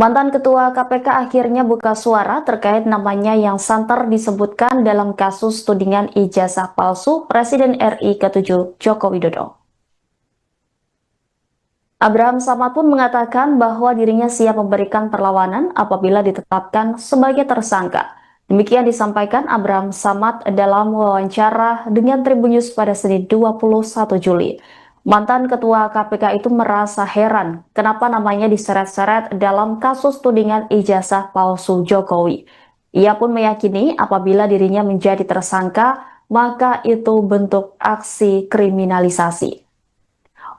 Mantan Ketua KPK akhirnya buka suara terkait namanya yang santer disebutkan dalam kasus tudingan ijazah palsu Presiden RI ke-7 Joko Widodo. Abraham Samad pun mengatakan bahwa dirinya siap memberikan perlawanan apabila ditetapkan sebagai tersangka. Demikian disampaikan Abraham Samad dalam wawancara dengan Tribun News pada Senin 21 Juli. Mantan Ketua KPK itu merasa heran kenapa namanya diseret-seret dalam kasus tudingan ijazah palsu Jokowi. Ia pun meyakini apabila dirinya menjadi tersangka, maka itu bentuk aksi kriminalisasi.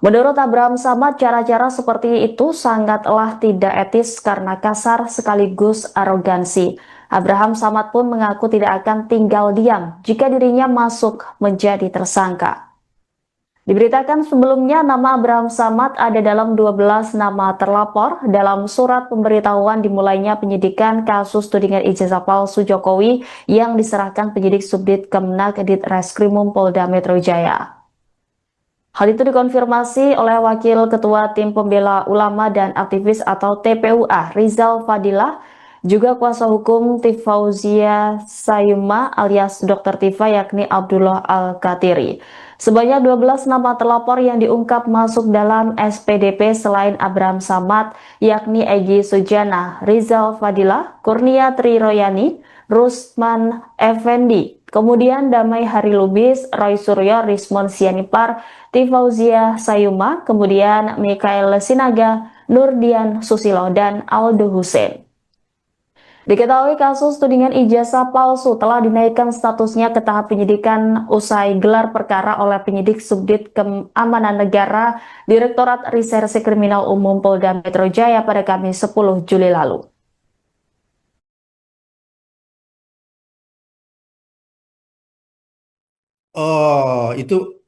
Menurut Abraham Samad, cara-cara seperti itu sangatlah tidak etis karena kasar sekaligus arogansi. Abraham Samad pun mengaku tidak akan tinggal diam jika dirinya masuk menjadi tersangka. Diberitakan sebelumnya nama Abraham Samad ada dalam 12 nama terlapor dalam surat pemberitahuan dimulainya penyidikan kasus tudingan ijazah palsu Jokowi yang diserahkan penyidik Subdit Kemenak Ditreskrimum Polda Metro Jaya. Hal itu dikonfirmasi oleh Wakil Ketua Tim Pembela Ulama dan Aktivis atau TPUA Rizal Fadilah, juga kuasa hukum Tifauzia Sayuma alias Dr. Tifa yakni Abdullah Al-Katiri. Sebanyak 12 nama terlapor yang diungkap masuk dalam SPDP selain Abraham Samad yakni Egy Sujana, Rizal Fadilah, Kurnia Triroyani, Rusman Effendi, kemudian Damai Hari Lubis, Roy Suryo, Rismon Sianipar, Tifauzia Sayuma, kemudian Mikael Sinaga, Nurdian Susilo, dan Aldo Hussein. Diketahui kasus tudingan ijazah palsu telah dinaikkan statusnya ke tahap penyidikan usai gelar perkara oleh penyidik Subdit Keamanan Negara Direktorat Reserse Kriminal Umum Polda Metro Jaya pada Kamis 10 Juli lalu. Oh, itu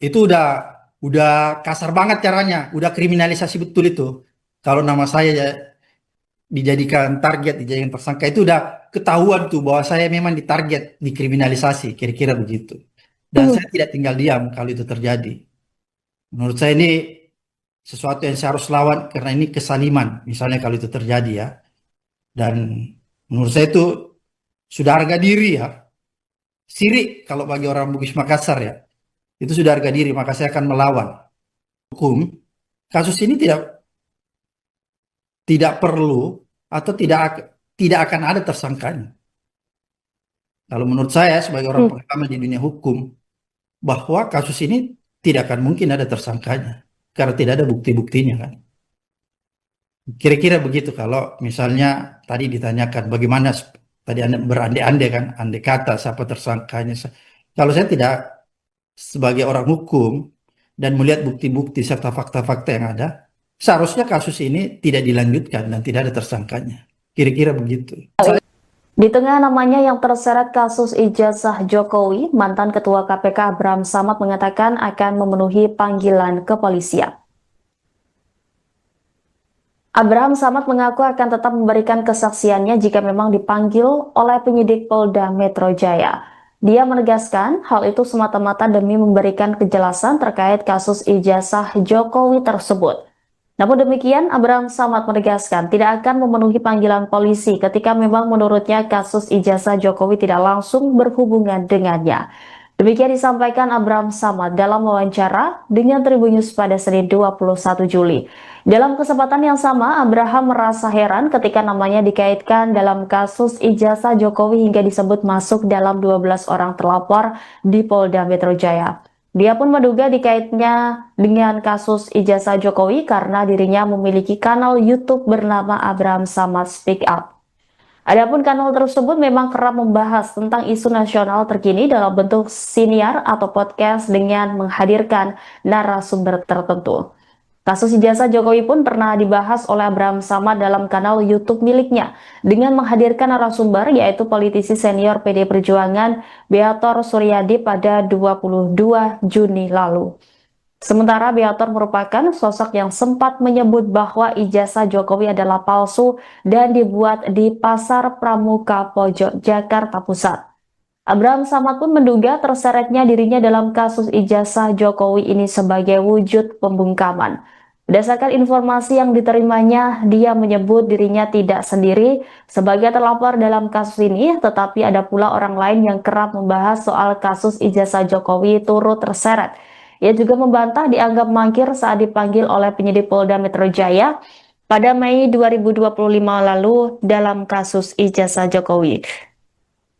udah kasar banget caranya, udah kriminalisasi betul itu. Kalau nama saya ya dijadikan target, dijadikan tersangka itu udah ketahuan tuh bahwa saya memang ditarget, dikriminalisasi, kira-kira begitu. Dan saya tidak tinggal diam kalau itu terjadi. Menurut saya ini sesuatu yang saya harus lawan karena ini kesaliman, misalnya kalau itu terjadi ya. Dan menurut saya itu sudah harga diri ya. Sirik kalau bagi orang Bugis Makassar ya. Itu sudah harga diri, maka saya akan melawan hukum. Kasus ini tidak perlu atau tidak akan ada tersangkanya. Kalau menurut saya sebagai orang pengalaman di dunia hukum, bahwa kasus ini tidak akan mungkin ada tersangkanya karena tidak ada bukti-buktinya kan. Kira-kira begitu kalau misalnya tadi ditanyakan bagaimana tadi Anda berandai-andai kan, andai kata siapa tersangkanya. Kalau saya tidak sebagai orang hukum dan melihat bukti-bukti serta fakta-fakta yang ada, seharusnya kasus ini tidak dilanjutkan dan tidak ada tersangkanya. Kira-kira begitu. Di tengah namanya yang terseret kasus ijazah Jokowi, mantan Ketua KPK Abraham Samad mengatakan akan memenuhi panggilan kepolisian. Abraham Samad mengaku akan tetap memberikan kesaksiannya jika memang dipanggil oleh penyidik Polda Metro Jaya. Dia menegaskan hal itu semata-mata demi memberikan kejelasan terkait kasus ijazah Jokowi tersebut. Namun demikian, Abraham Samad menegaskan tidak akan memenuhi panggilan polisi ketika memang menurutnya kasus ijazah Jokowi tidak langsung berhubungan dengannya. Demikian disampaikan Abraham Samad dalam wawancara dengan Tribun News pada Senin 21 Juli. Dalam kesempatan yang sama, Abraham merasa heran ketika namanya dikaitkan dalam kasus ijazah Jokowi hingga disebut masuk dalam 12 orang terlapor di Polda Metro Jaya. Dia pun menduga dikaitnya dengan kasus ijazah Jokowi karena dirinya memiliki kanal YouTube bernama Abraham Samad Speak Up. Adapun kanal tersebut memang kerap membahas tentang isu nasional terkini dalam bentuk siniar atau podcast dengan menghadirkan narasumber tertentu. Kasus ijazah Jokowi pun pernah dibahas oleh Abraham Samad dalam kanal YouTube miliknya dengan menghadirkan narasumber yaitu politisi senior PD Perjuangan Beator Suryadi pada 22 Juni lalu. Sementara Beator merupakan sosok yang sempat menyebut bahwa ijazah Jokowi adalah palsu dan dibuat di Pasar Pramuka Pojok, Jakarta Pusat. Abraham Samad pun menduga terseretnya dirinya dalam kasus ijazah Jokowi ini sebagai wujud pembungkaman. Berdasarkan informasi yang diterimanya, dia menyebut dirinya tidak sendiri sebagai terlapor dalam kasus ini, tetapi ada pula orang lain yang kerap membahas soal kasus ijazah Jokowi turut terseret. Ia juga membantah dianggap mangkir saat dipanggil oleh penyidik Polda Metro Jaya pada Mei 2025 lalu dalam kasus ijazah Jokowi.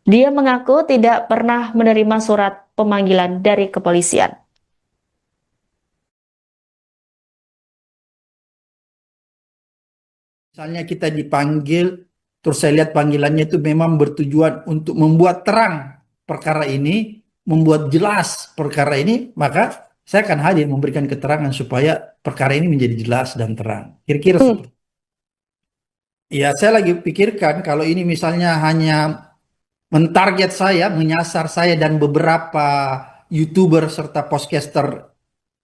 Dia mengaku tidak pernah menerima surat pemanggilan dari kepolisian. Misalnya kita dipanggil, terus saya lihat panggilannya itu memang bertujuan untuk membuat terang perkara ini, membuat jelas perkara ini, maka saya akan hadir memberikan keterangan supaya perkara ini menjadi jelas dan terang. Kira-kira seperti itu. Ya, saya lagi pikirkan kalau ini misalnya hanya mentarget saya, menyasar saya dan beberapa YouTuber serta podcaster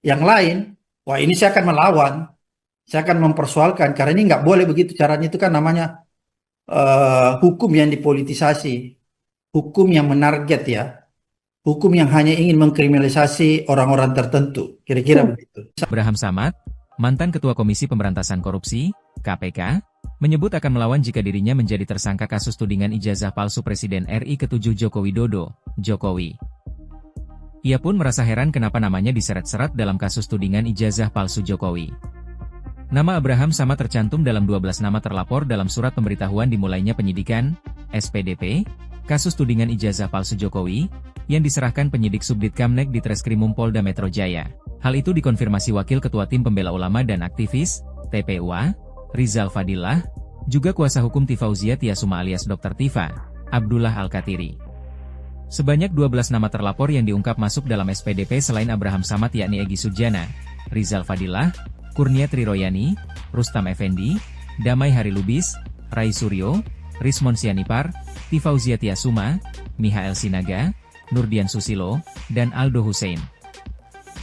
yang lain, wah ini saya akan melawan. Saya akan mempersoalkan karena ini nggak boleh begitu caranya, itu kan namanya hukum yang dipolitisasi, hukum yang menarget ya, hukum yang hanya ingin mengkriminalisasi orang-orang tertentu, kira-kira begitu. Abraham Samad, mantan Ketua Komisi Pemberantasan Korupsi, KPK, menyebut akan melawan jika dirinya menjadi tersangka kasus tudingan ijazah palsu Presiden RI ke-7 Joko Widodo, Jokowi. Ia pun merasa heran kenapa namanya diseret-seret dalam kasus tudingan ijazah palsu Jokowi. Nama Abraham Samad tercantum dalam 12 nama terlapor dalam surat pemberitahuan dimulainya penyidikan, SPDP, kasus tudingan ijazah palsu Jokowi, yang diserahkan penyidik Subdit Kamnek di Treskrimum Polda Metro Jaya. Hal itu dikonfirmasi Wakil Ketua Tim Pembela Ulama dan Aktivis, TPUA, Rizal Fadillah, juga kuasa hukum Tifauzia Tiasuma alias Dr. Tifa, Abdullah Al-Katiri. Sebanyak 12 nama terlapor yang diungkap masuk dalam SPDP selain Abraham Samad yakni Egy Sujana, Rizal Fadillah, Kurnia Triroyani, Rustam Effendi, Damai Harilubis, Rai Suryo, Rismon Sianipar, Tifauzia Tiasuma, Mihael Sinaga, Nurdian Susilo, dan Aldo Hussein.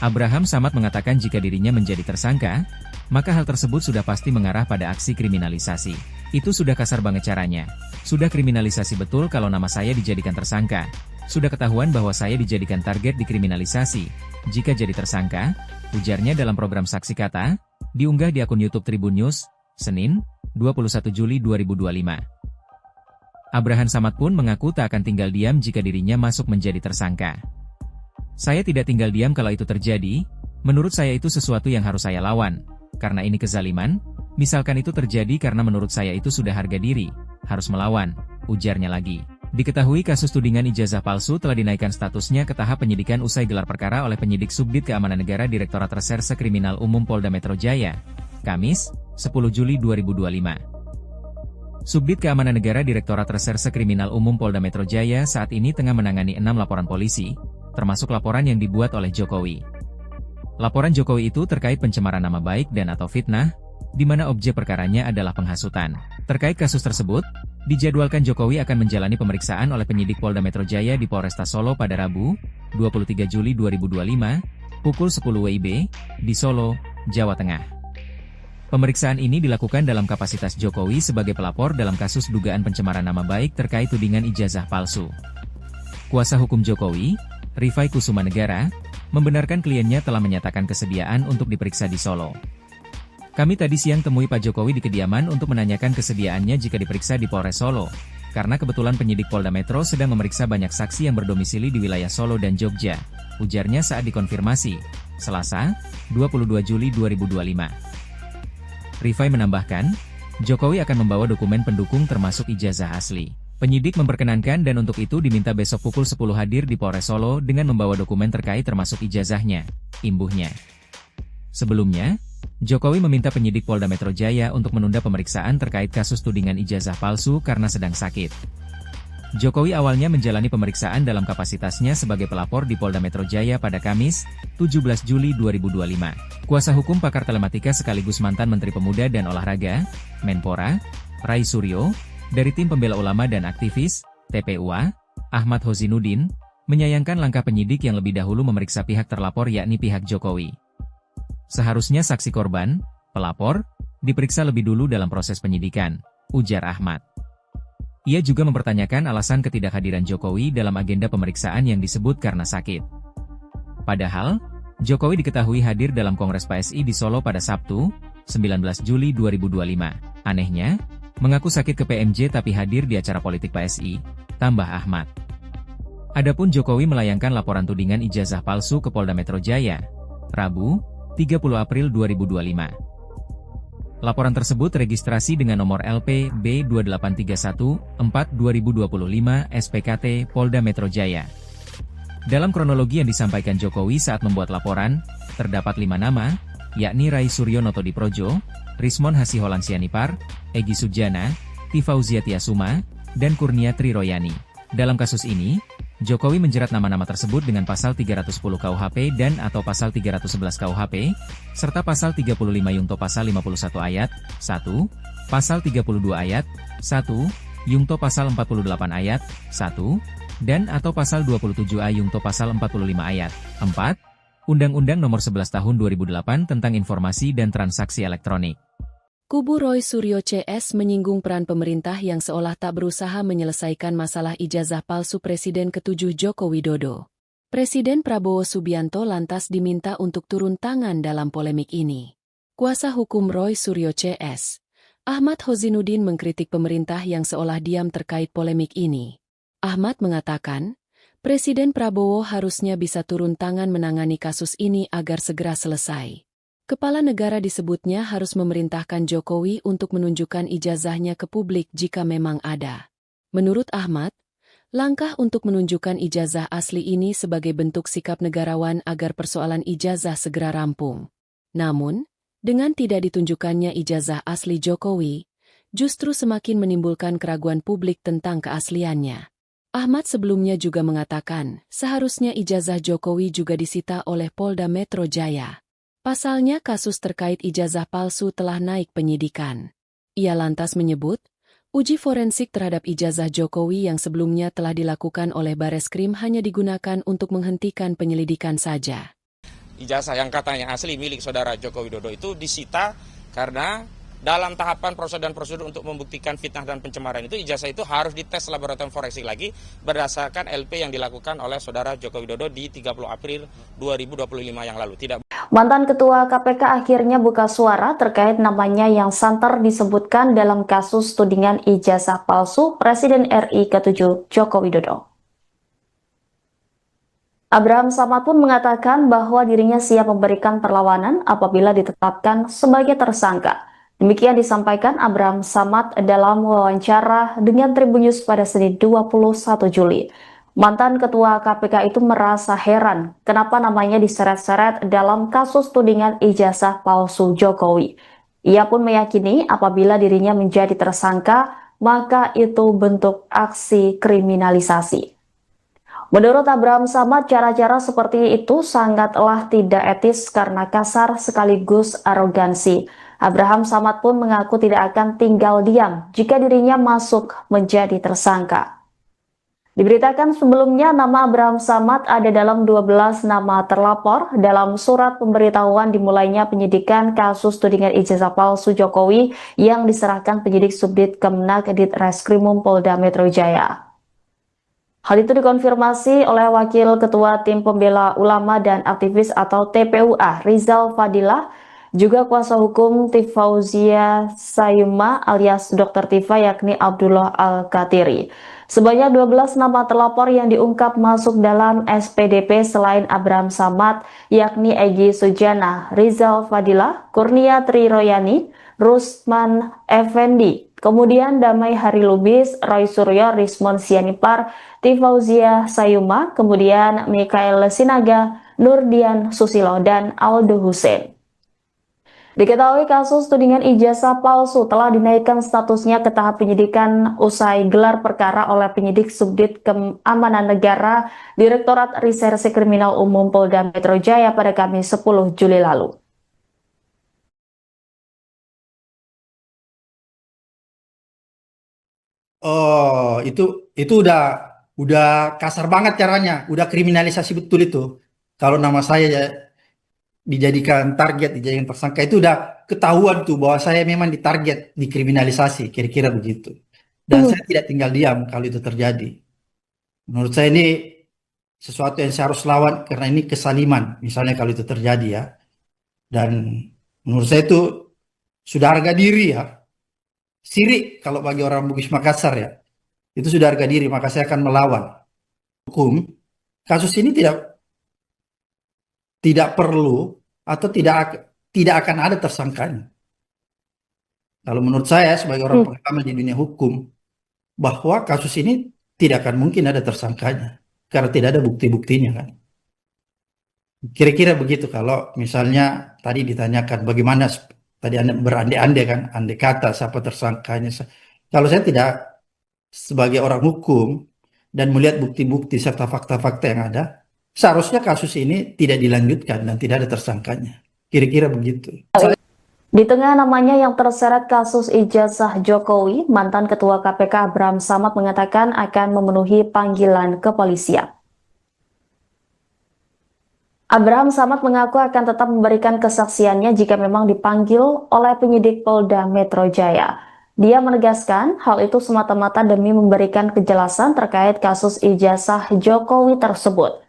Abraham Samad mengatakan jika dirinya menjadi tersangka, maka hal tersebut sudah pasti mengarah pada aksi kriminalisasi. Itu sudah kasar banget caranya. Sudah kriminalisasi betul kalau nama saya dijadikan tersangka. Sudah ketahuan bahwa saya dijadikan target dikriminalisasi. Jika jadi tersangka, ujarnya dalam program Saksi Kata, diunggah di akun YouTube Tribun News, Senin, 21 Juli 2025. Abraham Samad pun mengaku tak akan tinggal diam jika dirinya masuk menjadi tersangka. Saya tidak tinggal diam kalau itu terjadi, menurut saya itu sesuatu yang harus saya lawan. Karena ini kezaliman, misalkan itu terjadi karena menurut saya itu sudah harga diri, harus melawan, ujarnya lagi. Diketahui kasus tudingan ijazah palsu telah dinaikkan statusnya ke tahap penyidikan usai gelar perkara oleh penyidik Subdit Keamanan Negara Direktorat Reserse Kriminal Umum Polda Metro Jaya, Kamis, 10 Juli 2025. Subdit Keamanan Negara Direktorat Reserse Kriminal Umum Polda Metro Jaya saat ini tengah menangani 6 laporan polisi, termasuk laporan yang dibuat oleh Jokowi. Laporan Jokowi itu terkait pencemaran nama baik dan atau fitnah, di mana objek perkaranya adalah penghasutan. Terkait kasus tersebut, dijadwalkan Jokowi akan menjalani pemeriksaan oleh penyidik Polda Metro Jaya di Polresta Solo pada Rabu, 23 Juli 2025, pukul 10 WIB, di Solo, Jawa Tengah. Pemeriksaan ini dilakukan dalam kapasitas Jokowi sebagai pelapor dalam kasus dugaan pencemaran nama baik terkait tudingan ijazah palsu. Kuasa hukum Jokowi, Rifai Kusuma Negara, membenarkan kliennya telah menyatakan kesediaan untuk diperiksa di Solo. Kami tadi siang temui Pak Jokowi di kediaman untuk menanyakan kesediaannya jika diperiksa di Polres Solo, karena kebetulan penyidik Polda Metro sedang memeriksa banyak saksi yang berdomisili di wilayah Solo dan Jogja, ujarnya saat dikonfirmasi, Selasa, 22 Juli 2025. Rifai menambahkan, Jokowi akan membawa dokumen pendukung termasuk ijazah asli. Penyidik memperkenankan dan untuk itu diminta besok pukul 10 hadir di Polres Solo dengan membawa dokumen terkait termasuk ijazahnya, imbuhnya. Sebelumnya, Jokowi meminta penyidik Polda Metro Jaya untuk menunda pemeriksaan terkait kasus tudingan ijazah palsu karena sedang sakit. Jokowi awalnya menjalani pemeriksaan dalam kapasitasnya sebagai pelapor di Polda Metro Jaya pada Kamis, 17 Juli 2025. Kuasa hukum pakar telematika sekaligus mantan Menteri Pemuda dan Olahraga, Menpora, Rai Suryo, dari Tim Pembela Ulama dan Aktivis, TPUA, Ahmad Hozinuddin, menyayangkan langkah penyidik yang lebih dahulu memeriksa pihak terlapor yakni pihak Jokowi. Seharusnya saksi korban, pelapor, diperiksa lebih dulu dalam proses penyidikan, ujar Ahmad. Ia juga mempertanyakan alasan ketidakhadiran Jokowi dalam agenda pemeriksaan yang disebut karena sakit. Padahal, Jokowi diketahui hadir dalam Kongres PSI di Solo pada Sabtu, 19 Juli 2025. Anehnya, mengaku sakit ke PMJ tapi hadir di acara politik PSI, tambah Ahmad. Adapun Jokowi melayangkan laporan tudingan ijazah palsu ke Polda Metro Jaya, Rabu, 30 April 2025. Laporan tersebut registrasi dengan nomor LP B28314-2025 SPKT Polda Metro Jaya. Dalam kronologi yang disampaikan Jokowi saat membuat laporan, terdapat 5 nama, yakni Rai Suryonoto Diprojo, Rismon Hasiholan Sianipar, Egy Sujana, Tifauzia Tiasuma, dan Kurnia Triroyani. Dalam kasus ini, Jokowi menjerat nama-nama tersebut dengan pasal 310 KUHP dan atau pasal 311 KUHP, serta pasal 35 Yungto pasal 51 ayat 1, pasal 32 ayat 1, Yungto pasal 48 ayat 1, dan atau pasal 27A Yungto pasal 45 ayat 4, Undang-Undang Nomor 11 Tahun 2008 tentang Informasi dan Transaksi Elektronik. Kubu Roy Suryo CS menyinggung peran pemerintah yang seolah tak berusaha menyelesaikan masalah ijazah palsu Presiden ke-7 Joko Widodo. Presiden Prabowo Subianto lantas diminta untuk turun tangan dalam polemik ini. Kuasa hukum Roy Suryo CS, Ahmad Hozinuddin mengkritik pemerintah yang seolah diam terkait polemik ini. Ahmad mengatakan, Presiden Prabowo harusnya bisa turun tangan menangani kasus ini agar segera selesai. Kepala negara disebutnya harus memerintahkan Jokowi untuk menunjukkan ijazahnya ke publik jika memang ada. Menurut Ahmad, langkah untuk menunjukkan ijazah asli ini sebagai bentuk sikap negarawan agar persoalan ijazah segera rampung. Namun, dengan tidak ditunjukkannya ijazah asli Jokowi, justru semakin menimbulkan keraguan publik tentang keasliannya. Ahmad sebelumnya juga mengatakan, seharusnya ijazah Jokowi juga disita oleh Polda Metro Jaya. Pasalnya kasus terkait ijazah palsu telah naik penyidikan. Ia lantas menyebut, uji forensik terhadap ijazah Jokowi yang sebelumnya telah dilakukan oleh Bareskrim hanya digunakan untuk menghentikan penyelidikan saja. Ijazah yang katanya asli milik saudara Joko Widodo itu disita karena dalam tahapan prosedur dan prosedur untuk membuktikan fitnah dan pencemaran itu, ijazah itu harus dites laboratorium forensik lagi berdasarkan LP yang dilakukan oleh saudara Joko Widodo di 30 April 2025 yang lalu. Mantan Ketua KPK akhirnya buka suara terkait namanya yang santer disebutkan dalam kasus tudingan ijazah palsu Presiden RI ke-7 Joko Widodo. Abraham Samad pun mengatakan bahwa dirinya siap memberikan perlawanan apabila ditetapkan sebagai tersangka. Demikian disampaikan Abraham Samad dalam wawancara dengan Tribun News pada Senin 21 Juli. Mantan Ketua KPK itu merasa heran kenapa namanya diseret-seret dalam kasus tudingan ijazah palsu Jokowi. Ia pun meyakini apabila dirinya menjadi tersangka, maka itu bentuk aksi kriminalisasi. Menurut Abraham Samad, cara-cara seperti itu sangatlah tidak etis karena kasar sekaligus arogansi. Abraham Samad pun mengaku tidak akan tinggal diam jika dirinya masuk menjadi tersangka. Diberitakan sebelumnya nama Abraham Samad ada dalam 12 nama terlapor dalam surat pemberitahuan dimulainya penyidikan kasus tudingan ijazah palsu Jokowi yang diserahkan penyidik Subdit Kemenak Ditreskrimum Polda Metro Jaya. Hal itu dikonfirmasi oleh Wakil Ketua Tim Pembela Ulama dan Aktivis atau TPUA Rizal Fadilah, juga kuasa hukum Tifauzia Sayuma alias Dr. Tifa yakni Abdullah Al-Katiri. Sebanyak 12 nama terlapor yang diungkap masuk dalam SPDP selain Abraham Samad yakni Egy Sujana, Rizal Fadilah, Kurnia Triroyani, Rusman Effendi, kemudian Damai Hari Lubis, Roy Suryo, Rismon Sianipar, Tifauzia Sayuma, kemudian Mikael Sinaga, Nurdian Susilo, dan Aldo Hussein. Diketahui kasus tudingan ijazah palsu telah dinaikkan statusnya ke tahap penyidikan usai gelar perkara oleh penyidik Subdit Keamanan Negara Direktorat Reserse Kriminal Umum Polda Metro Jaya pada Kamis 10 Juli lalu. Oh, itu udah kasar banget caranya, udah kriminalisasi betul itu. Kalau nama saya ya dijadikan target, dijadikan tersangka, itu udah ketahuan tuh bahwa saya memang ditarget, dikriminalisasi, kira-kira begitu. Dan saya tidak tinggal diam kalau itu terjadi. Menurut saya ini sesuatu yang saya harus lawan karena ini kesaliman, misalnya kalau itu terjadi ya. Dan menurut saya itu sudah harga diri ya. Sirik kalau bagi orang Bugis Makassar ya. Itu sudah harga diri, maka saya akan melawan hukum. Kasus ini tidak perlu atau tidak akan ada tersangkanya. Kalau menurut saya sebagai orang pengalaman di dunia hukum, bahwa kasus ini tidak akan mungkin ada tersangkanya karena tidak ada bukti-buktinya kan. Kira-kira begitu kalau misalnya tadi ditanyakan bagaimana tadi Anda berandai-andai kan, andai kata siapa tersangkanya. Kalau saya tidak sebagai orang hukum dan melihat bukti-bukti serta fakta-fakta yang ada, seharusnya kasus ini tidak dilanjutkan dan tidak ada tersangkanya. Kira-kira begitu. Di tengah namanya yang terseret kasus ijazah Jokowi, mantan Ketua KPK Abraham Samad mengatakan akan memenuhi panggilan kepolisian. Abraham Samad mengaku akan tetap memberikan kesaksiannya jika memang dipanggil oleh penyidik Polda Metro Jaya. Dia menegaskan hal itu semata-mata demi memberikan kejelasan terkait kasus ijazah Jokowi tersebut.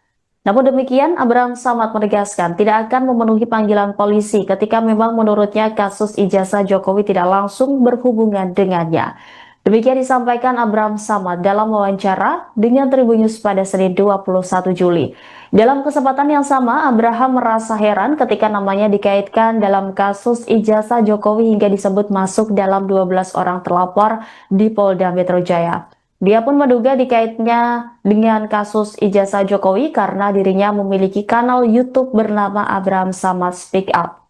Namun demikian, Abraham Samad menegaskan tidak akan memenuhi panggilan polisi ketika memang menurutnya kasus ijazah Jokowi tidak langsung berhubungan dengannya. Demikian disampaikan Abraham Samad dalam wawancara dengan Tribun News pada Senin 21 Juli. Dalam kesempatan yang sama, Abraham merasa heran ketika namanya dikaitkan dalam kasus ijazah Jokowi hingga disebut masuk dalam 12 orang terlapor di Polda Metro Jaya. Dia pun menduga dikaitnya dengan kasus ijazah Jokowi karena dirinya memiliki kanal YouTube bernama Abraham Samad Speak Up.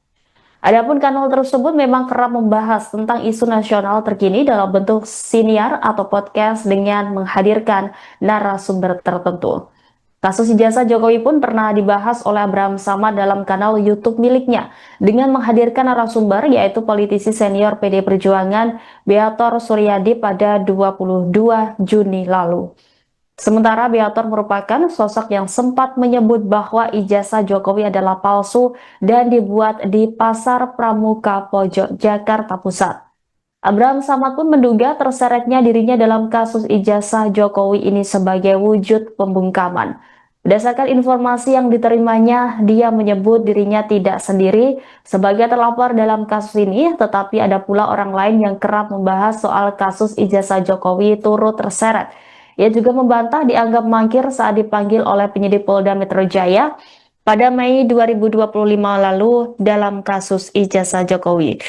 Adapun kanal tersebut memang kerap membahas tentang isu nasional terkini dalam bentuk siniar atau podcast dengan menghadirkan narasumber tertentu. Kasus ijazah Jokowi pun pernah dibahas oleh Abraham Samad dalam kanal YouTube miliknya dengan menghadirkan narasumber yaitu politisi senior PD Perjuangan Beator Suryadi pada 22 Juni lalu. Sementara Beator merupakan sosok yang sempat menyebut bahwa ijazah Jokowi adalah palsu dan dibuat di Pasar Pramuka Pojok, Jakarta Pusat. Abraham Samad pun menduga terseretnya dirinya dalam kasus ijazah Jokowi ini sebagai wujud pembungkaman. Berdasarkan informasi yang diterimanya, dia menyebut dirinya tidak sendiri sebagai terlapor dalam kasus ini, tetapi ada pula orang lain yang kerap membahas soal kasus ijazah Jokowi turut terseret. Ia juga membantah dianggap mangkir saat dipanggil oleh penyidik Polda Metro Jaya pada Mei 2025 lalu dalam kasus ijazah Jokowi.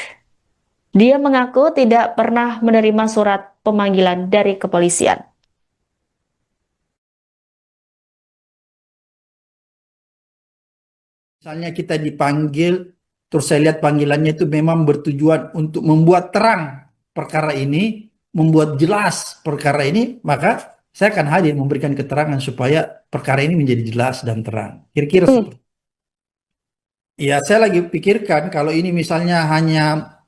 Dia mengaku tidak pernah menerima surat pemanggilan dari kepolisian. Misalnya kita dipanggil, terus saya lihat panggilannya itu memang bertujuan untuk membuat terang perkara ini, membuat jelas perkara ini, maka saya akan hadir memberikan keterangan supaya perkara ini menjadi jelas dan terang. Kira-kira seperti itu. Ya, saya lagi pikirkan kalau ini misalnya hanya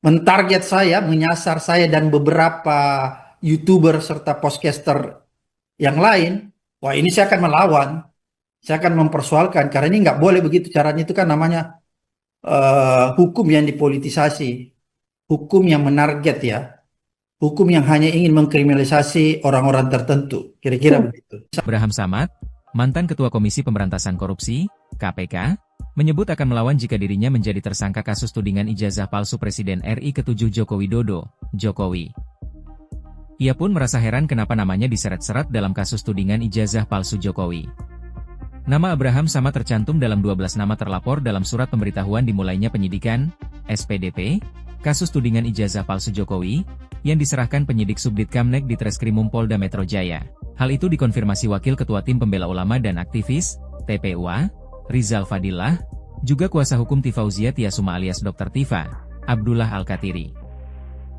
mentarget saya, menyasar saya dan beberapa YouTuber serta podcaster yang lain, wah ini saya akan melawan. Saya akan mempersoalkan karena ini nggak boleh begitu caranya. Itu kan namanya hukum yang dipolitisasi, hukum yang menarget ya. Hukum yang hanya ingin mengkriminalisasi orang-orang tertentu. Kira-kira begitu. Abraham Samad, mantan Ketua Komisi Pemberantasan Korupsi, KPK, menyebut akan melawan jika dirinya menjadi tersangka kasus tudingan ijazah palsu Presiden RI ke-7 Joko Widodo, Jokowi. Ia pun merasa heran kenapa namanya diseret-seret dalam kasus tudingan ijazah palsu Jokowi. Nama Abraham Samad tercantum dalam 12 nama terlapor dalam surat pemberitahuan dimulainya penyidikan, SPDP, kasus tudingan ijazah palsu Jokowi, yang diserahkan penyidik Subdit Kamnek di Treskrimum Polda Metro Jaya. Hal itu dikonfirmasi Wakil Ketua Tim Pembela Ulama dan Aktivis, TPUA, Rizal Fadillah, juga kuasa hukum Tifauzia Tiasuma alias Dr. Tifa, Abdullah Al-Katiri.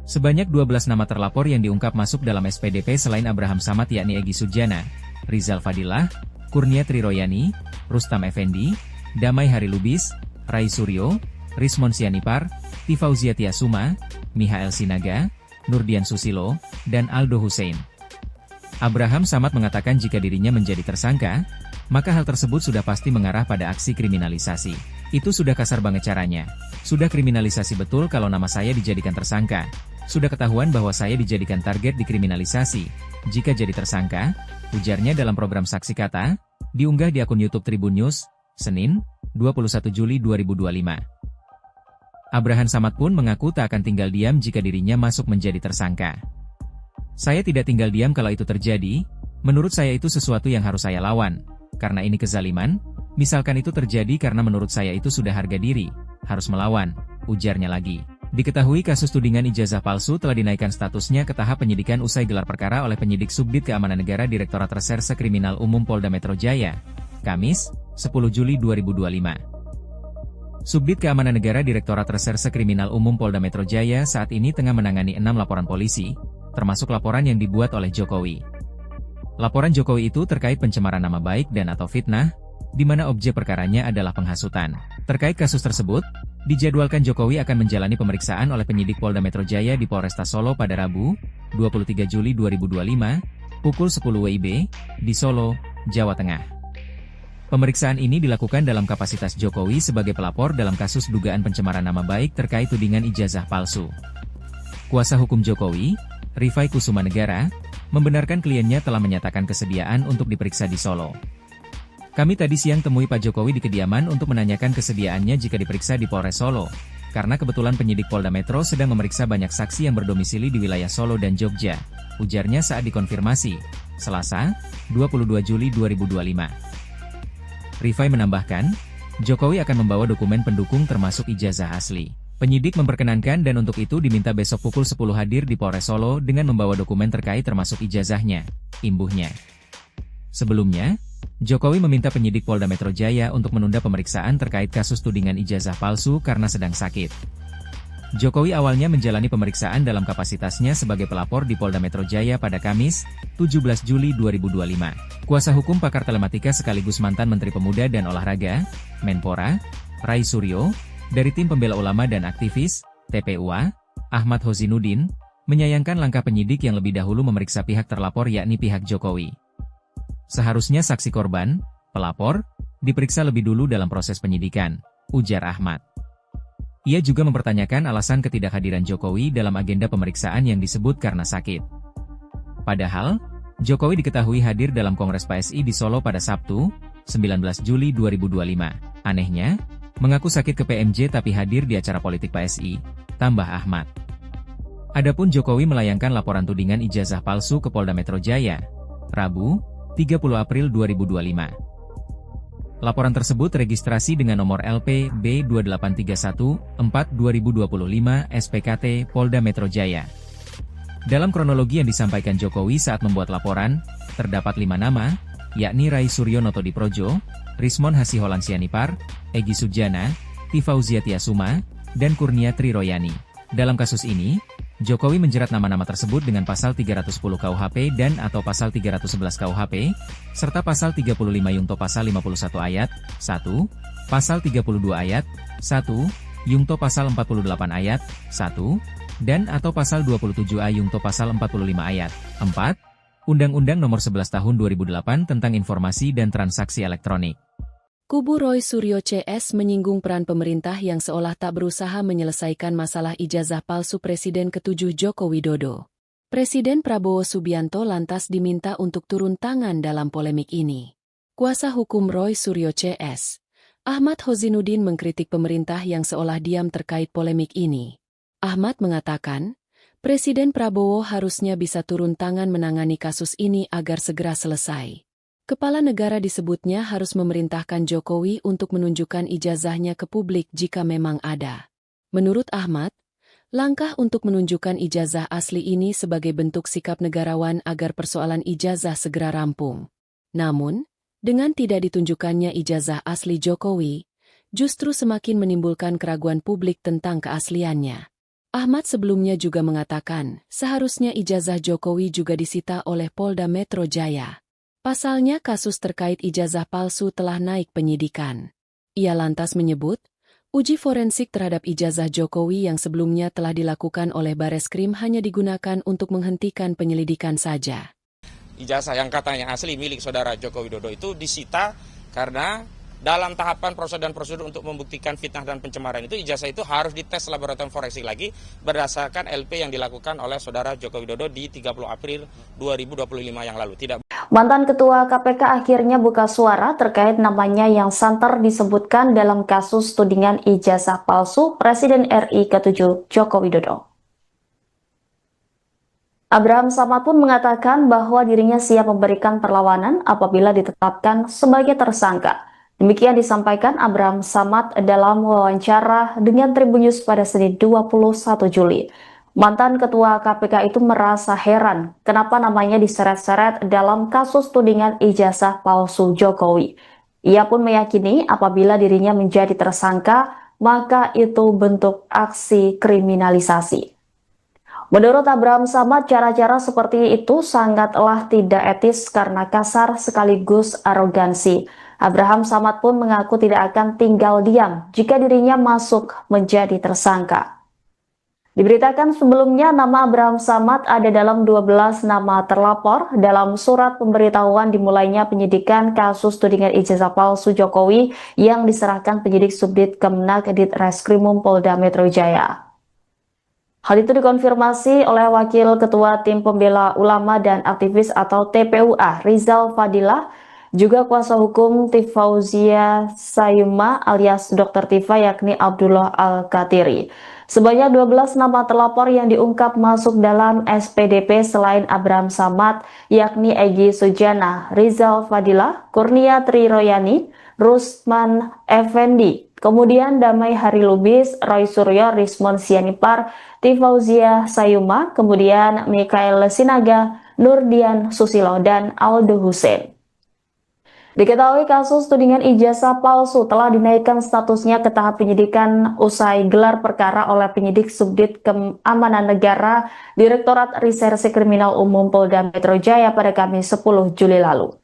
Sebanyak 12 nama terlapor yang diungkap masuk dalam SPDP selain Abraham Samad yakni Egy Sujana, Rizal Fadillah, Kurnia Triroyani, Rustam Effendi, Damai Harilubis, Rai Suryo, Rismon Sianipar, Tifauzia Tiasuma, Mihael Sinaga, Nurdian Susilo, dan Aldo Hussein. Abraham Samad mengatakan jika dirinya menjadi tersangka, maka hal tersebut sudah pasti mengarah pada aksi kriminalisasi. Itu sudah kasar banget caranya. Sudah kriminalisasi betul kalau nama saya dijadikan tersangka. Sudah ketahuan bahwa saya dijadikan target dikriminalisasi. Jika jadi tersangka, ujarnya dalam program Saksi Kata, Diunggah di akun YouTube Tribun News, Senin, 21 Juli 2025. Abrahan Samad pun mengaku tak akan tinggal diam jika dirinya masuk menjadi tersangka. Saya tidak tinggal diam kalau itu terjadi, menurut saya itu sesuatu yang harus saya lawan, karena ini kezaliman, misalkan itu terjadi karena menurut saya itu sudah harga diri, harus melawan, ujarnya lagi. Diketahui kasus tudingan ijazah palsu telah dinaikkan statusnya ke tahap penyidikan usai gelar perkara oleh penyidik Subdit Keamanan Negara Direktorat Reserse Kriminal Umum Polda Metro Jaya, Kamis, 10 Juli 2025. Subdit Keamanan Negara Direktorat Reserse Kriminal Umum Polda Metro Jaya saat ini tengah menangani 6 laporan polisi, termasuk laporan yang dibuat oleh Jokowi. Laporan Jokowi itu terkait pencemaran nama baik dan atau fitnah, di mana objek perkaranya adalah penghasutan. Terkait kasus tersebut, dijadwalkan Jokowi akan menjalani pemeriksaan oleh penyidik Polda Metro Jaya di Polresta Solo pada Rabu, 23 Juli 2025, pukul 10 WIB, di Solo, Jawa Tengah. Pemeriksaan ini dilakukan dalam kapasitas Jokowi sebagai pelapor dalam kasus dugaan pencemaran nama baik terkait tudingan ijazah palsu. Kuasa hukum Jokowi, Rifai Kusuma Negara, membenarkan kliennya telah menyatakan kesediaan untuk diperiksa di Solo. Kami tadi siang temui Pak Jokowi di kediaman untuk menanyakan kesediaannya jika diperiksa di Polres Solo, karena kebetulan penyidik Polda Metro sedang memeriksa banyak saksi yang berdomisili di wilayah Solo dan Jogja, ujarnya saat dikonfirmasi, Selasa, 22 Juli 2025. Rifai menambahkan, Jokowi akan membawa dokumen pendukung termasuk ijazah asli. Penyidik memperkenankan dan untuk itu diminta besok pukul 10 hadir di Polres Solo dengan membawa dokumen terkait termasuk ijazahnya, imbuhnya. Sebelumnya, Jokowi meminta penyidik Polda Metro Jaya untuk menunda pemeriksaan terkait kasus tudingan ijazah palsu karena sedang sakit. Jokowi awalnya menjalani pemeriksaan dalam kapasitasnya sebagai pelapor di Polda Metro Jaya pada Kamis, 17 Juli 2025. Kuasa hukum pakar telematika sekaligus mantan Menteri Pemuda dan Olahraga, Menpora, Rai Suryo, dari Tim Pembela Ulama dan Aktivis, TPUA, Ahmad Hozinuddin, menyayangkan langkah penyidik yang lebih dahulu memeriksa pihak terlapor yakni pihak Jokowi. Seharusnya saksi korban, pelapor, diperiksa lebih dulu dalam proses penyidikan, ujar Ahmad. Ia juga mempertanyakan alasan ketidakhadiran Jokowi dalam agenda pemeriksaan yang disebut karena sakit. Padahal, Jokowi diketahui hadir dalam Kongres PSI di Solo pada Sabtu, 19 Juli 2025. Anehnya, mengaku sakit ke PMJ tapi hadir di acara politik PSI, tambah Ahmad. Adapun Jokowi melayangkan laporan tudingan ijazah palsu ke Polda Metro Jaya, Rabu, 30 April 2025. Laporan tersebut registrasi dengan nomor LP B28314-2025 SPKT Polda Metro Jaya. Dalam kronologi yang disampaikan Jokowi saat membuat laporan, terdapat 5 nama, yakni Rai Suryo Notodiprojo, Rismon Hasiholan Sianipar, Egy Sujana, Tifauzia Tiasuma, dan Kurnia Triroyani. Dalam kasus ini, Jokowi menjerat nama-nama tersebut dengan pasal 310 KUHP dan atau pasal 311 KUHP, serta pasal 35 Yungto pasal 51 ayat 1, pasal 32 ayat 1, Yungto pasal 48 ayat 1, dan atau pasal 27A Yungto pasal 45 ayat 4, Undang-Undang Nomor 11 Tahun 2008 tentang Informasi dan Transaksi Elektronik. Kubu Roy Suryo CS menyinggung peran pemerintah yang seolah tak berusaha menyelesaikan masalah ijazah palsu Presiden ke-7 Joko Widodo. Presiden Prabowo Subianto lantas diminta untuk turun tangan dalam polemik ini. Kuasa hukum Roy Suryo CS, Ahmad Hozinuddin mengkritik pemerintah yang seolah diam terkait polemik ini. Ahmad mengatakan, Presiden Prabowo harusnya bisa turun tangan menangani kasus ini agar segera selesai. Kepala negara disebutnya harus memerintahkan Jokowi untuk menunjukkan ijazahnya ke publik jika memang ada. Menurut Ahmad, langkah untuk menunjukkan ijazah asli ini sebagai bentuk sikap negarawan agar persoalan ijazah segera rampung. Namun, dengan tidak ditunjukkannya ijazah asli Jokowi, justru semakin menimbulkan keraguan publik tentang keasliannya. Ahmad sebelumnya juga mengatakan, seharusnya ijazah Jokowi juga disita oleh Polda Metro Jaya. Pasalnya kasus terkait ijazah palsu telah naik penyidikan. Ia lantas menyebut, uji forensik terhadap ijazah Jokowi yang sebelumnya telah dilakukan oleh Bareskrim hanya digunakan untuk menghentikan penyelidikan saja. Ijazah yang katanya asli milik saudara Joko Widodo itu disita karena dalam tahapan prosedur untuk membuktikan fitnah dan pencemaran itu ijazah itu harus dites laboratorium forensik lagi berdasarkan LP yang dilakukan oleh saudara Joko Widodo di 30 April 2025 yang lalu. Mantan Ketua KPK akhirnya buka suara terkait namanya yang santer disebutkan dalam kasus tudingan ijazah palsu Presiden RI ke-7 Joko Widodo. Abraham Samad pun mengatakan bahwa dirinya siap memberikan perlawanan apabila ditetapkan sebagai tersangka. Demikian disampaikan Abraham Samad dalam wawancara dengan Tribun News pada Senin 21 Juli. Mantan Ketua KPK itu merasa heran kenapa namanya diseret-seret dalam kasus tudingan ijazah palsu Jokowi. Ia pun meyakini apabila dirinya menjadi tersangka, maka itu bentuk aksi kriminalisasi. Menurut Abraham Samad, cara-cara seperti itu sangatlah tidak etis karena kasar sekaligus arogansi. Abraham Samad pun mengaku tidak akan tinggal diam jika dirinya masuk menjadi tersangka. Diberitakan sebelumnya nama Abraham Samad ada dalam 12 nama terlapor dalam surat pemberitahuan dimulainya penyidikan kasus tudingan ijazah palsu Jokowi yang diserahkan penyidik Subdit Kemenak Ditreskrimum Polda Metro Jaya. Hal itu dikonfirmasi oleh Wakil Ketua Tim Pembela Ulama dan Aktivis atau TPUA Rizal Fadilah, juga kuasa hukum Tifauzia Sayuma alias Dr. Tifa yakni Abdullah Al-Katiri. Sebanyak 12 nama terlapor yang diungkap masuk dalam SPDP selain Abraham Samad yakni Egy Sujana, Rizal Fadilah, Kurnia Triroyani, Rusman Effendi, kemudian Damai Hari Lubis, Roy Suryo, Rismon Sianipar, Tifauzia Sayuma, kemudian Mikael Sinaga, Nurdian Susilo, dan Aldo Hussein. Diketahui kasus tudingan ijazah palsu telah dinaikkan statusnya ke tahap penyidikan usai gelar perkara oleh penyidik Subdit Keamanan Negara Direktorat Reserse Kriminal Umum Polda Metro Jaya pada Kamis 10 Juli lalu.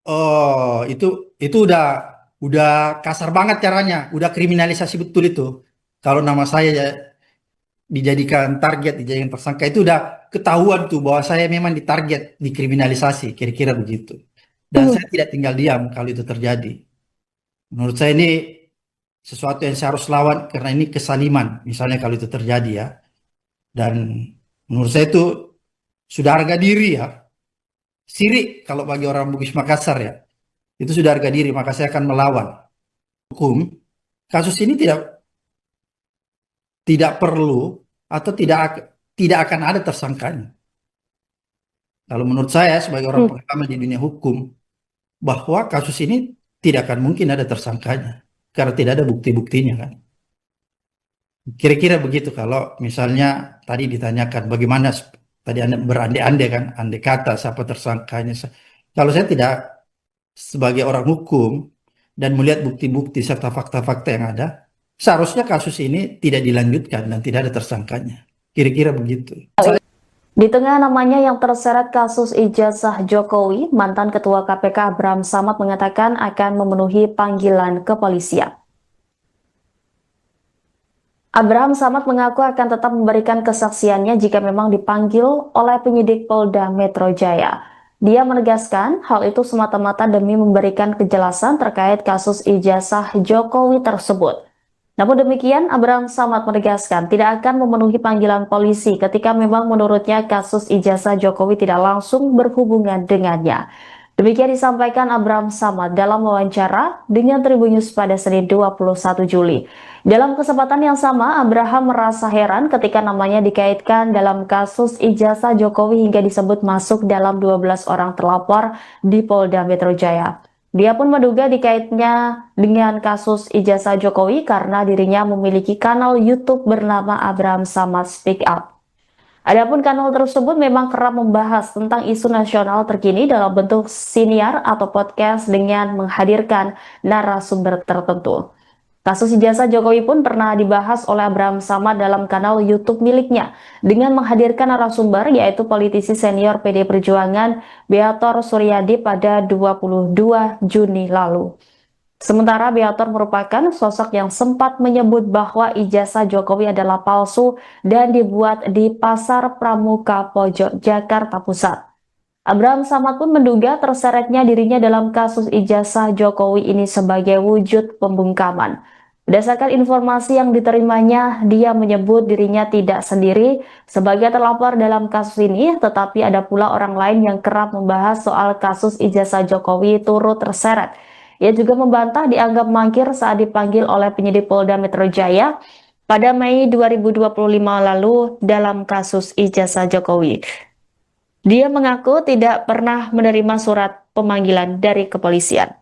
Oh, itu udah kasar banget caranya, udah kriminalisasi betul itu. Kalau nama saya ya dijadikan target, dijadikan tersangka itu udah ketahuan tuh bahwa saya memang ditarget, dikriminalisasi, kira-kira begitu. Dan saya tidak tinggal diam kalau itu terjadi. Menurut saya ini sesuatu yang saya harus lawan karena ini kesaliman, misalnya kalau itu terjadi ya. Dan menurut saya itu sudah harga diri ya. Sirik kalau bagi orang Bugis Makassar ya. Itu sudah harga diri, maka saya akan melawan hukum. Kasus ini tidak perlu atau tidak akan ada tersangkanya. Kalau menurut saya sebagai orang pengalaman di dunia hukum, bahwa kasus ini tidak akan mungkin ada tersangkanya karena tidak ada bukti-buktinya kan. Kira-kira begitu kalau misalnya tadi ditanyakan bagaimana tadi Anda berandai-andai kan, andai kata siapa tersangkanya. Kalau saya tidak sebagai orang hukum dan melihat bukti-bukti serta fakta-fakta yang ada, seharusnya kasus ini tidak dilanjutkan dan tidak ada tersangkanya. Kira-kira begitu. Di tengah namanya yang terseret kasus ijazah Jokowi, mantan Ketua KPK Abraham Samad mengatakan akan memenuhi panggilan kepolisian. Abraham Samad mengaku akan tetap memberikan kesaksiannya jika memang dipanggil oleh penyidik Polda Metro Jaya. Dia menegaskan hal itu semata-mata demi memberikan kejelasan terkait kasus ijazah Jokowi tersebut. Namun demikian, Abraham Samad menegaskan tidak akan memenuhi panggilan polisi ketika memang menurutnya kasus ijazah Jokowi tidak langsung berhubungan dengannya. Demikian disampaikan Abraham Samad dalam wawancara dengan Tribun News pada Senin 21 Juli. Dalam kesempatan yang sama, Abraham merasa heran ketika namanya dikaitkan dalam kasus ijazah Jokowi hingga disebut masuk dalam 12 orang terlapor di Polda Metro Jaya. Dia pun menduga dikaitnya dengan kasus ijazah Jokowi karena dirinya memiliki kanal YouTube bernama Abraham Samad Speak Up. Adapun kanal tersebut memang kerap membahas tentang isu nasional terkini dalam bentuk siniar atau podcast dengan menghadirkan narasumber tertentu. Kasus ijazah Jokowi pun pernah dibahas oleh Abraham Samad dalam kanal YouTube miliknya dengan menghadirkan narasumber yaitu politisi senior PD Perjuangan Beator Suryadi pada 22 Juni lalu. Sementara Beator merupakan sosok yang sempat menyebut bahwa ijazah Jokowi adalah palsu dan dibuat di Pasar Pramuka Pojok, Jakarta Pusat. Abraham Samad pun menduga terseretnya dirinya dalam kasus ijazah Jokowi ini sebagai wujud pembungkaman. Berdasarkan informasi yang diterimanya, dia menyebut dirinya tidak sendiri sebagai terlapor dalam kasus ini, tetapi ada pula orang lain yang kerap membahas soal kasus ijazah Jokowi turut terseret. Ia juga membantah dianggap mangkir saat dipanggil oleh penyidik Polda Metro Jaya pada Mei 2025 lalu dalam kasus ijazah Jokowi. Dia mengaku tidak pernah menerima surat pemanggilan dari kepolisian.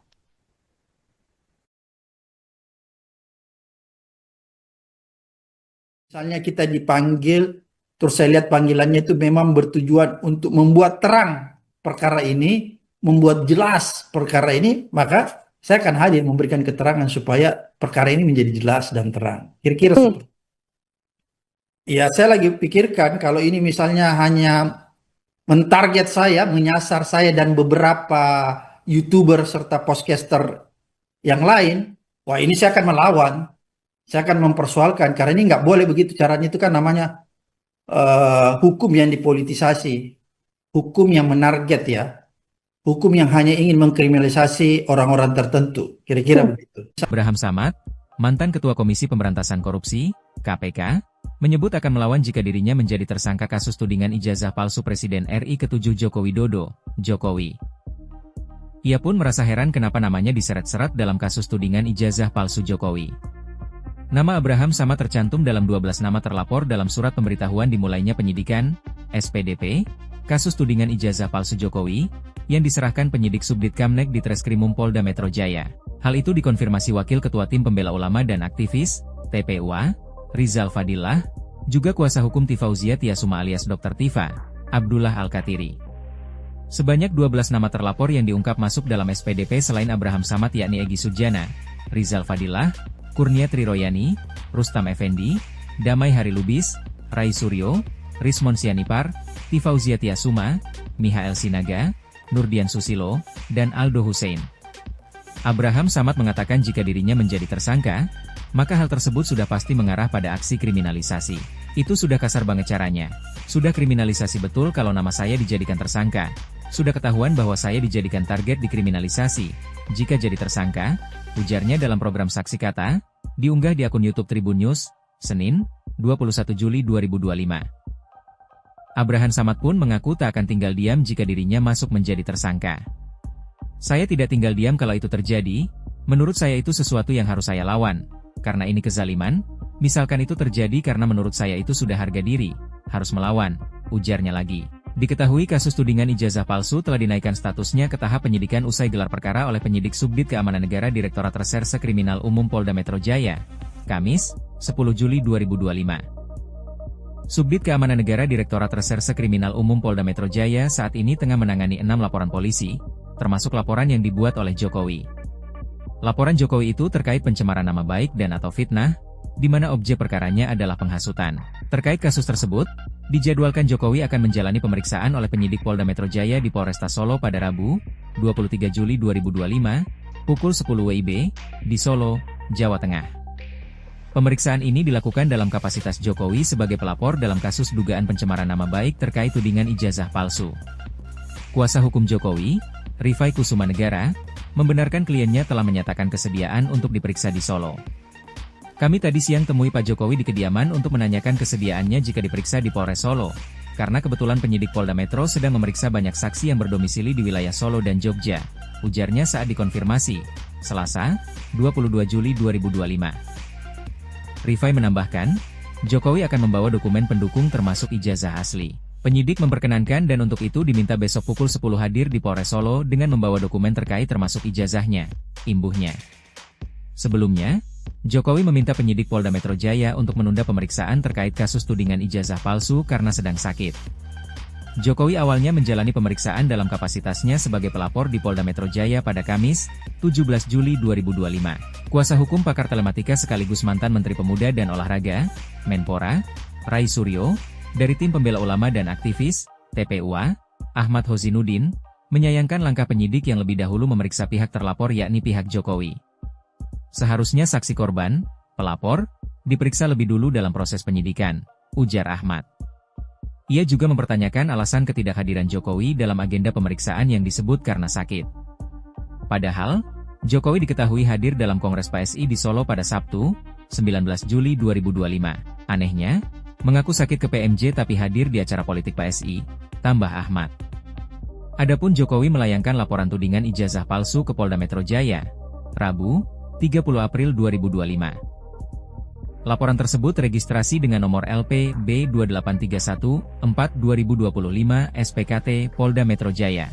Misalnya kita dipanggil, terus saya lihat panggilannya itu memang bertujuan untuk membuat terang perkara ini, membuat jelas perkara ini, maka saya akan hadir memberikan keterangan supaya perkara ini menjadi jelas dan terang. Kira-kira seperti itu. Ya, saya lagi pikirkan kalau ini misalnya hanya mentarget saya, menyasar saya dan beberapa YouTuber serta podcaster yang lain, wah ini saya akan melawan. Saya akan mempersoalkan, karena ini nggak boleh begitu caranya, itu kan namanya hukum yang dipolitisasi, hukum yang menarget ya, hukum yang hanya ingin mengkriminalisasi orang-orang tertentu, kira-kira begitu. Abraham Samad, mantan Ketua Komisi Pemberantasan Korupsi, KPK, menyebut akan melawan jika dirinya menjadi tersangka kasus tudingan ijazah palsu Presiden RI ke-7 Joko Widodo, Jokowi. Ia pun merasa heran kenapa namanya diseret-seret dalam kasus tudingan ijazah palsu Jokowi. Nama Abraham Samad tercantum dalam 12 nama terlapor dalam surat pemberitahuan dimulainya penyidikan, SPDP, kasus tudingan ijazah palsu Jokowi, yang diserahkan penyidik Subdit Kamnek di Treskrimum Polda Metro Jaya. Hal itu dikonfirmasi Wakil Ketua Tim Pembela Ulama dan Aktivis, TPUA, Rizal Fadillah, juga kuasa hukum Tifauzia Tiasuma alias Dr. Tifa, Abdullah Al-Katiri. Sebanyak 12 nama terlapor yang diungkap masuk dalam SPDP selain Abraham Samad yakni Egy Sujana, Rizal Fadillah, Kurnia Triroyani, Rustam Effendi, Damai Hari Lubis, Rai Suryo, Rismon Sianipar, Tifauzia Tiasuma, Mihael Sinaga, Nurdian Susilo, dan Aldo Hussein. Abraham Samad mengatakan jika dirinya menjadi tersangka, maka hal tersebut sudah pasti mengarah pada aksi kriminalisasi. Itu sudah kasar banget caranya. Sudah kriminalisasi betul kalau nama saya dijadikan tersangka. Sudah ketahuan bahwa saya dijadikan target dikriminalisasi. Jika jadi tersangka, ujarnya dalam program Saksi Kata, diunggah di akun YouTube Tribun News, Senin, 21 Juli 2025. Abraham Samad pun mengaku tak akan tinggal diam jika dirinya masuk menjadi tersangka. Saya tidak tinggal diam kalau itu terjadi, menurut saya itu sesuatu yang harus saya lawan. Karena ini kezaliman, misalkan itu terjadi karena menurut saya itu sudah harga diri, harus melawan, ujarnya lagi. Diketahui kasus tudingan ijazah palsu telah dinaikkan statusnya ke tahap penyidikan usai gelar perkara oleh penyidik Subdit Keamanan Negara Direktorat Reserse Kriminal Umum Polda Metro Jaya, Kamis, 10 Juli 2025. Subdit Keamanan Negara Direktorat Reserse Kriminal Umum Polda Metro Jaya saat ini tengah menangani 6 laporan polisi, termasuk laporan yang dibuat oleh Jokowi. Laporan Jokowi itu terkait pencemaran nama baik dan atau fitnah, di mana objek perkaranya adalah penghasutan. Terkait kasus tersebut, dijadwalkan Jokowi akan menjalani pemeriksaan oleh penyidik Polda Metro Jaya di Polresta Solo pada Rabu, 23 Juli 2025, pukul 10 WIB, di Solo, Jawa Tengah. Pemeriksaan ini dilakukan dalam kapasitas Jokowi sebagai pelapor dalam kasus dugaan pencemaran nama baik terkait tudingan ijazah palsu. Kuasa hukum Jokowi, Rifai Kusuma Negara, membenarkan kliennya telah menyatakan kesediaan untuk diperiksa di Solo. Kami tadi siang temui Pak Jokowi di kediaman untuk menanyakan kesediaannya jika diperiksa di Polres Solo, karena kebetulan penyidik Polda Metro sedang memeriksa banyak saksi yang berdomisili di wilayah Solo dan Jogja, ujarnya saat dikonfirmasi, Selasa, 22 Juli 2025. Rifai menambahkan, Jokowi akan membawa dokumen pendukung termasuk ijazah asli. Penyidik memperkenankan dan untuk itu diminta besok pukul 10 hadir di Polres Solo dengan membawa dokumen terkait termasuk ijazahnya, imbuhnya. Sebelumnya, Jokowi meminta penyidik Polda Metro Jaya untuk menunda pemeriksaan terkait kasus tudingan ijazah palsu karena sedang sakit. Jokowi awalnya menjalani pemeriksaan dalam kapasitasnya sebagai pelapor di Polda Metro Jaya pada Kamis, 17 Juli 2025. Kuasa hukum pakar telematika sekaligus mantan Menteri Pemuda dan Olahraga, Menpora, Rai Suryo, dari Tim Pembela Ulama dan Aktivis, TPUA, Ahmad Hozinuddin, menyayangkan langkah penyidik yang lebih dahulu memeriksa pihak terlapor yakni pihak Jokowi. Seharusnya saksi korban, pelapor, diperiksa lebih dulu dalam proses penyidikan, ujar Ahmad. Ia juga mempertanyakan alasan ketidakhadiran Jokowi dalam agenda pemeriksaan yang disebut karena sakit. Padahal, Jokowi diketahui hadir dalam Kongres PSI di Solo pada Sabtu, 19 Juli 2025. Anehnya, mengaku sakit ke PMJ tapi hadir di acara politik PSI, tambah Ahmad. Adapun Jokowi melayangkan laporan tudingan ijazah palsu ke Polda Metro Jaya, Rabu, 30 April 2025. Laporan tersebut registrasi dengan nomor LP B28314-2025 SPKT Polda Metro Jaya.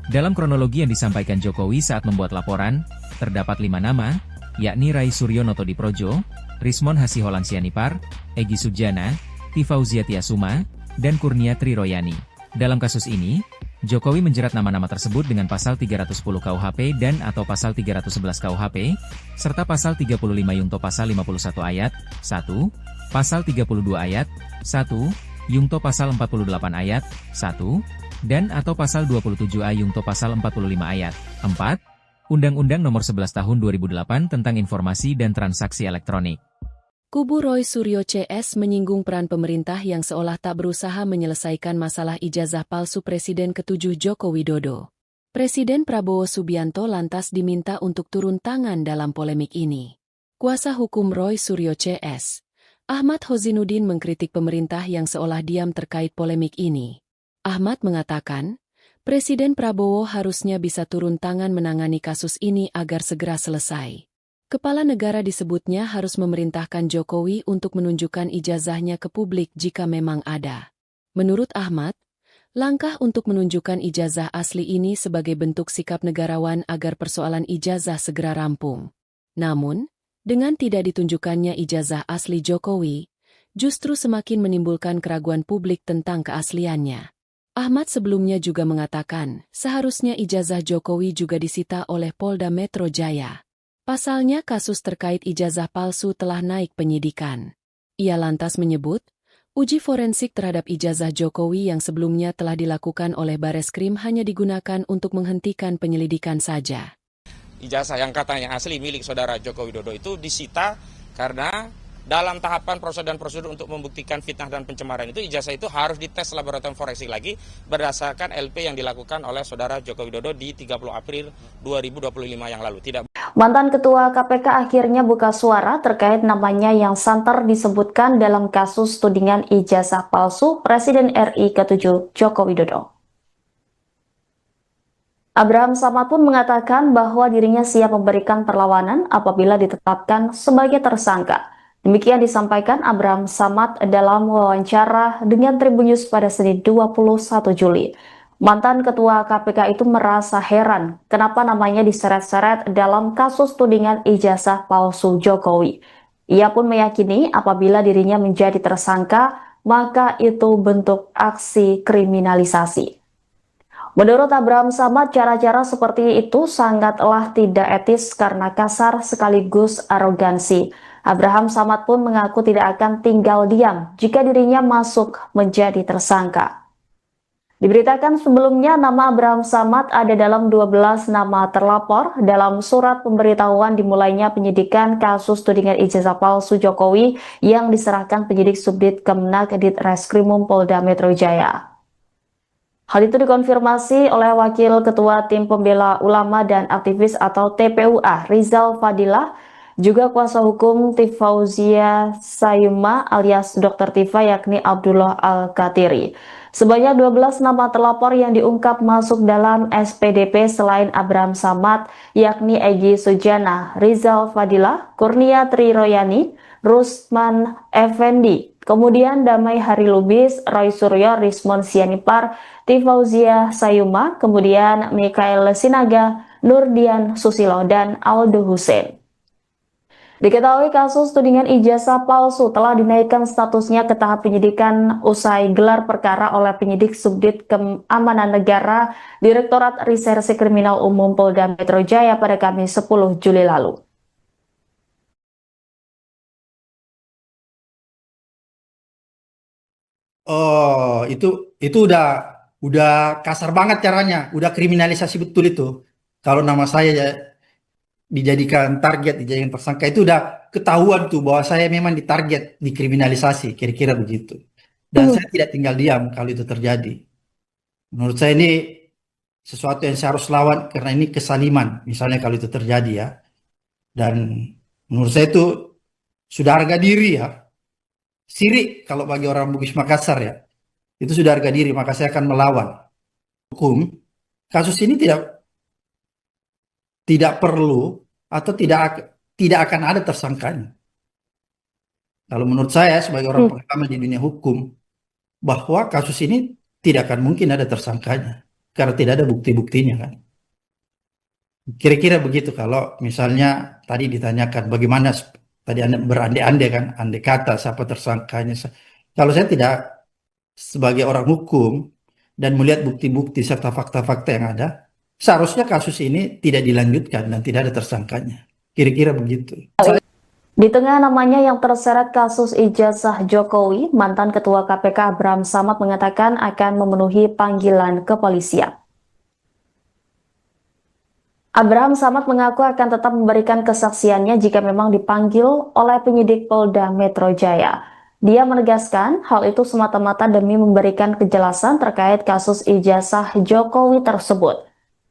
Dalam kronologi yang disampaikan Jokowi saat membuat laporan, terdapat 5 nama, yakni Rai Suryo Notodiprojo, Rismon Hasiholan Sianipar, Egy Sujana, Tifauzia Tiasuma, dan Kurnia Tri Royani. Dalam kasus ini, Jokowi menjerat nama-nama tersebut dengan pasal 310 KUHP dan atau pasal 311 KUHP, serta pasal 35 Yungto pasal 51 ayat 1, pasal 32 ayat 1, Yungto pasal 48 ayat 1, dan atau pasal 27A Yungto pasal 45 ayat 4, Undang-Undang Nomor 11 Tahun 2008 tentang Informasi dan Transaksi Elektronik. Kubu Roy Suryo CS menyinggung peran pemerintah yang seolah tak berusaha menyelesaikan masalah ijazah palsu Presiden ke-7 Joko Widodo. Presiden Prabowo Subianto lantas diminta untuk turun tangan dalam polemik ini. Kuasa hukum Roy Suryo CS, Ahmad Hozinuddin mengkritik pemerintah yang seolah diam terkait polemik ini. Ahmad mengatakan, Presiden Prabowo harusnya bisa turun tangan menangani kasus ini agar segera selesai. Kepala negara disebutnya harus memerintahkan Jokowi untuk menunjukkan ijazahnya ke publik jika memang ada. Menurut Ahmad, langkah untuk menunjukkan ijazah asli ini sebagai bentuk sikap negarawan agar persoalan ijazah segera rampung. Namun, dengan tidak ditunjukkannya ijazah asli Jokowi, justru semakin menimbulkan keraguan publik tentang keasliannya. Ahmad sebelumnya juga mengatakan, seharusnya ijazah Jokowi juga disita oleh Polda Metro Jaya. Pasalnya kasus terkait ijazah palsu telah naik penyidikan. Ia lantas menyebut, uji forensik terhadap ijazah Jokowi yang sebelumnya telah dilakukan oleh Bareskrim hanya digunakan untuk menghentikan penyelidikan saja. Ijazah yang katanya asli milik saudara Joko Widodo itu disita karena dalam tahapan prosedur untuk membuktikan fitnah dan pencemaran itu ijazah itu harus dites laboratorium forensik lagi berdasarkan LP yang dilakukan oleh saudara Joko Widodo di 30 April 2025 yang lalu. Mantan Ketua KPK akhirnya buka suara terkait namanya yang santer disebutkan dalam kasus tudingan ijazah palsu Presiden RI ke-7 Joko Widodo. Abraham Samad pun mengatakan bahwa dirinya siap memberikan perlawanan apabila ditetapkan sebagai tersangka. Demikian disampaikan Abraham Samad dalam wawancara dengan Tribun News pada Senin 21 Juli. Mantan Ketua KPK itu merasa heran kenapa namanya diseret-seret dalam kasus tudingan ijazah palsu Jokowi. Ia pun meyakini apabila dirinya menjadi tersangka, maka itu bentuk aksi kriminalisasi. Menurut Abraham Samad, cara-cara seperti itu sangatlah tidak etis karena kasar sekaligus arogansi. Abraham Samad pun mengaku tidak akan tinggal diam jika dirinya masuk menjadi tersangka. Diberitakan sebelumnya nama Abraham Samad ada dalam 12 nama terlapor dalam surat pemberitahuan dimulainya penyidikan kasus tudingan ijazah palsu Jokowi yang diserahkan penyidik Subdit Kemenak Ditreskrimum Polda Metro Jaya. Hal itu dikonfirmasi oleh Wakil Ketua Tim Pembela Ulama dan Aktivis atau TPUA Rizal Fadilah, juga kuasa hukum Tifauzia Sayuma alias Dr. Tifa yakni Abdullah Al-Katiri. Sebanyak 12 nama terlapor yang diungkap masuk dalam SPDP selain Abraham Samad yakni Egy Sujana, Rizal Fadilah, Kurnia Tri Royani, Rusman Effendi, kemudian Damai Hari Lubis, Roy Suryo, Rismon Sianipar, Tifauzia Sayuma, kemudian Mikael Sinaga, Nurdian Susilo, dan Aldo Hussein. Diketahui kasus tudingan ijazah palsu telah dinaikkan statusnya ke tahap penyidikan usai gelar perkara oleh penyidik Subdit Keamanan Negara Direktorat Reserse Kriminal Umum Polda Metro Jaya pada Kamis 10 Juli lalu. Oh, itu udah kasar banget caranya, udah kriminalisasi betul itu. Kalau nama saya ya dijadikan target, dijadikan tersangka itu udah ketahuan tuh bahwa saya memang ditarget, dikriminalisasi, kira-kira begitu. Dan saya tidak tinggal diam kalau itu terjadi. Menurut saya ini sesuatu yang saya harus lawan karena ini kesaliman, misalnya kalau itu terjadi ya. Dan menurut saya itu sudah harga diri ya. Sirik kalau bagi orang Bugis Makassar ya. Itu sudah harga diri, maka saya akan melawan hukum. Kasus ini tidak perlu atau tidak akan ada tersangkanya. Kalau menurut saya sebagai orang pengalaman di dunia hukum, bahwa kasus ini tidak akan mungkin ada tersangkanya karena tidak ada bukti-buktinya kan. Kira-kira begitu kalau misalnya tadi ditanyakan bagaimana tadi Anda berandai-andai kan, andai kata siapa tersangkanya. Kalau saya tidak sebagai orang hukum dan melihat bukti-bukti serta fakta-fakta yang ada, seharusnya kasus ini tidak dilanjutkan dan tidak ada tersangkanya. Kira-kira begitu. Di tengah namanya yang terseret kasus ijazah Jokowi, mantan Ketua KPK Abraham Samad mengatakan akan memenuhi panggilan kepolisian. Abraham Samad mengaku akan tetap memberikan kesaksiannya jika memang dipanggil oleh penyidik Polda Metro Jaya. Dia menegaskan hal itu semata-mata demi memberikan kejelasan terkait kasus ijazah Jokowi tersebut.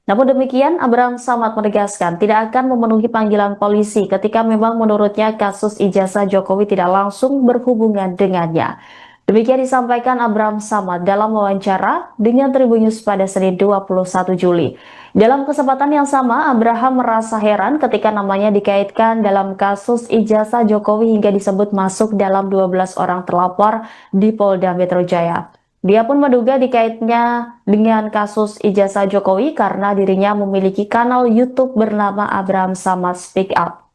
Namun demikian, Abraham Samad menegaskan tidak akan memenuhi panggilan polisi ketika memang menurutnya kasus ijazah Jokowi tidak langsung berhubungan dengannya. Demikian disampaikan Abraham Samad dalam wawancara dengan Tribun News pada Senin 21 Juli. Dalam kesempatan yang sama, Abraham merasa heran ketika namanya dikaitkan dalam kasus ijazah Jokowi hingga disebut masuk dalam 12 orang terlapor di Polda Metro Jaya. Dia pun menduga dikaitnya dengan kasus ijazah Jokowi karena dirinya memiliki kanal YouTube bernama Abraham Samad Speak Up.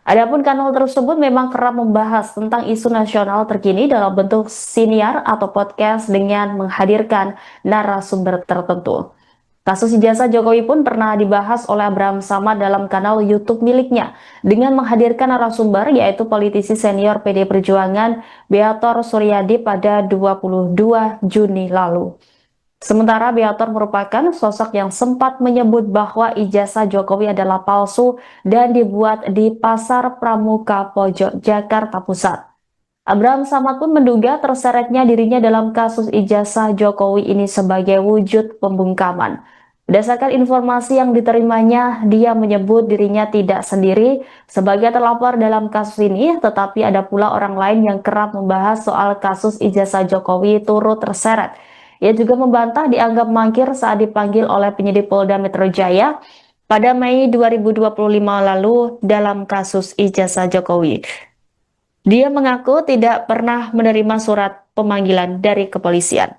Adapun kanal tersebut memang kerap membahas tentang isu nasional terkini dalam bentuk siniar atau podcast dengan menghadirkan narasumber tertentu. Kasus ijazah Jokowi pun pernah dibahas oleh Abraham Samad dalam kanal YouTube miliknya dengan menghadirkan narasumber yaitu politisi senior PD Perjuangan Beator Suryadi pada 22 Juni lalu. Sementara Beator merupakan sosok yang sempat menyebut bahwa ijazah Jokowi adalah palsu dan dibuat di Pasar Pramuka Pojok, Jakarta Pusat. Abraham Samad pun menduga terseretnya dirinya dalam kasus ijazah Jokowi ini sebagai wujud pembungkaman. Berdasarkan informasi yang diterimanya, dia menyebut dirinya tidak sendiri sebagai terlapor dalam kasus ini, tetapi ada pula orang lain yang kerap membahas soal kasus ijazah Jokowi turut terseret. Ia juga membantah dianggap mangkir saat dipanggil oleh penyidik Polda Metro Jaya pada Mei 2025 lalu dalam kasus ijazah Jokowi. Dia mengaku tidak pernah menerima surat pemanggilan dari kepolisian.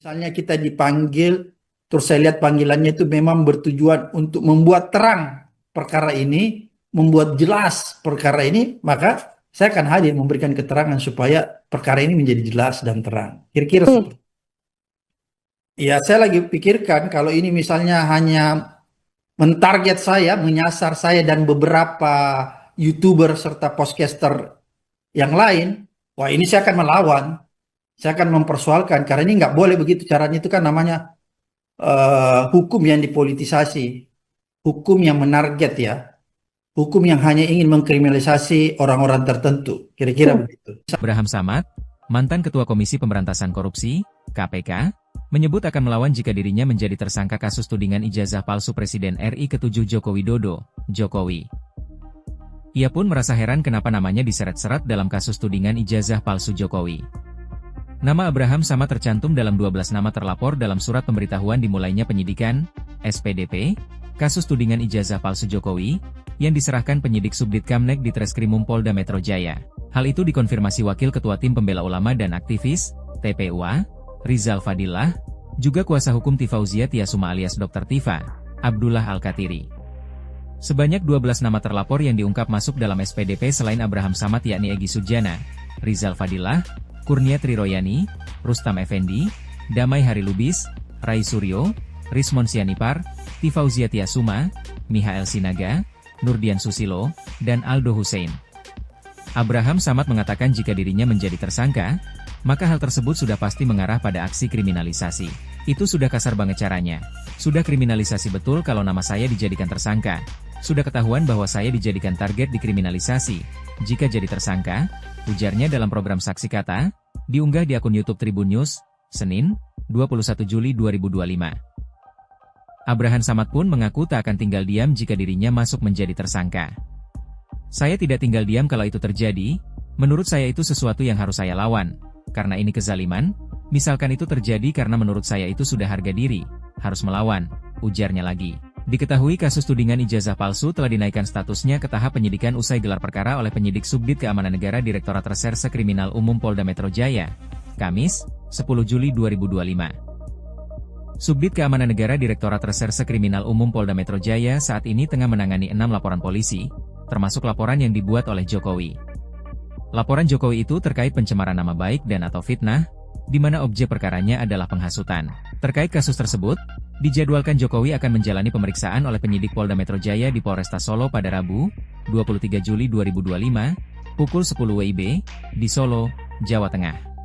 Misalnya kita dipanggil, terus saya lihat panggilannya itu memang bertujuan untuk membuat terang perkara ini, membuat jelas perkara ini, maka saya akan hadir memberikan keterangan supaya perkara ini menjadi jelas dan terang. Kira-kira seperti ya, saya lagi pikirkan kalau ini misalnya hanya mentarget saya, menyasar saya dan beberapa YouTuber serta podcaster yang lain, wah ini saya akan melawan. Saya akan mempersoalkan karena ini nggak boleh begitu caranya, itu kan namanya hukum yang dipolitisasi, hukum yang menarget ya. Hukum yang hanya ingin mengkriminalisasi orang-orang tertentu. Kira-kira begitu. Abraham Samad, mantan Ketua Komisi Pemberantasan Korupsi, KPK, menyebut akan melawan jika dirinya menjadi tersangka kasus tudingan ijazah palsu Presiden RI ke-7 Joko Widodo, Jokowi. Ia pun merasa heran kenapa namanya diseret-seret dalam kasus tudingan ijazah palsu Jokowi. Nama Abraham Samad tercantum dalam 12 nama terlapor dalam surat pemberitahuan dimulainya penyidikan, SPDP, kasus tudingan ijazah palsu Jokowi, yang diserahkan penyidik Subdit Kamnek di Treskrimum Polda Metro Jaya. Hal itu dikonfirmasi Wakil Ketua Tim Pembela Ulama dan Aktivis, TPUA, Rizal Fadillah, juga kuasa hukum Tifauzia Tiasuma alias Dr. Tifa, Abdullah Al-Katiri. Sebanyak 12 nama terlapor yang diungkap masuk dalam SPDP selain Abraham Samad yakni Egy Sujana, Rizal Fadillah, Kurnia Triroyani, Rustam Effendi, Damai Harilubis, Rai Suryo, Rismon Sianipar, Tifauzia Tiasuma, Mihael Sinaga, Nurdian Susilo, dan Aldo Hussein. Abraham Samad mengatakan jika dirinya menjadi tersangka, maka hal tersebut sudah pasti mengarah pada aksi kriminalisasi. Itu sudah kasar banget caranya. Sudah kriminalisasi betul kalau nama saya dijadikan tersangka. Sudah ketahuan bahwa saya dijadikan target dikriminalisasi. Jika jadi tersangka, ujarnya dalam program Saksi Kata, Diunggah di akun YouTube Tribun News, Senin, 21 Juli 2025. Abrahan Samad pun mengaku tak akan tinggal diam jika dirinya masuk menjadi tersangka. Saya tidak tinggal diam kalau itu terjadi, menurut saya itu sesuatu yang harus saya lawan, karena ini kezaliman, misalkan itu terjadi karena menurut saya itu sudah harga diri, harus melawan, ujarnya lagi. Diketahui kasus tudingan ijazah palsu telah dinaikkan statusnya ke tahap penyidikan usai gelar perkara oleh penyidik Subdit Keamanan Negara Direktorat Reserse Kriminal Umum Polda Metro Jaya, Kamis, 10 Juli 2025. Subdit Keamanan Negara Direktorat Reserse Kriminal Umum Polda Metro Jaya saat ini tengah menangani 6 laporan polisi, termasuk laporan yang dibuat oleh Jokowi. Laporan Jokowi itu terkait pencemaran nama baik dan atau fitnah, di mana objek perkaranya adalah penghasutan. Terkait kasus tersebut, dijadwalkan Jokowi akan menjalani pemeriksaan oleh penyidik Polda Metro Jaya di Polresta Solo pada Rabu, 23 Juli 2025, pukul 10 WIB, di Solo, Jawa Tengah.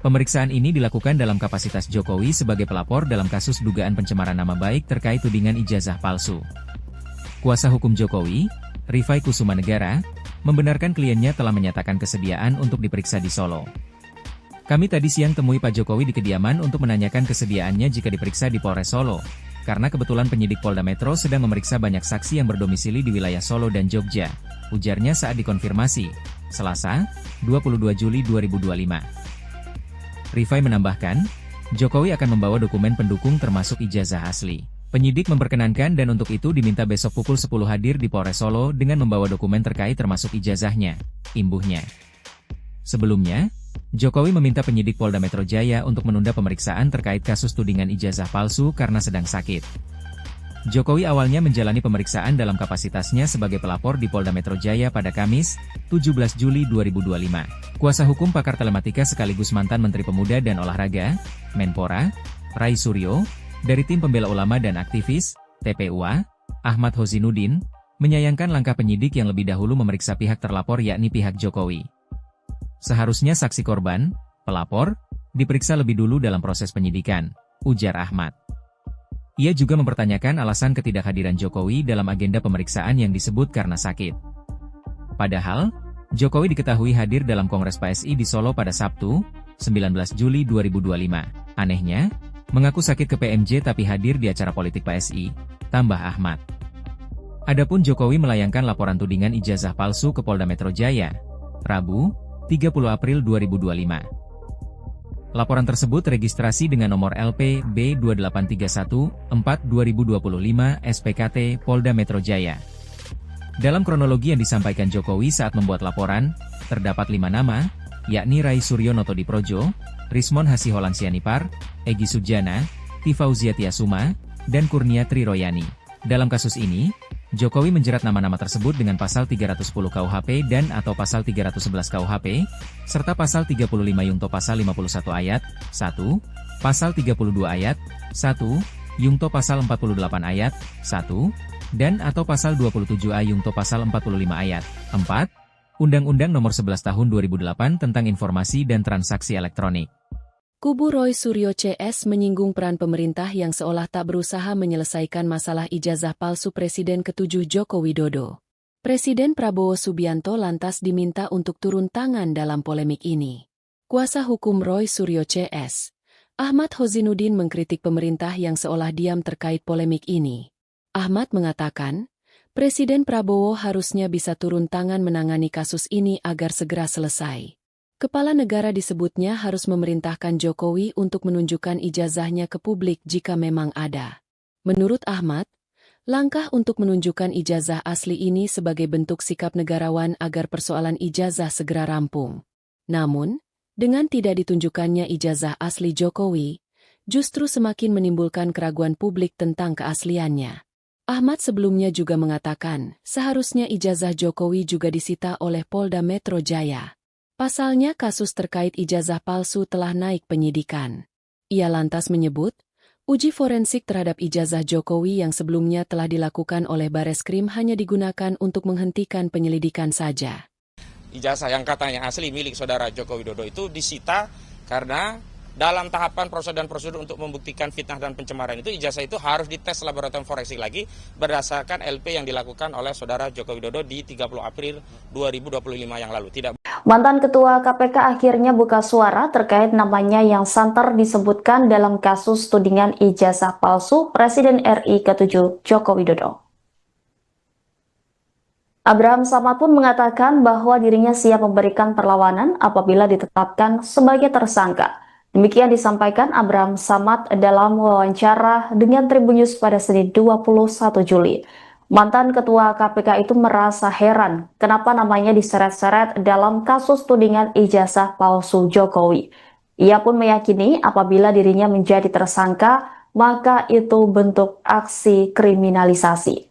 Pemeriksaan ini dilakukan dalam kapasitas Jokowi sebagai pelapor dalam kasus dugaan pencemaran nama baik terkait tudingan ijazah palsu. Kuasa hukum Jokowi, Rifai Kusuma Negara, membenarkan kliennya telah menyatakan kesediaan untuk diperiksa di Solo. Kami tadi siang temui Pak Jokowi di kediaman untuk menanyakan kesediaannya jika diperiksa di Polres Solo, karena kebetulan penyidik Polda Metro sedang memeriksa banyak saksi yang berdomisili di wilayah Solo dan Jogja, ujarnya saat dikonfirmasi, Selasa, 22 Juli 2025. Rifai menambahkan, Jokowi akan membawa dokumen pendukung termasuk ijazah asli. Penyidik memperkenankan dan untuk itu diminta besok pukul 10 hadir di Polres Solo dengan membawa dokumen terkait termasuk ijazahnya, imbuhnya. Sebelumnya, Jokowi meminta penyidik Polda Metro Jaya untuk menunda pemeriksaan terkait kasus tudingan ijazah palsu karena sedang sakit. Jokowi awalnya menjalani pemeriksaan dalam kapasitasnya sebagai pelapor di Polda Metro Jaya pada Kamis, 17 Juli 2025. Kuasa hukum pakar telematika sekaligus mantan Menteri Pemuda dan Olahraga, Menpora, Rai Suryo, dari tim pembela ulama dan aktivis, TPUA, Ahmad Hozinuddin, menyayangkan langkah penyidik yang lebih dahulu memeriksa pihak terlapor yakni pihak Jokowi. Seharusnya saksi korban, pelapor, diperiksa lebih dulu dalam proses penyidikan, ujar Ahmad. Ia juga mempertanyakan alasan ketidakhadiran Jokowi dalam agenda pemeriksaan yang disebut karena sakit. Padahal, Jokowi diketahui hadir dalam Kongres PSI di Solo pada Sabtu, 19 Juli 2025. Anehnya, mengaku sakit ke PMJ tapi hadir di acara politik PSI, tambah Ahmad. Adapun Jokowi melayangkan laporan tudingan ijazah palsu ke Polda Metro Jaya, Rabu, 30 April 2025. Laporan tersebut registrasi dengan nomor LP B28314/2025 SPKT Polda Metro Jaya. Dalam kronologi yang disampaikan Jokowi saat membuat laporan, terdapat 5 nama, yakni Rai Suryo Notodiprojo, Rismon Hasiholan Sianipar, Egy Sujana, Tifauzia Tiasuma, dan Kurnia Triroyani. Dalam kasus ini, Jokowi menjerat nama-nama tersebut dengan pasal 310 KUHP dan atau pasal 311 KUHP, serta pasal 35 Yungto pasal 51 ayat 1, pasal 32 ayat 1, Yungto pasal 48 ayat 1, dan atau pasal 27A Yungto pasal 45 ayat 4, Undang-Undang Nomor 11 Tahun 2008 tentang Informasi dan Transaksi Elektronik. Kubu Roy Suryo CS menyinggung peran pemerintah yang seolah tak berusaha menyelesaikan masalah ijazah palsu Presiden ke-7 Joko Widodo. Presiden Prabowo Subianto lantas diminta untuk turun tangan dalam polemik ini. Kuasa hukum Roy Suryo CS, Ahmad Hozinuddin mengkritik pemerintah yang seolah diam terkait polemik ini. Ahmad mengatakan, Presiden Prabowo harusnya bisa turun tangan menangani kasus ini agar segera selesai. Kepala negara disebutnya harus memerintahkan Jokowi untuk menunjukkan ijazahnya ke publik jika memang ada. Menurut Ahmad, langkah untuk menunjukkan ijazah asli ini sebagai bentuk sikap negarawan agar persoalan ijazah segera rampung. Namun, dengan tidak ditunjukkannya ijazah asli Jokowi, justru semakin menimbulkan keraguan publik tentang keasliannya. Ahmad sebelumnya juga mengatakan, seharusnya ijazah Jokowi juga disita oleh Polda Metro Jaya. Pasalnya kasus terkait ijazah palsu telah naik penyidikan. Ia lantas menyebut, uji forensik terhadap ijazah Jokowi yang sebelumnya telah dilakukan oleh Bareskrim hanya digunakan untuk menghentikan penyelidikan saja. Ijazah yang katanya asli milik saudara Joko Widodo itu disita karena dalam tahapan prosedur dan prosedur untuk membuktikan fitnah dan pencemaran itu ijazah itu harus dites laboratorium forensik lagi berdasarkan LP yang dilakukan oleh saudara Joko Widodo di 30 April 2025 yang lalu. Mantan Ketua KPK akhirnya buka suara terkait namanya yang santer disebutkan dalam kasus tudingan ijazah palsu Presiden RI ke-7 Joko Widodo. Abraham Samad pun mengatakan bahwa dirinya siap memberikan perlawanan apabila ditetapkan sebagai tersangka. Demikian disampaikan Abraham Samad dalam wawancara dengan Tribun News pada Senin 21 Juli. Mantan Ketua KPK itu merasa heran kenapa namanya diseret-seret dalam kasus tudingan ijazah palsu Jokowi. Ia pun meyakini apabila dirinya menjadi tersangka, maka itu bentuk aksi kriminalisasi.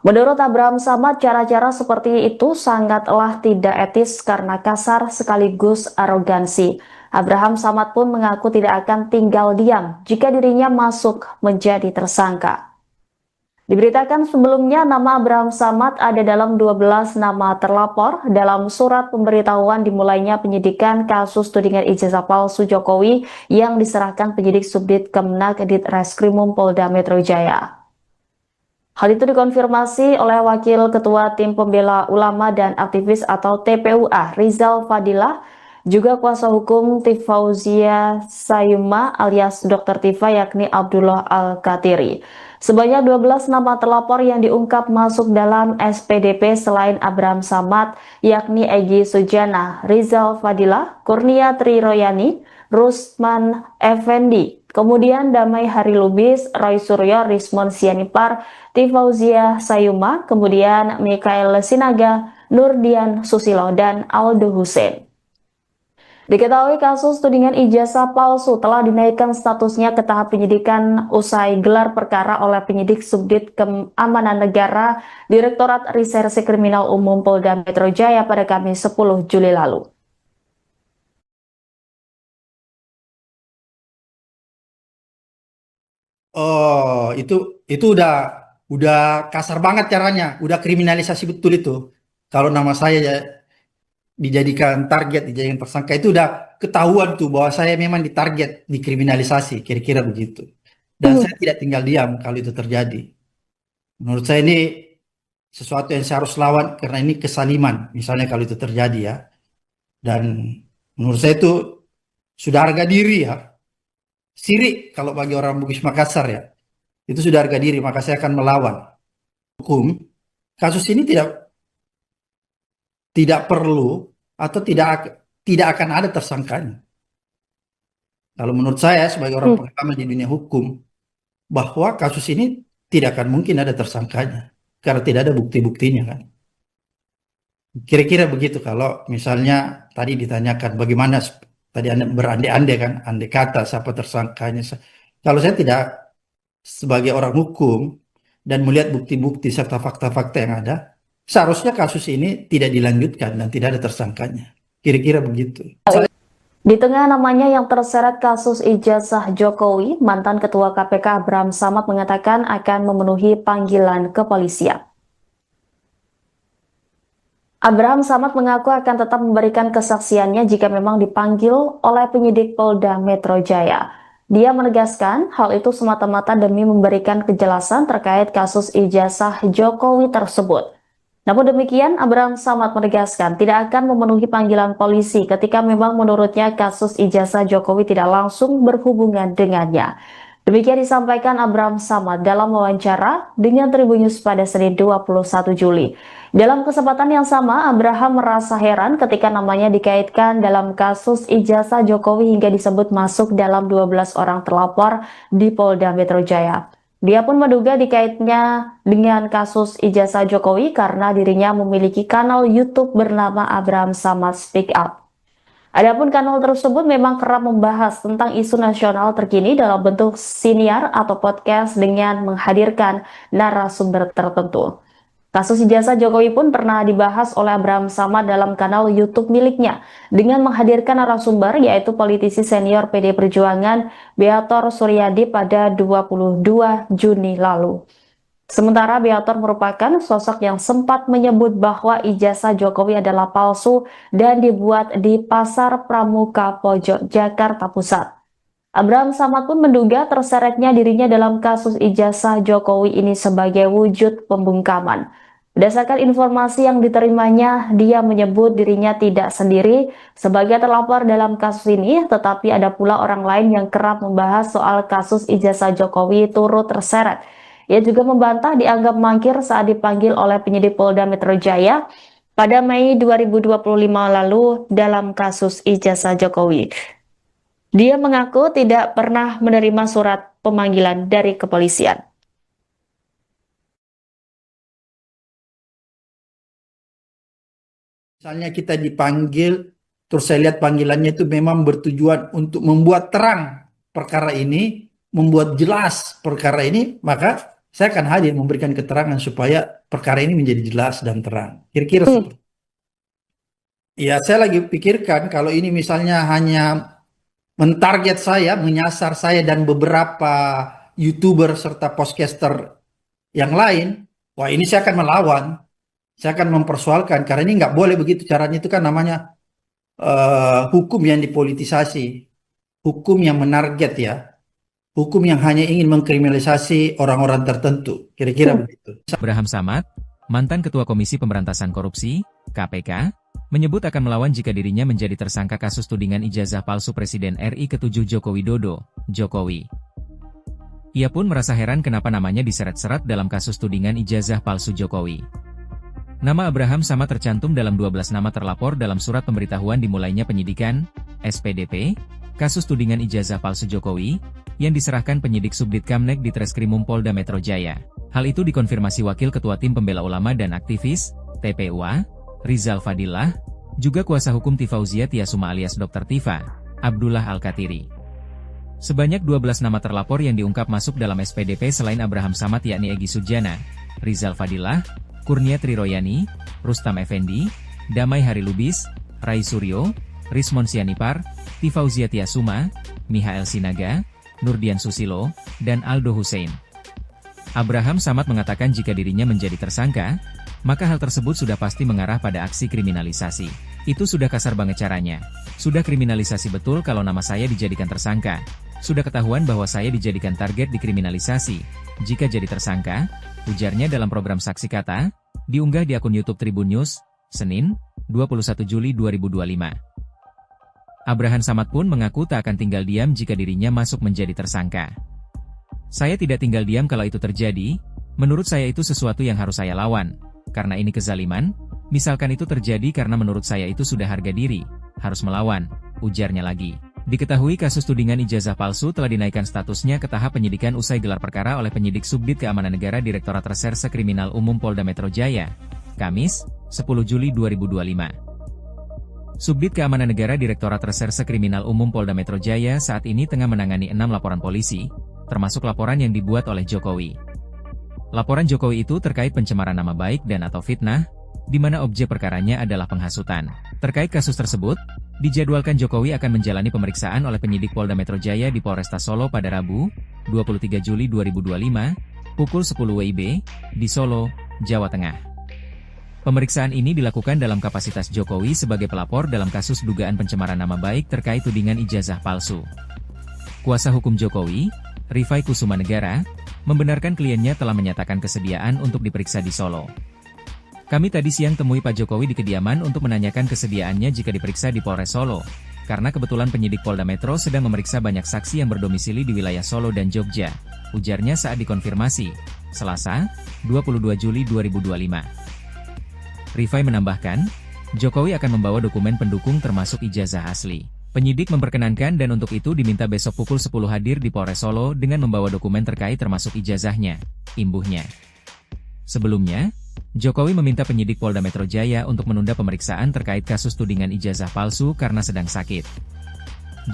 Menurut Abraham Samad, cara-cara seperti itu sangatlah tidak etis karena kasar sekaligus arogansi. Abraham Samad pun mengaku tidak akan tinggal diam jika dirinya masuk menjadi tersangka. Diberitakan sebelumnya nama Abraham Samad ada dalam 12 nama terlapor dalam surat pemberitahuan dimulainya penyidikan kasus tudingan ijazah palsu Jokowi yang diserahkan penyidik Subdit Kemenak Ditreskrimum Polda Metro Jaya. Hal itu dikonfirmasi oleh Wakil Ketua Tim Pembela Ulama dan Aktivis atau TPUA Rizal Fadilah, juga kuasa hukum Tifauzia Sayuma alias Dr. Tifa yakni Abdullah Al-Katiri. Sebanyak 12 nama terlapor yang diungkap masuk dalam SPDP selain Abraham Samad yakni Egy Sujana, Rizal Fadilah, Kurnia Triroyani, Rusman Effendi, kemudian Damai Hari Lubis, Roy Suryo, Rismon Sianipar, Tifauzia Sayuma, kemudian Mikael Sinaga, Nurdian Susilo, dan Aldo Hussein. Diketahui kasus tudingan ijazah palsu telah dinaikkan statusnya ke tahap penyidikan usai gelar perkara oleh penyidik Subdit Keamanan Negara Direktorat Reserse Kriminal Umum Polda Metro Jaya pada Kamis 10 Juli lalu. Oh, itu udah kasar banget caranya, udah kriminalisasi betul itu. Kalau nama saya ya dijadikan target, dijadikan tersangka itu udah ketahuan tuh bahwa saya memang ditarget, dikriminalisasi, kira-kira begitu. Dan saya tidak tinggal diam kalau itu terjadi. Menurut saya ini sesuatu yang saya harus lawan karena ini kesaliman, misalnya kalau itu terjadi ya. Dan menurut saya itu sudah harga diri ya. Sirik kalau bagi orang Bugis Makassar ya. Itu sudah harga diri, maka saya akan melawan. Hukum, kasus ini tidak perlu atau tidak akan ada tersangkanya. Kalau menurut saya sebagai orang pengalaman di dunia hukum, bahwa kasus ini tidak akan mungkin ada tersangkanya karena tidak ada bukti-buktinya kan. Kira-kira begitu kalau misalnya tadi ditanyakan bagaimana tadi Anda berandai-andai kan, andai kata siapa tersangkanya. Kalau saya tidak sebagai orang hukum dan melihat bukti-bukti serta fakta-fakta yang ada, seharusnya kasus ini tidak dilanjutkan dan tidak ada tersangkanya. Kira-kira begitu. Di tengah namanya yang terseret kasus ijazah Jokowi, mantan Ketua KPK Abraham Samad mengatakan akan memenuhi panggilan kepolisian. Abraham Samad mengaku akan tetap memberikan kesaksiannya jika memang dipanggil oleh penyidik Polda Metro Jaya. Dia menegaskan hal itu semata-mata demi memberikan kejelasan terkait kasus ijazah Jokowi tersebut. Namun demikian, Abraham Samad menegaskan tidak akan memenuhi panggilan polisi ketika memang menurutnya kasus ijazah Jokowi tidak langsung berhubungan dengannya. Demikian disampaikan Abraham Samad dalam wawancara dengan Tribun News pada Senin 21 Juli. Dalam kesempatan yang sama, Abraham merasa heran ketika namanya dikaitkan dalam kasus ijazah Jokowi hingga disebut masuk dalam 12 orang terlapor di Polda Metro Jaya. Dia pun menduga dikaitnya dengan kasus ijazah Jokowi karena dirinya memiliki kanal YouTube bernama Abraham Samad Speak Up. Adapun kanal tersebut memang kerap membahas tentang isu nasional terkini dalam bentuk siniar atau podcast dengan menghadirkan narasumber tertentu. Kasus ijazah Jokowi pun pernah dibahas oleh Abraham Samad dalam kanal YouTube miliknya dengan menghadirkan narasumber yaitu politisi senior PD Perjuangan Beator Suryadi pada 22 Juni lalu. Sementara Beator merupakan sosok yang sempat menyebut bahwa ijazah Jokowi adalah palsu dan dibuat di Pasar Pramuka Pojok, Jakarta Pusat. Abraham Samad pun menduga terseretnya dirinya dalam kasus ijazah Jokowi ini sebagai wujud pembungkaman. Berdasarkan informasi yang diterimanya, dia menyebut dirinya tidak sendiri sebagai terlapor dalam kasus ini, tetapi ada pula orang lain yang kerap membahas soal kasus ijazah Jokowi turut terseret. Ia juga membantah dianggap mangkir saat dipanggil oleh penyidik Polda Metro Jaya pada Mei 2025 lalu dalam kasus ijazah Jokowi. Dia mengaku tidak pernah menerima surat pemanggilan dari kepolisian. Misalnya kita dipanggil, terus saya lihat panggilannya itu memang bertujuan untuk membuat terang perkara ini, membuat jelas perkara ini, maka saya akan hadir memberikan keterangan supaya perkara ini menjadi jelas dan terang. Kira-kira seperti itu. Ya, saya lagi pikirkan kalau ini misalnya hanya mentarget saya, menyasar saya dan beberapa YouTuber serta podcaster yang lain, wah ini saya akan melawan. Saya akan mempersoalkan karena ini nggak boleh begitu caranya, itu kan namanya hukum yang dipolitisasi, hukum yang menarget ya, hukum yang hanya ingin mengkriminalisasi orang-orang tertentu, kira-kira begitu. Abraham Samad, mantan Ketua Komisi Pemberantasan Korupsi, KPK, menyebut akan melawan jika dirinya menjadi tersangka kasus tudingan ijazah palsu Presiden RI ke-7 Joko Widodo, Jokowi. Ia pun merasa heran kenapa namanya diseret-seret dalam kasus tudingan ijazah palsu Jokowi. Nama Abraham Samad tercantum dalam 12 nama terlapor dalam surat pemberitahuan dimulainya penyidikan, SPDP, kasus tudingan ijazah palsu Jokowi, yang diserahkan penyidik Subdit Kamnek di Treskrimum Polda Metro Jaya. Hal itu dikonfirmasi Wakil Ketua Tim Pembela Ulama dan Aktivis, TPUA, Rizal Fadillah, juga kuasa hukum Tifauzia Tiasuma alias Dr. Tifa, Abdullah Al-Katiri. Sebanyak 12 nama terlapor yang diungkap masuk dalam SPDP selain Abraham Samad yakni Egy Sujana, Rizal Fadillah, Kurnia Triroyani, Rustam Effendi, Damai Harilubis, Rai Suryo, Rismon Sianipar, Tifauzia Tiasuma, Mihael Sinaga, Nurdian Susilo, dan Aldo Hussein. Abraham Samad mengatakan jika dirinya menjadi tersangka, maka hal tersebut sudah pasti mengarah pada aksi kriminalisasi. Itu sudah kasar banget caranya. Sudah kriminalisasi betul kalau nama saya dijadikan tersangka. Sudah ketahuan bahwa saya dijadikan target dikriminalisasi. Jika jadi tersangka, ujarnya dalam program Saksi Kata, diunggah di akun YouTube Tribun News, Senin, 21 Juli 2025. Abraham Samad pun mengaku tak akan tinggal diam jika dirinya masuk menjadi tersangka. Saya tidak tinggal diam kalau itu terjadi, menurut saya itu sesuatu yang harus saya lawan. Karena ini kezaliman, misalkan itu terjadi karena menurut saya itu sudah harga diri, harus melawan, ujarnya lagi. Diketahui kasus tudingan ijazah palsu telah dinaikkan statusnya ke tahap penyidikan usai gelar perkara oleh penyidik Subdit Keamanan Negara Direktorat Reserse Kriminal Umum Polda Metro Jaya, Kamis, 10 Juli 2025. Subdit Keamanan Negara Direktorat Reserse Kriminal Umum Polda Metro Jaya saat ini tengah menangani 6 laporan polisi, termasuk laporan yang dibuat oleh Jokowi. Laporan Jokowi itu terkait pencemaran nama baik dan atau fitnah, di mana objek perkaranya adalah penghasutan. Terkait kasus tersebut, dijadwalkan Jokowi akan menjalani pemeriksaan oleh penyidik Polda Metro Jaya di Polresta Solo pada Rabu, 23 Juli 2025, pukul 10 WIB, di Solo, Jawa Tengah. Pemeriksaan ini dilakukan dalam kapasitas Jokowi sebagai pelapor dalam kasus dugaan pencemaran nama baik terkait tudingan ijazah palsu. Kuasa hukum Jokowi, Rifai Kusuma Negara, membenarkan kliennya telah menyatakan kesediaan untuk diperiksa di Solo. Kami tadi siang temui Pak Jokowi di kediaman untuk menanyakan kesediaannya jika diperiksa di Polres Solo, karena kebetulan penyidik Polda Metro sedang memeriksa banyak saksi yang berdomisili di wilayah Solo dan Jogja, ujarnya saat dikonfirmasi, Selasa, 22 Juli 2025. Rifai menambahkan, Jokowi akan membawa dokumen pendukung termasuk ijazah asli. Penyidik memperkenankan dan untuk itu diminta besok pukul 10 hadir di Polres Solo dengan membawa dokumen terkait termasuk ijazahnya, imbuhnya. Sebelumnya, Jokowi meminta penyidik Polda Metro Jaya untuk menunda pemeriksaan terkait kasus tudingan ijazah palsu karena sedang sakit.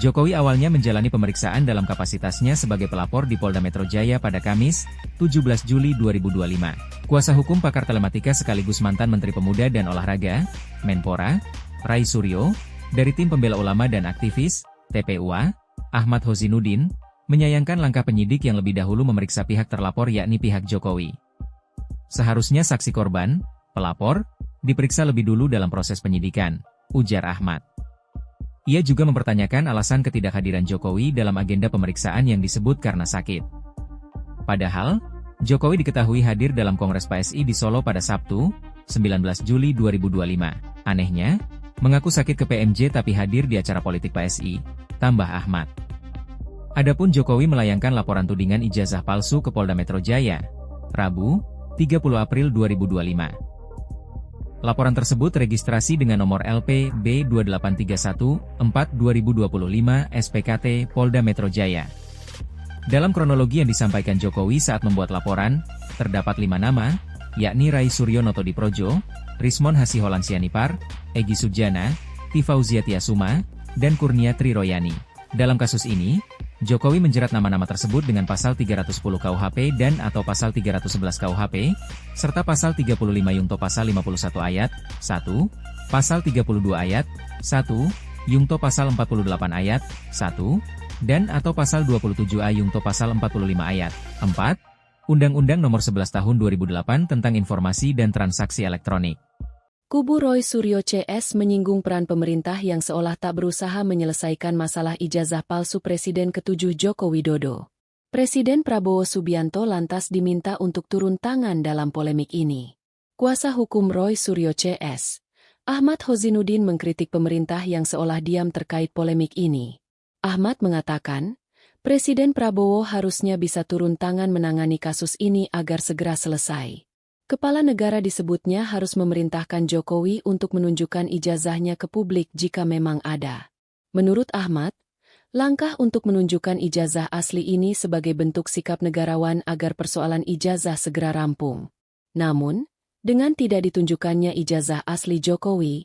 Jokowi awalnya menjalani pemeriksaan dalam kapasitasnya sebagai pelapor di Polda Metro Jaya pada Kamis, 17 Juli 2025. Kuasa hukum pakar telematika sekaligus mantan Menteri Pemuda dan Olahraga, Menpora, Rai Suryo, dari Tim Pembela Ulama dan Aktivis, TPUA, Ahmad Hozinuddin, menyayangkan langkah penyidik yang lebih dahulu memeriksa pihak terlapor yakni pihak Jokowi. Seharusnya saksi korban, pelapor, diperiksa lebih dulu dalam proses penyidikan, ujar Ahmad. Ia juga mempertanyakan alasan ketidakhadiran Jokowi dalam agenda pemeriksaan yang disebut karena sakit. Padahal, Jokowi diketahui hadir dalam Kongres PSI di Solo pada Sabtu, 19 Juli 2025. Anehnya, mengaku sakit ke PMJ tapi hadir di acara politik PSI, tambah Ahmad. Adapun Jokowi melayangkan laporan tudingan ijazah palsu ke Polda Metro Jaya, Rabu, 30 April 2025. Laporan tersebut registrasi dengan nomor LP B28314-2025 SPKT Polda Metro Jaya. Dalam kronologi yang disampaikan Jokowi saat membuat laporan, terdapat 5 nama, yakni Rai Suryo Notodiprojo, Rismon Hasiholan Sianipar, Egy Sujana, Tifauzia Tiasuma, dan Kurnia Triroyani. Dalam kasus ini, Jokowi menjerat nama-nama tersebut dengan pasal 310 KUHP dan atau pasal 311 KUHP, serta pasal 35 Yungto pasal 51 ayat 1, pasal 32 ayat 1, Yungto pasal 48 ayat 1, dan atau pasal 27A Yungto pasal 45 ayat 4, Undang-Undang Nomor 11 Tahun 2008 tentang Informasi dan Transaksi Elektronik. Kubu Roy Suryo CS menyinggung peran pemerintah yang seolah tak berusaha menyelesaikan masalah ijazah palsu Presiden ke-7 Joko Widodo. Presiden Prabowo Subianto lantas diminta untuk turun tangan dalam polemik ini. Kuasa hukum Roy Suryo CS, Ahmad Hozinuddin mengkritik pemerintah yang seolah diam terkait polemik ini. Ahmad mengatakan, Presiden Prabowo harusnya bisa turun tangan menangani kasus ini agar segera selesai. Kepala negara disebutnya harus memerintahkan Jokowi untuk menunjukkan ijazahnya ke publik jika memang ada. Menurut Ahmad, langkah untuk menunjukkan ijazah asli ini sebagai bentuk sikap negarawan agar persoalan ijazah segera rampung. Namun, dengan tidak ditunjukkannya ijazah asli Jokowi,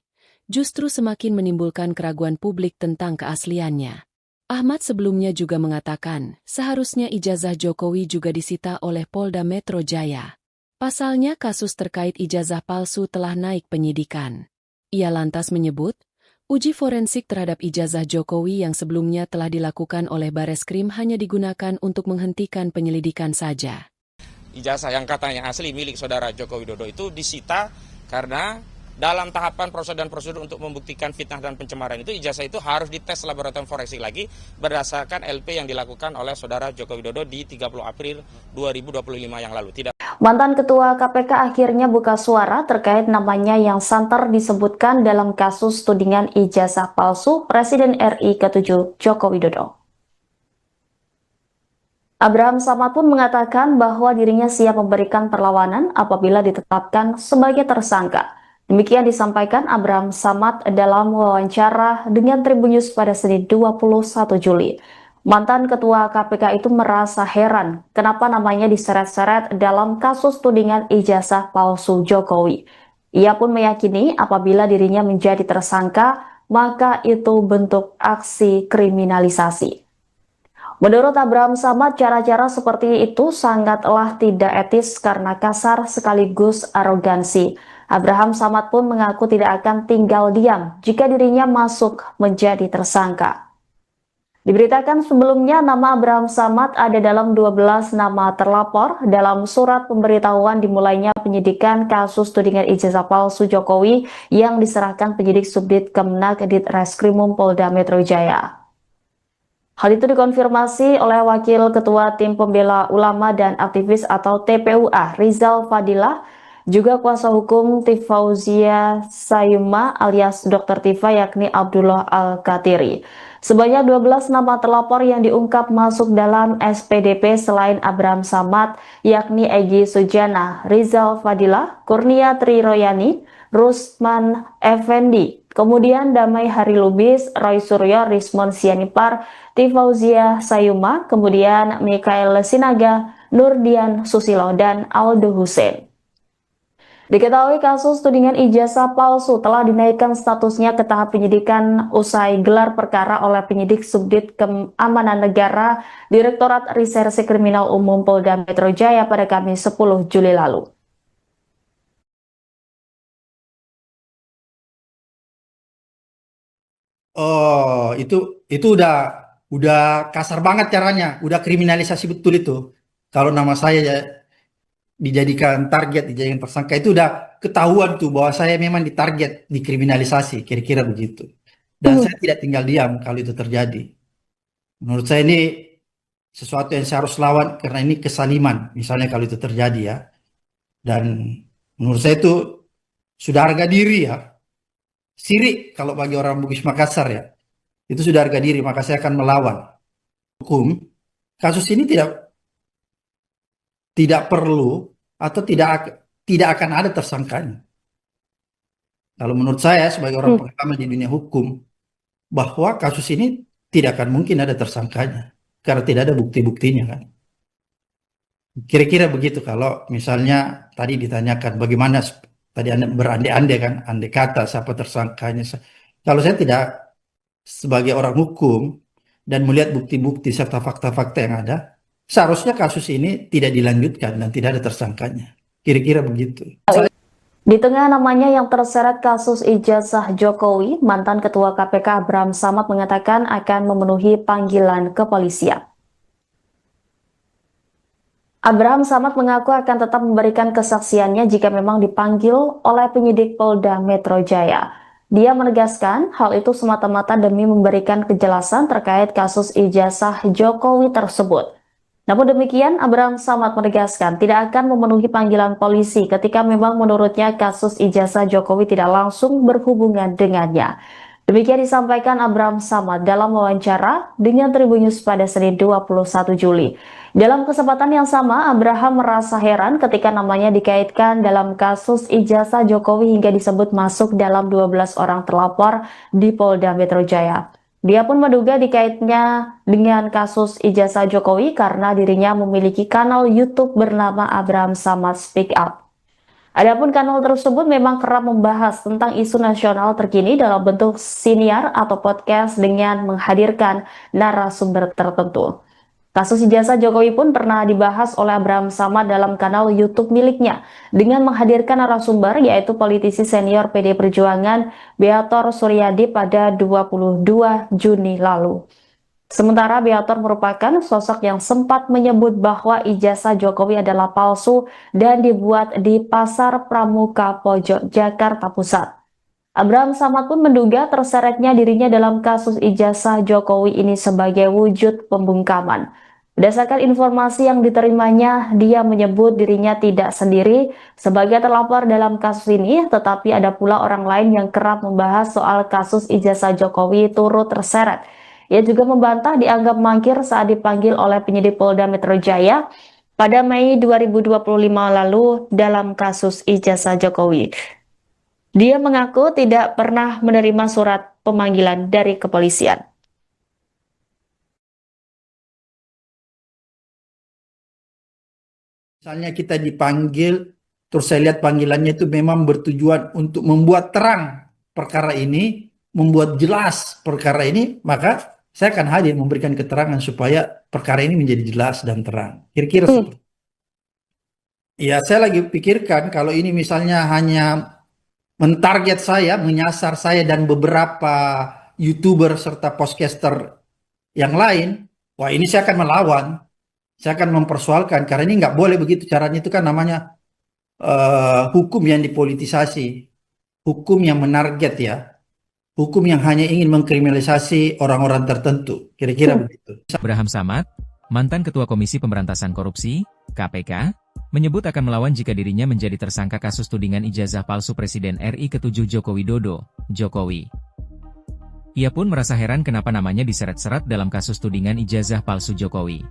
justru semakin menimbulkan keraguan publik tentang keasliannya. Ahmad sebelumnya juga mengatakan, seharusnya ijazah Jokowi juga disita oleh Polda Metro Jaya. Pasalnya kasus terkait ijazah palsu telah naik penyidikan. Ia lantas menyebut, uji forensik terhadap ijazah Jokowi yang sebelumnya telah dilakukan oleh Bareskrim hanya digunakan untuk menghentikan penyelidikan saja. Ijazah yang katanya asli milik saudara Joko Widodo itu disita karena dalam tahapan prosedur untuk membuktikan fitnah dan pencemaran itu, ijazah itu harus dites laboratorium forensik lagi berdasarkan LP yang dilakukan oleh saudara Joko Widodo di 30 April 2025 yang lalu. Mantan Ketua KPK akhirnya buka suara terkait namanya yang santer disebutkan dalam kasus tudingan ijazah palsu Presiden RI ke-7 Joko Widodo. Abraham Samad pun mengatakan bahwa dirinya siap memberikan perlawanan apabila ditetapkan sebagai tersangka. Demikian disampaikan Abraham Samad dalam wawancara dengan Tribunnews pada Senin 21 Juli. Mantan Ketua KPK itu merasa heran kenapa namanya diseret-seret dalam kasus tudingan ijazah palsu Jokowi. Ia pun meyakini apabila dirinya menjadi tersangka, maka itu bentuk aksi kriminalisasi. Menurut Abraham Samad, cara-cara seperti itu sangatlah tidak etis karena kasar sekaligus arogansi. Abraham Samad pun mengaku tidak akan tinggal diam jika dirinya masuk menjadi tersangka. Diberitakan sebelumnya nama Abraham Samad ada dalam 12 nama terlapor dalam surat pemberitahuan dimulainya penyidikan kasus tudingan ijazah palsu Jokowi yang diserahkan penyidik Subdit Kemenak Ditreskrimum Polda Metro Jaya. Hal itu dikonfirmasi oleh Wakil Ketua Tim Pembela Ulama dan Aktivis atau TPUA Rizal Fadilah, juga kuasa hukum Tifauzia Sayuma alias Dr. Tifa yakni Abdullah Al-Katiri. Sebanyak 12 nama terlapor yang diungkap masuk dalam SPDP selain Abraham Samad yakni Egy Sujana, Rizal Fadilah, Kurnia Triroyani, Rusman Effendi, kemudian Damai Hari Lubis, Roy Suryo, Rismon Sianipar, Tifauzia Sayuma, kemudian Mikael Sinaga, Nurdian Susilo, dan Aldo Hussein. Diketahui kasus tudingan ijazah palsu telah dinaikkan statusnya ke tahap penyidikan usai gelar perkara oleh penyidik Subdit Keamanan Negara Direktorat Reserse Kriminal Umum Polda Metro Jaya pada Kamis 10 Juli lalu. Oh, itu udah kasar banget caranya, udah kriminalisasi betul itu. Kalau nama saya ya dijadikan target, dijadikan tersangka, itu udah ketahuan tuh bahwa saya memang ditarget, dikriminalisasi, kira-kira begitu. Dan saya tidak tinggal diam kalau itu terjadi. Menurut saya ini sesuatu yang saya harus lawan karena ini kesaliman, misalnya kalau itu terjadi ya. Dan menurut saya itu sudah harga diri ya. Sirik kalau bagi orang Bugis Makassar ya. Itu sudah harga diri, maka saya akan melawan hukum. Kasus ini tidak perlu atau tidak akan ada tersangkanya. Kalau menurut saya sebagai orang pengalaman di dunia hukum, bahwa kasus ini tidak akan mungkin ada tersangkanya karena tidak ada bukti-buktinya kan. Kira-kira begitu kalau misalnya tadi ditanyakan bagaimana tadi Anda berandai-andai kan, andai kata siapa tersangkanya. Kalau saya tidak sebagai orang hukum dan melihat bukti-bukti serta fakta-fakta yang ada, seharusnya kasus ini tidak dilanjutkan dan tidak ada tersangkanya. Kira-kira begitu. Di tengah namanya yang terseret kasus ijazah Jokowi, mantan Ketua KPK Abraham Samad mengatakan akan memenuhi panggilan kepolisian. Abraham Samad mengaku akan tetap memberikan kesaksiannya jika memang dipanggil oleh penyidik Polda Metro Jaya. Dia menegaskan hal itu semata-mata demi memberikan kejelasan terkait kasus ijazah Jokowi tersebut. Namun demikian, Abraham Samad menegaskan tidak akan memenuhi panggilan polisi ketika memang menurutnya kasus ijazah Jokowi tidak langsung berhubungan dengannya. Demikian disampaikan Abraham Samad dalam wawancara dengan Tribun News pada Senin 21 Juli. Dalam kesempatan yang sama, Abraham merasa heran ketika namanya dikaitkan dalam kasus ijazah Jokowi hingga disebut masuk dalam 12 orang terlapor di Polda Metro Jaya. Dia pun menduga dikaitnya dengan kasus ijazah Jokowi karena dirinya memiliki kanal YouTube bernama Abraham Samad Speak Up. Adapun kanal tersebut memang kerap membahas tentang isu nasional terkini dalam bentuk siniar atau podcast dengan menghadirkan narasumber tertentu. Kasus ijazah Jokowi pun pernah dibahas oleh Abraham Samad dalam kanal YouTube miliknya dengan menghadirkan narasumber yaitu politisi senior PD Perjuangan Beator Suryadi pada 22 Juni lalu. Sementara Beator merupakan sosok yang sempat menyebut bahwa ijazah Jokowi adalah palsu dan dibuat di Pasar Pramuka Pojok, Jakarta Pusat. Abraham Samad pun menduga terseretnya dirinya dalam kasus ijazah Jokowi ini sebagai wujud pembungkaman. Berdasarkan informasi yang diterimanya, dia menyebut dirinya tidak sendiri sebagai terlapor dalam kasus ini, tetapi ada pula orang lain yang kerap membahas soal kasus ijazah Jokowi turut terseret. Ia juga membantah dianggap mangkir saat dipanggil oleh penyidik Polda Metro Jaya pada Mei 2025 lalu dalam kasus ijazah Jokowi. Dia mengaku tidak pernah menerima surat pemanggilan dari kepolisian. Misalnya kita dipanggil, terus saya lihat panggilannya itu memang bertujuan untuk membuat terang perkara ini, membuat jelas perkara ini, maka saya akan hadir memberikan keterangan supaya perkara ini menjadi jelas dan terang. Kira-kira seperti itu. Ya, saya lagi pikirkan kalau ini misalnya hanya mentarget saya, menyasar saya dan beberapa YouTuber serta podcaster yang lain, wah ini saya akan melawan. Saya akan mempersoalkan karena ini nggak boleh begitu caranya, itu kan namanya hukum yang dipolitisasi, hukum yang menarget ya, hukum yang hanya ingin mengkriminalisasi orang-orang tertentu, kira-kira begitu. Abraham Samad, mantan Ketua Komisi Pemberantasan Korupsi, KPK, menyebut akan melawan jika dirinya menjadi tersangka kasus tudingan ijazah palsu Presiden RI ke-7 Joko Widodo, Jokowi. Ia pun merasa heran kenapa namanya diseret-seret dalam kasus tudingan ijazah palsu Jokowi.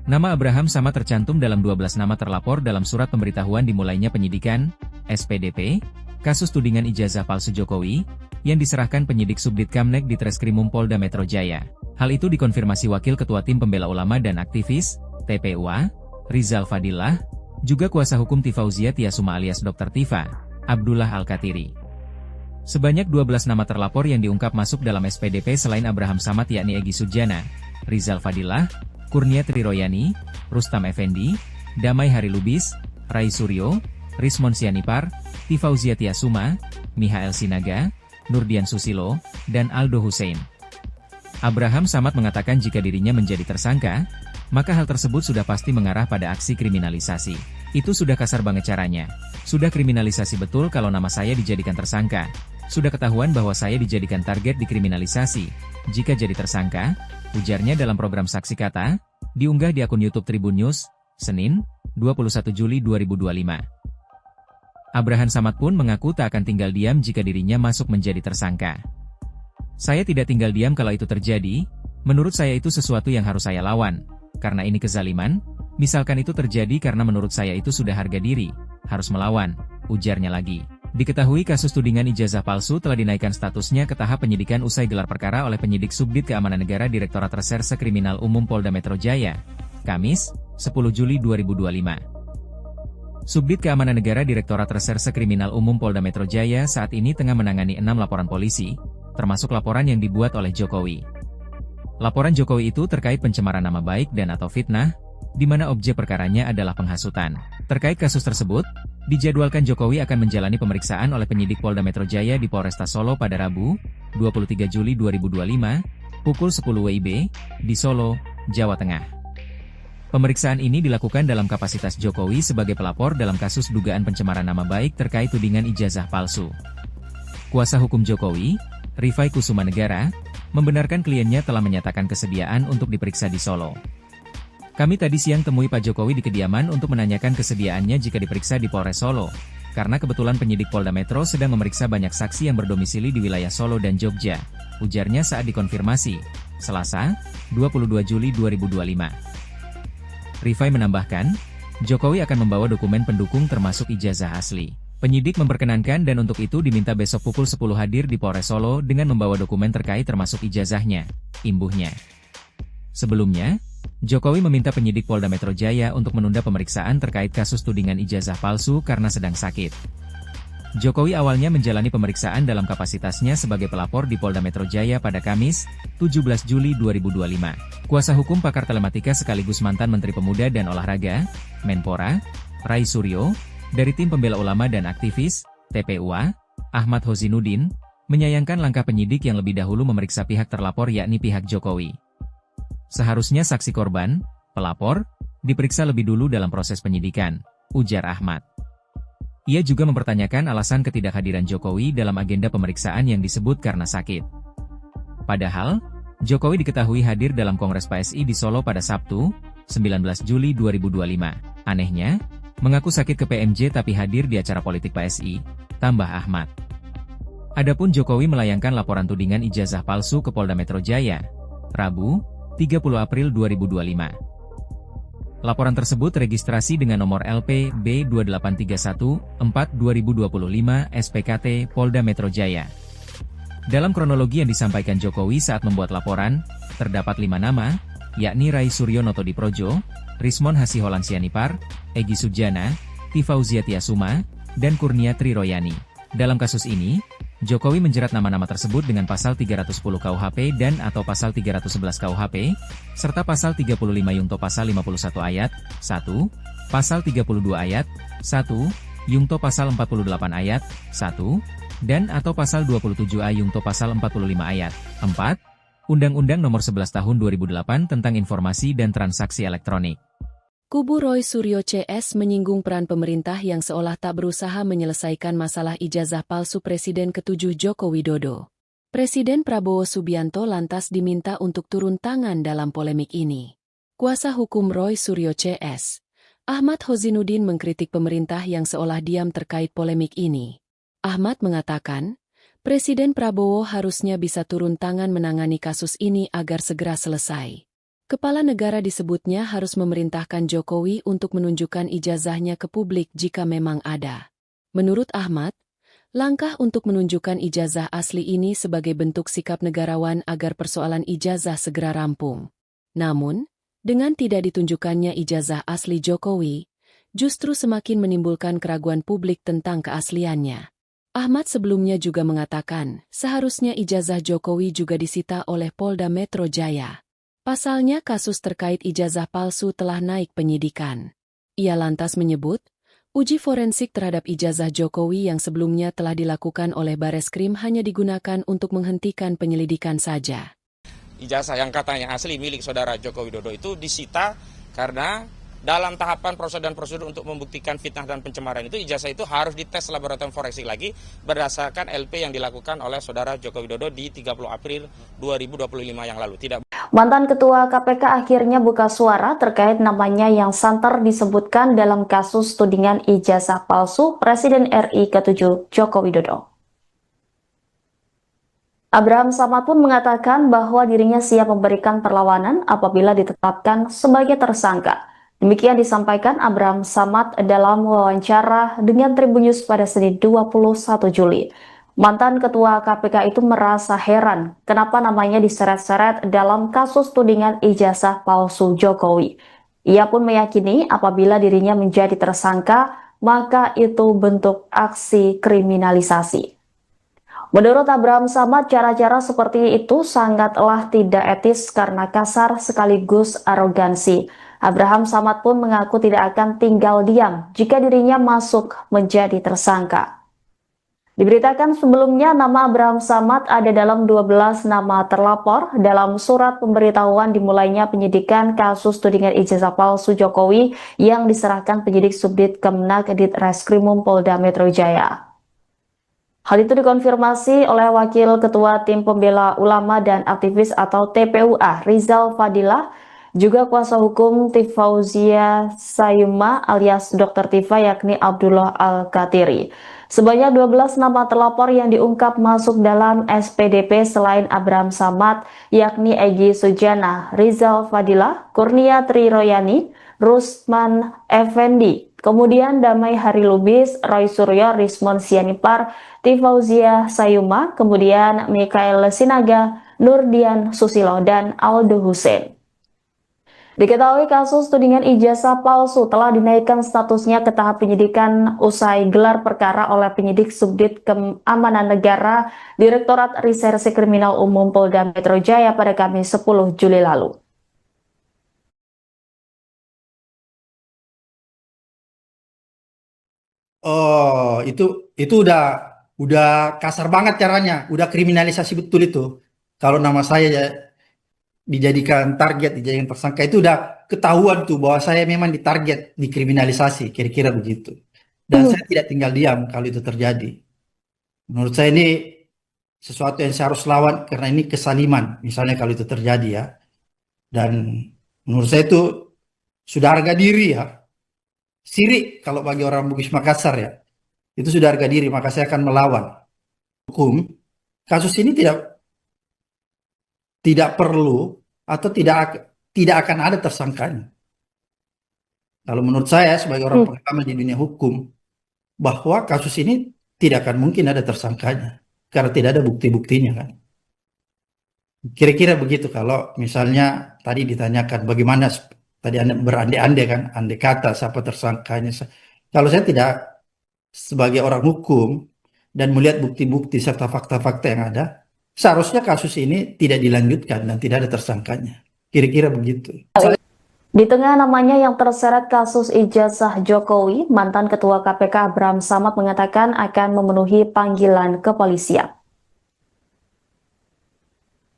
Nama Abraham Samad tercantum dalam 12 nama terlapor dalam surat pemberitahuan dimulainya penyidikan, SPDP, kasus tudingan ijazah palsu Jokowi, yang diserahkan penyidik Subdit Kamnek di Treskrimum Polda Metro Jaya. Hal itu dikonfirmasi Wakil Ketua Tim Pembela Ulama dan Aktivis, TPUA, Rizal Fadillah, juga kuasa hukum Tifauzia Tiasuma alias Dr. Tifa, Abdullah Al-Katiri. Sebanyak 12 nama terlapor yang diungkap masuk dalam SPDP selain Abraham Samad yakni Egy Sujana, Rizal Fadillah, Kurnia Triroyani, Rustam Effendi, Damai Harilubis, Rai Suryo, Rismon Sianipar, Tifauzia Tiasuma, Mihael Sinaga, Nurdian Susilo, dan Aldo Hussein. Abraham Samad mengatakan jika dirinya menjadi tersangka, maka hal tersebut sudah pasti mengarah pada aksi kriminalisasi. Itu sudah kasar banget caranya. Sudah kriminalisasi betul kalau nama saya dijadikan tersangka. Sudah ketahuan bahwa saya dijadikan target dikriminalisasi. Jika jadi tersangka, ujarnya dalam program Saksi Kata, diunggah di akun YouTube Tribun News, Senin, 21 Juli 2025. Abrahan Samad pun mengaku tak akan tinggal diam jika dirinya masuk menjadi tersangka. Saya tidak tinggal diam kalau itu terjadi, menurut saya itu sesuatu yang harus saya lawan. Karena ini kezaliman, misalkan itu terjadi karena menurut saya itu sudah harga diri, harus melawan, ujarnya lagi. Diketahui kasus tudingan ijazah palsu telah dinaikkan statusnya ke tahap penyidikan usai gelar perkara oleh penyidik Subdit Keamanan Negara Direktorat Reserse Kriminal Umum Polda Metro Jaya, Kamis, 10 Juli 2025. Subdit Keamanan Negara Direktorat Reserse Kriminal Umum Polda Metro Jaya saat ini tengah menangani 6 laporan polisi, termasuk laporan yang dibuat oleh Jokowi. Laporan Jokowi itu terkait pencemaran nama baik dan atau fitnah, di mana objek perkaranya adalah penghasutan. Terkait kasus tersebut, dijadwalkan Jokowi akan menjalani pemeriksaan oleh penyidik Polda Metro Jaya di Polresta Solo pada Rabu, 23 Juli 2025, pukul 10 WIB, di Solo, Jawa Tengah. Pemeriksaan ini dilakukan dalam kapasitas Jokowi sebagai pelapor dalam kasus dugaan pencemaran nama baik terkait tudingan ijazah palsu. Kuasa hukum Jokowi, Rifai Kusuma Negara, membenarkan kliennya telah menyatakan kesediaan untuk diperiksa di Solo. Kami tadi siang temui Pak Jokowi di kediaman untuk menanyakan kesediaannya jika diperiksa di Polres Solo, karena kebetulan penyidik Polda Metro sedang memeriksa banyak saksi yang berdomisili di wilayah Solo dan Jogja, ujarnya saat dikonfirmasi, Selasa, 22 Juli 2025. Rifai menambahkan, Jokowi akan membawa dokumen pendukung termasuk ijazah asli. Penyidik memperkenankan dan untuk itu diminta besok pukul 10 hadir di Polres Solo dengan membawa dokumen terkait termasuk ijazahnya, imbuhnya. Sebelumnya, Jokowi meminta penyidik Polda Metro Jaya untuk menunda pemeriksaan terkait kasus tudingan ijazah palsu karena sedang sakit. Jokowi awalnya menjalani pemeriksaan dalam kapasitasnya sebagai pelapor di Polda Metro Jaya pada Kamis, 17 Juli 2025. Kuasa hukum pakar telematika sekaligus mantan Menteri Pemuda dan Olahraga, Menpora, Rai Suryo, dari Tim Pembela Ulama dan Aktivis, TPUA, Ahmad Hozinuddin, menyayangkan langkah penyidik yang lebih dahulu memeriksa pihak terlapor yakni pihak Jokowi. Seharusnya saksi korban, pelapor, diperiksa lebih dulu dalam proses penyidikan, ujar Ahmad. Ia juga mempertanyakan alasan ketidakhadiran Jokowi dalam agenda pemeriksaan yang disebut karena sakit. Padahal, Jokowi diketahui hadir dalam Kongres PSI di Solo pada Sabtu, 19 Juli 2025. Anehnya, mengaku sakit ke PMJ tapi hadir di acara politik PSI, tambah Ahmad. Adapun Jokowi melayangkan laporan tudingan ijazah palsu ke Polda Metro Jaya, Rabu, 30 April 2025. Laporan tersebut registrasi dengan nomor LP B28314-2025 SPKT Polda Metro Jaya. Dalam kronologi yang disampaikan Jokowi saat membuat laporan, terdapat 5 nama, yakni Rai Suryo Notodiprojo, Rismon Hasiholan Sianipar, Egy Sujana, Tifauzia Tiasuma, dan Kurnia Triroyani. Dalam kasus ini, Jokowi menjerat nama-nama tersebut dengan pasal 310 KUHP dan atau pasal 311 KUHP, serta pasal 35 Yungto pasal 51 ayat 1, pasal 32 ayat 1, Yungto pasal 48 ayat 1, dan atau pasal 27A Yungto pasal 45 ayat 4, Undang-Undang Nomor 11 Tahun 2008 tentang Informasi dan Transaksi Elektronik. Kubu Roy Suryo CS menyinggung peran pemerintah yang seolah tak berusaha menyelesaikan masalah ijazah palsu Presiden ke-7 Joko Widodo. Presiden Prabowo Subianto lantas diminta untuk turun tangan dalam polemik ini. Kuasa hukum Roy Suryo CS, Ahmad Hozinuddin mengkritik pemerintah yang seolah diam terkait polemik ini. Ahmad mengatakan, Presiden Prabowo harusnya bisa turun tangan menangani kasus ini agar segera selesai. Kepala negara disebutnya harus memerintahkan Jokowi untuk menunjukkan ijazahnya ke publik jika memang ada. Menurut Ahmad, langkah untuk menunjukkan ijazah asli ini sebagai bentuk sikap negarawan agar persoalan ijazah segera rampung. Namun, dengan tidak ditunjukkannya ijazah asli Jokowi, justru semakin menimbulkan keraguan publik tentang keasliannya. Ahmad sebelumnya juga mengatakan, seharusnya ijazah Jokowi juga disita oleh Polda Metro Jaya. Pasalnya kasus terkait ijazah palsu telah naik penyidikan. Ia lantas menyebut, uji forensik terhadap ijazah Jokowi yang sebelumnya telah dilakukan oleh Bareskrim hanya digunakan untuk menghentikan penyelidikan saja. Ijazah yang katanya asli milik saudara Joko Widodo itu disita karena dalam tahapan proses dan prosedur untuk membuktikan fitnah dan pencemaran itu ijazah itu harus dites laboratorium forensik lagi berdasarkan LP yang dilakukan oleh saudara Joko Widodo di 30 April 2025 yang lalu. Mantan Ketua KPK akhirnya buka suara terkait namanya yang santer disebutkan dalam kasus tudingan ijazah palsu Presiden RI ke-7 Joko Widodo. Abraham Samad pun mengatakan bahwa dirinya siap memberikan perlawanan apabila ditetapkan sebagai tersangka. Demikian disampaikan Abraham Samad dalam wawancara dengan Tribun News pada Senin 21 Juli. Mantan Ketua KPK itu merasa heran kenapa namanya diseret-seret dalam kasus tudingan ijazah palsu Jokowi. Ia pun meyakini apabila dirinya menjadi tersangka, maka itu bentuk aksi kriminalisasi. Menurut Abraham Samad, cara-cara seperti itu sangatlah tidak etis karena kasar sekaligus arogansi. Abraham Samad pun mengaku tidak akan tinggal diam jika dirinya masuk menjadi tersangka. Diberitakan sebelumnya nama Abraham Samad ada dalam 12 nama terlapor dalam surat pemberitahuan dimulainya penyidikan kasus tudingan ijazah palsu Jokowi yang diserahkan penyidik Subdit Kemenak Ditreskrimum Polda Metro Jaya. Hal itu dikonfirmasi oleh Wakil Ketua Tim Pembela Ulama dan Aktivis atau TPUA Rizal Fadilah, juga kuasa hukum Tifauzia Sayuma alias Dr. Tifa yakni Abdullah Al-Katiri. Sebanyak 12 nama terlapor yang diungkap masuk dalam SPDP selain Abraham Samad yakni Egy Sujana, Rizal Fadilah, Kurnia Triroyani, Rusman Effendi, kemudian Damai Hari Lubis, Roy Suryo, Rismon Sianipar, Tifauzia Sayuma, kemudian Mikael Sinaga, Nurdian Susilo, dan Aldo Hussein. Diketahui kasus tudingan ijazah palsu telah dinaikkan statusnya ke tahap penyidikan usai gelar perkara oleh penyidik Subdit Keamanan Negara Direktorat Reserse Kriminal Umum Polda Metro Jaya pada Kamis 10 Juli lalu. Oh, itu udah kasar banget caranya, udah kriminalisasi betul itu. Kalau nama saya ya dijadikan target, dijadikan tersangka itu udah ketahuan tuh bahwa saya memang ditarget, dikriminalisasi, kira-kira begitu. Dan saya tidak tinggal diam kalau itu terjadi. Menurut saya ini sesuatu yang saya harus lawan karena ini kesaliman, misalnya kalau itu terjadi ya. Dan menurut saya itu sudah harga diri ya. Sirik kalau bagi orang Bugis Makassar ya. Itu sudah harga diri, maka saya akan melawan. Hukum, kasus ini tidak perlu atau tidak akan ada tersangkanya. Kalau menurut saya sebagai orang pengalaman di dunia hukum, bahwa kasus ini tidak akan mungkin ada tersangkanya karena tidak ada bukti-buktinya kan. Kira-kira begitu kalau misalnya tadi ditanyakan bagaimana tadi Anda berandai-andai kan, andai kata siapa tersangkanya. Kalau saya tidak sebagai orang hukum dan melihat bukti-bukti serta fakta-fakta yang ada, seharusnya kasus ini tidak dilanjutkan dan tidak ada tersangkanya. Kira-kira begitu. Di tengah namanya yang terseret kasus ijazah Jokowi, mantan Ketua KPK Abraham Samad mengatakan akan memenuhi panggilan kepolisian.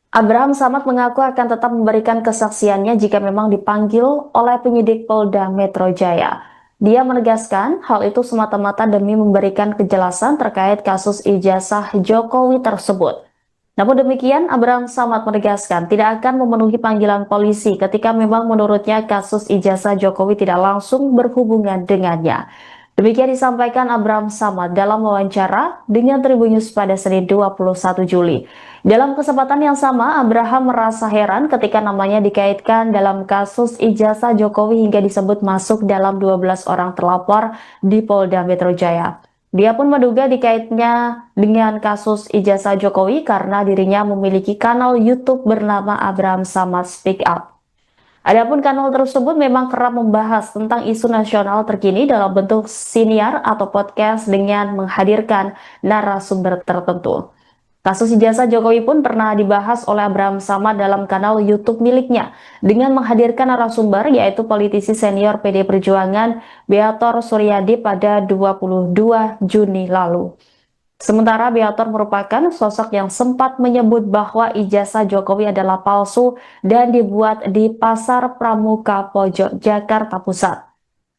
Abraham Samad mengaku akan tetap memberikan kesaksiannya jika memang dipanggil oleh penyidik Polda Metro Jaya. Dia menegaskan hal itu semata-mata demi memberikan kejelasan terkait kasus ijazah Jokowi tersebut. Namun demikian, Abraham Samad menegaskan tidak akan memenuhi panggilan polisi ketika memang menurutnya kasus ijazah Jokowi tidak langsung berhubungan dengannya. Demikian disampaikan Abraham Samad dalam wawancara dengan Tribun News pada Senin 21 Juli. Dalam kesempatan yang sama, Abraham merasa heran ketika namanya dikaitkan dalam kasus ijazah Jokowi hingga disebut masuk dalam 12 orang terlapor di Polda Metro Jaya. Dia pun menduga dikaitnya dengan kasus ijazah Jokowi karena dirinya memiliki kanal YouTube bernama Abraham Samad Speak Up. Adapun kanal tersebut memang kerap membahas tentang isu nasional terkini dalam bentuk siniar atau podcast dengan menghadirkan narasumber tertentu. Kasus ijazah Jokowi pun pernah dibahas oleh Abraham Samad dalam kanal YouTube miliknya dengan menghadirkan narasumber yaitu politisi senior PD Perjuangan Beator Suryadi pada 22 Juni lalu. Sementara Beator merupakan sosok yang sempat menyebut bahwa ijazah Jokowi adalah palsu dan dibuat di Pasar Pramuka Pojok, Jakarta Pusat.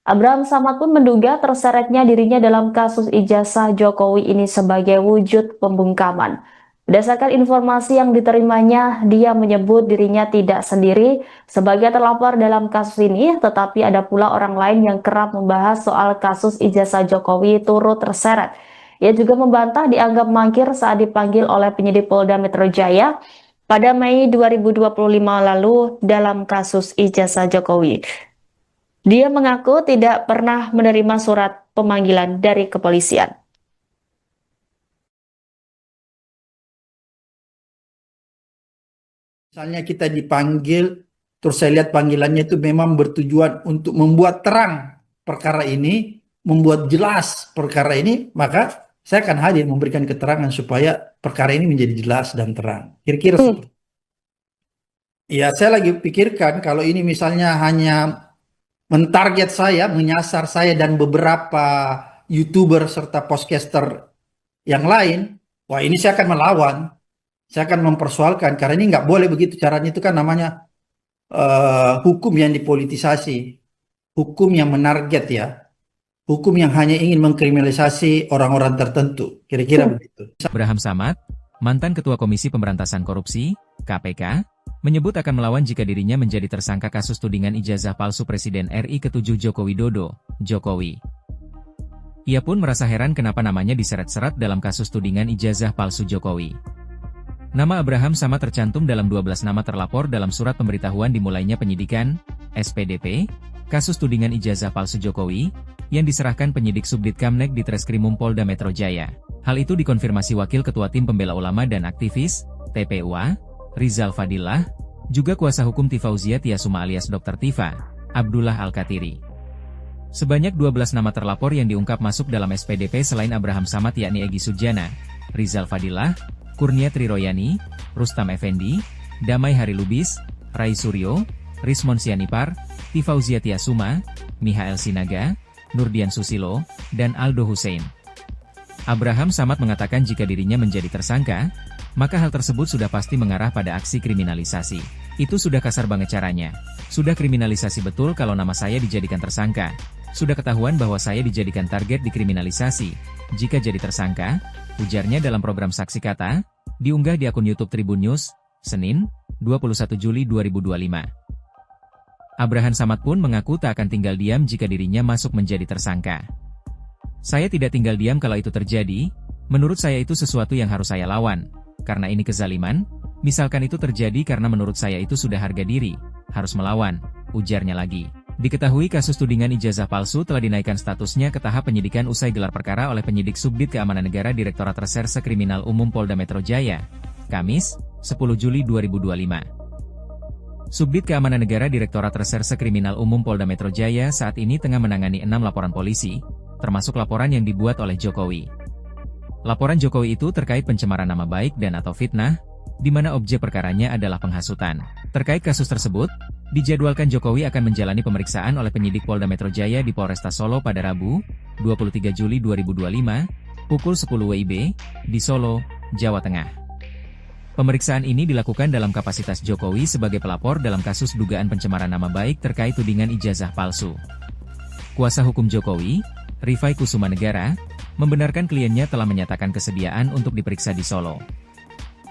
Abraham Samad pun menduga terseretnya dirinya dalam kasus ijazah Jokowi ini sebagai wujud pembungkaman. Berdasarkan informasi yang diterimanya, dia menyebut dirinya tidak sendiri sebagai terlapor dalam kasus ini, tetapi ada pula orang lain yang kerap membahas soal kasus ijazah Jokowi turut terseret. Ia juga membantah dianggap mangkir saat dipanggil oleh penyidik Polda Metro Jaya pada Mei 2025 lalu dalam kasus ijazah Jokowi. Dia mengaku tidak pernah menerima surat pemanggilan dari kepolisian. Misalnya kita dipanggil, terus saya lihat panggilannya itu memang bertujuan untuk membuat terang perkara ini, membuat jelas perkara ini, maka saya akan hadir memberikan keterangan supaya perkara ini menjadi jelas dan terang. Kira-kira seperti itu. Ya, saya lagi pikirkan kalau ini misalnya hanya mentarget saya, menyasar saya dan beberapa YouTuber serta podcaster yang lain, wah ini saya akan melawan. Saya akan mempersoalkan, karena ini nggak boleh begitu caranya. Itu kan namanya hukum yang dipolitisasi, hukum yang menarget ya, hukum yang hanya ingin mengkriminalisasi orang-orang tertentu. Kira-kira begitu. Abraham Samad, mantan Ketua Komisi Pemberantasan Korupsi, KPK, menyebut akan melawan jika dirinya menjadi tersangka kasus tudingan ijazah palsu Presiden RI ke-7 Joko Widodo, Jokowi. Ia pun merasa heran kenapa namanya diseret-seret dalam kasus tudingan ijazah palsu Jokowi. Nama Abraham Samad tercantum dalam 12 nama terlapor dalam surat pemberitahuan dimulainya penyidikan, SPDP, kasus tudingan ijazah palsu Jokowi, yang diserahkan penyidik Subdit Kamnek di Treskrimum Polda Metro Jaya. Hal itu dikonfirmasi Wakil Ketua Tim Pembela Ulama dan Aktivis, TPUA, Rizal Fadillah, juga kuasa hukum Tifauzia Tiasuma alias Dr. Tifa, Abdullah Al-Katiri. Sebanyak 12 nama terlapor yang diungkap masuk dalam SPDP selain Abraham Samad yakni Egy Sujana, Rizal Fadillah, Kurnia Triroyani, Rustam Effendi, Damai Hari Lubis, Rai Suryo, Rismon Sianipar, Tifauzia Tiasuma, Mihael Sinaga, Nurdian Susilo, dan Aldo Hussein. Abraham Samad mengatakan jika dirinya menjadi tersangka, maka hal tersebut sudah pasti mengarah pada aksi kriminalisasi. Itu sudah kasar banget caranya. Sudah kriminalisasi betul kalau nama saya dijadikan tersangka. Sudah ketahuan bahwa saya dijadikan target dikriminalisasi. Jika jadi tersangka, ujarnya dalam program Saksi Kata, diunggah di akun YouTube Tribun News, Senin, 21 Juli 2025. Abraham Samad pun mengaku tak akan tinggal diam jika dirinya masuk menjadi tersangka. Saya tidak tinggal diam kalau itu terjadi, menurut saya itu sesuatu yang harus saya lawan. Karena ini kezaliman, misalkan itu terjadi karena menurut saya itu sudah harga diri, harus melawan, ujarnya lagi. Diketahui kasus tudingan ijazah palsu telah dinaikkan statusnya ke tahap penyidikan usai gelar perkara oleh penyidik Subdit Keamanan Negara Direktorat Reserse Kriminal Umum Polda Metro Jaya, Kamis, 10 Juli 2025. Subdit Keamanan Negara Direktorat Reserse Kriminal Umum Polda Metro Jaya saat ini tengah menangani 6 laporan polisi, termasuk laporan yang dibuat oleh Jokowi. Laporan Jokowi itu terkait pencemaran nama baik dan atau fitnah, di mana objek perkaranya adalah penghasutan. Terkait kasus tersebut, dijadwalkan Jokowi akan menjalani pemeriksaan oleh penyidik Polda Metro Jaya di Polresta Solo pada Rabu, 23 Juli 2025, pukul 10 WIB, di Solo, Jawa Tengah. Pemeriksaan ini dilakukan dalam kapasitas Jokowi sebagai pelapor dalam kasus dugaan pencemaran nama baik terkait tudingan ijazah palsu. Kuasa hukum Jokowi, Rifai Kusuma Negara, membenarkan kliennya telah menyatakan kesediaan untuk diperiksa di Solo.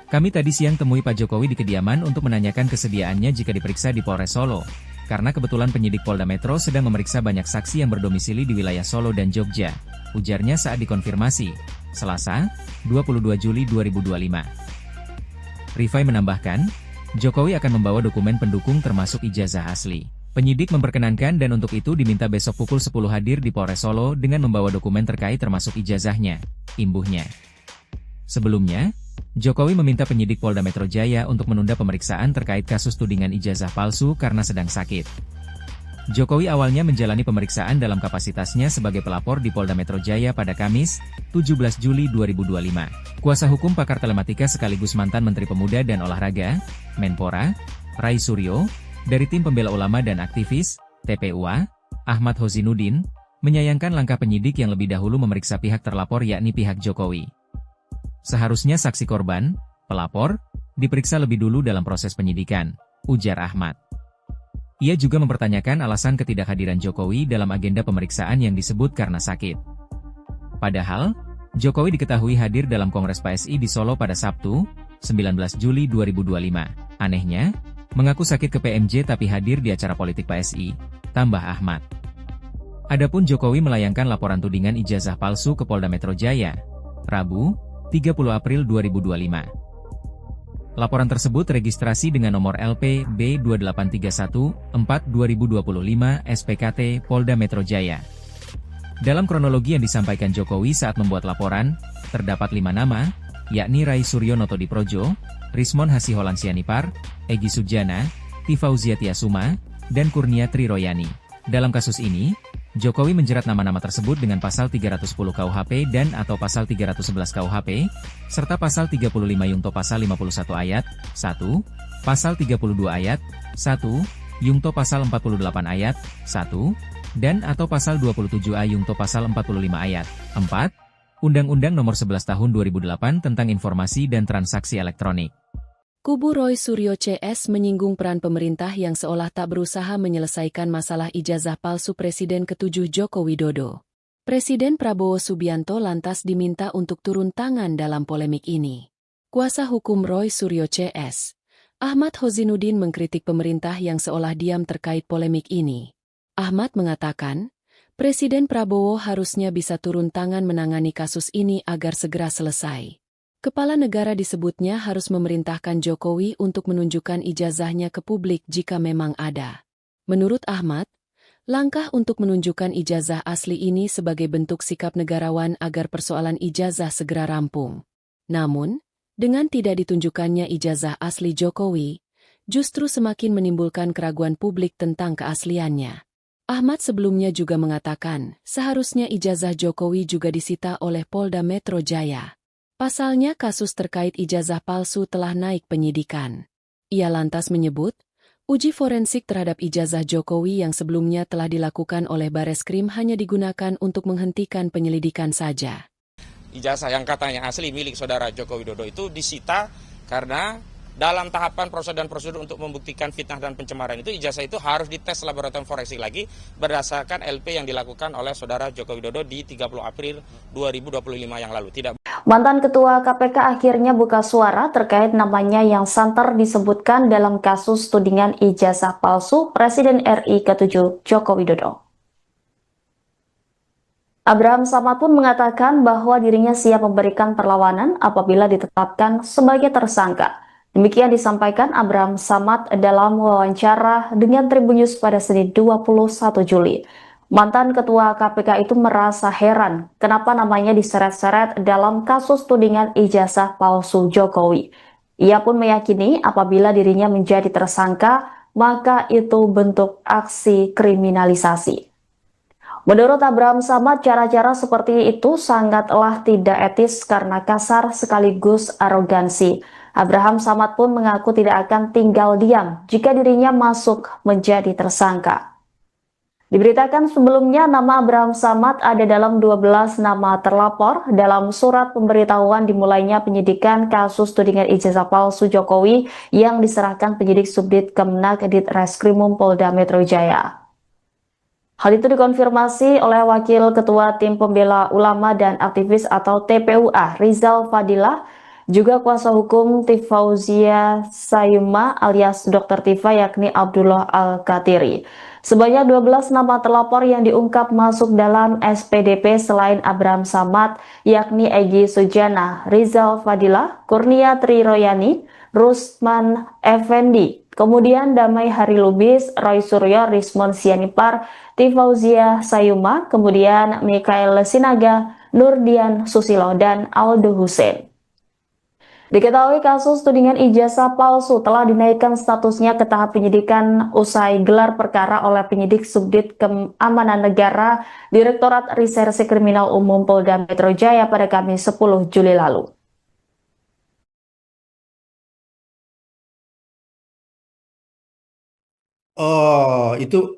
Kami tadi siang temui Pak Jokowi di kediaman untuk menanyakan kesediaannya jika diperiksa di Polres Solo, karena kebetulan penyidik Polda Metro sedang memeriksa banyak saksi yang berdomisili di wilayah Solo dan Jogja, ujarnya saat dikonfirmasi, Selasa, 22 Juli 2025. Rifai menambahkan, Jokowi akan membawa dokumen pendukung termasuk ijazah asli. Penyidik memperkenankan dan untuk itu diminta besok pukul 10 hadir di Polres Solo dengan membawa dokumen terkait termasuk ijazahnya, imbuhnya. Sebelumnya, Jokowi meminta penyidik Polda Metro Jaya untuk menunda pemeriksaan terkait kasus tudingan ijazah palsu karena sedang sakit. Jokowi awalnya menjalani pemeriksaan dalam kapasitasnya sebagai pelapor di Polda Metro Jaya pada Kamis, 17 Juli 2025. Kuasa hukum pakar telematika sekaligus mantan Menteri Pemuda dan Olahraga, Menpora, Rai Suryo, dari Tim Pembela Ulama dan Aktivis, TPUA, Ahmad Hozinuddin, menyayangkan langkah penyidik yang lebih dahulu memeriksa pihak terlapor yakni pihak Jokowi. Seharusnya saksi korban, pelapor, diperiksa lebih dulu dalam proses penyidikan, ujar Ahmad. Ia juga mempertanyakan alasan ketidakhadiran Jokowi dalam agenda pemeriksaan yang disebut karena sakit. Padahal, Jokowi diketahui hadir dalam Kongres PSI di Solo pada Sabtu, 19 Juli 2025. Anehnya, mengaku sakit ke PMJ tapi hadir di acara politik PSI, tambah Ahmad. Adapun Jokowi melayangkan laporan tudingan ijazah palsu ke Polda Metro Jaya, Rabu, 30 April 2025. Laporan tersebut registrasi dengan nomor LP B28314-2025 SPKT Polda Metro Jaya. Dalam kronologi yang disampaikan Jokowi saat membuat laporan, terdapat 5 nama, yakni Rai Suryo Notodiprojo, Rismon Hasiholan Sianipar, Egy Sujana, Tifauzia Tiasuma, dan Kurnia Triroyani. Dalam kasus ini, Jokowi menjerat nama-nama tersebut dengan pasal 310 KUHP dan atau pasal 311 KUHP, serta pasal 35 Yungto pasal 51 ayat 1, pasal 32 ayat 1, Yungto pasal 48 ayat 1, dan atau pasal 27A Yungto pasal 45 ayat 4, Undang-Undang Nomor 11 Tahun 2008 tentang Informasi dan Transaksi Elektronik. Kubu Roy Suryo CS menyinggung peran pemerintah yang seolah tak berusaha menyelesaikan masalah ijazah palsu Presiden ke-7 Joko Widodo. Presiden Prabowo Subianto lantas diminta untuk turun tangan dalam polemik ini. Kuasa hukum Roy Suryo CS, Ahmad Hozinuddin mengkritik pemerintah yang seolah diam terkait polemik ini. Ahmad mengatakan, Presiden Prabowo harusnya bisa turun tangan menangani kasus ini agar segera selesai. Kepala negara disebutnya harus memerintahkan Jokowi untuk menunjukkan ijazahnya ke publik jika memang ada. Menurut Ahmad, langkah untuk menunjukkan ijazah asli ini sebagai bentuk sikap negarawan agar persoalan ijazah segera rampung. Namun, dengan tidak ditunjukkannya ijazah asli Jokowi, justru semakin menimbulkan keraguan publik tentang keasliannya. Ahmad sebelumnya juga mengatakan, seharusnya ijazah Jokowi juga disita oleh Polda Metro Jaya. Pasalnya kasus terkait ijazah palsu telah naik penyidikan. Ia lantas menyebut, uji forensik terhadap ijazah Jokowi yang sebelumnya telah dilakukan oleh Bareskrim hanya digunakan untuk menghentikan penyelidikan saja. Ijazah yang katanya asli milik saudara Joko Widodo itu disita karena dalam tahapan prosedur untuk membuktikan fitnah dan pencemaran itu ijazah itu harus dites laboratorium forensik lagi berdasarkan LP yang dilakukan oleh saudara Joko Widodo di 30 April 2025 yang lalu. Mantan Ketua KPK akhirnya buka suara terkait namanya yang santer disebutkan dalam kasus tudingan ijazah palsu Presiden RI ke-7 Joko Widodo. Abraham Samad pun mengatakan bahwa dirinya siap memberikan perlawanan apabila ditetapkan sebagai tersangka. Demikian disampaikan Abraham Samad dalam wawancara dengan Tribun News pada Senin 21 Juli. Mantan Ketua KPK itu merasa heran kenapa namanya diseret-seret dalam kasus tudingan ijazah palsu Jokowi. Ia pun meyakini apabila dirinya menjadi tersangka, maka itu bentuk aksi kriminalisasi. Menurut Abraham Samad, cara-cara seperti itu sangatlah tidak etis karena kasar sekaligus arogansi. Abraham Samad pun mengaku tidak akan tinggal diam jika dirinya masuk menjadi tersangka. Diberitakan sebelumnya nama Abraham Samad ada dalam 12 nama terlapor dalam surat pemberitahuan dimulainya penyidikan kasus tudingan ijazah palsu Jokowi yang diserahkan penyidik Subdit Kemenak Ditreskrimum Polda Metro Jaya. Hal itu dikonfirmasi oleh Wakil Ketua Tim Pembela Ulama dan Aktivis atau TPUA Rizal Fadilah, juga kuasa hukum Tifauzia Sayuma alias Dr. Tifa yakni Abdullah Al-Katiri. Sebanyak 12 nama terlapor yang diungkap masuk dalam SPDP selain Abraham Samad yakni Egy Sujana, Rizal Fadilah, Kurnia Triroyani, Rusman Effendi, kemudian Damai Harilubis, Roy Suryo, Rismon Sianipar, Tifauzia Sayuma, kemudian Mikael Sinaga, Nurdian Susilo, dan Aldo Hussein. Diketahui kasus tudingan ijazah palsu telah dinaikkan statusnya ke tahap penyidikan usai gelar perkara oleh penyidik Subdit Keamanan Negara Direktorat Reserse Kriminal Umum Polda Metro Jaya pada Kamis 10 Juli lalu. Oh, itu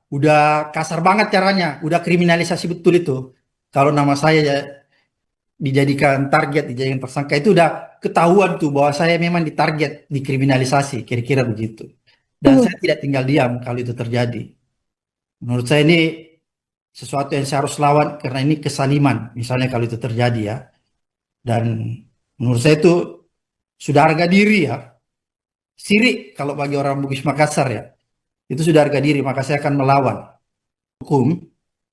udah kasar banget caranya, udah kriminalisasi betul itu. Kalau nama saya ya dijadikan target, dijadikan tersangka itu udah ketahuan tuh bahwa saya memang ditarget, dikriminalisasi, kira-kira begitu. Dan saya tidak tinggal diam kalau itu terjadi. Menurut saya ini sesuatu yang saya harus lawan karena ini kesaliman, misalnya kalau itu terjadi ya. Dan menurut saya itu sudah harga diri ya. Sirik kalau bagi orang Bugis Makassar ya. Itu sudah harga diri, maka saya akan melawan hukum.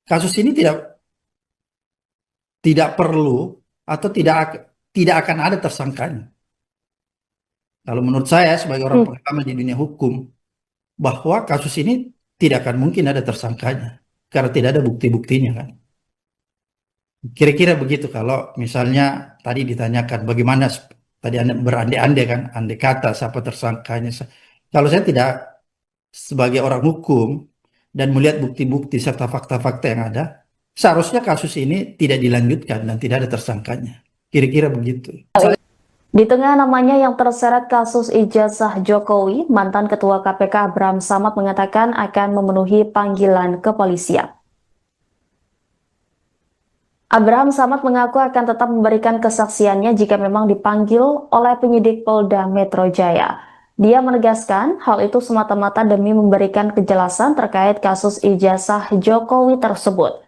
Kasus ini tidak perlu atau tidak akan ada tersangkanya. Kalau menurut saya sebagai orang pengalaman di dunia hukum, bahwa kasus ini tidak akan mungkin ada tersangkanya karena tidak ada bukti-buktinya kan. Kira-kira begitu kalau misalnya tadi ditanyakan bagaimana tadi Anda berandai-andai kan, andai kata siapa tersangkanya. Kalau saya tidak sebagai orang hukum dan melihat bukti-bukti serta fakta-fakta yang ada, seharusnya kasus ini tidak dilanjutkan dan tidak ada tersangkanya. Kira-kira begitu. Di tengah namanya yang terseret kasus ijazah Jokowi, mantan Ketua KPK Abraham Samad mengatakan akan memenuhi panggilan kepolisian. Abraham Samad mengaku akan tetap memberikan kesaksiannya jika memang dipanggil oleh penyidik Polda Metro Jaya. Dia menegaskan hal itu semata-mata demi memberikan kejelasan terkait kasus ijazah Jokowi tersebut.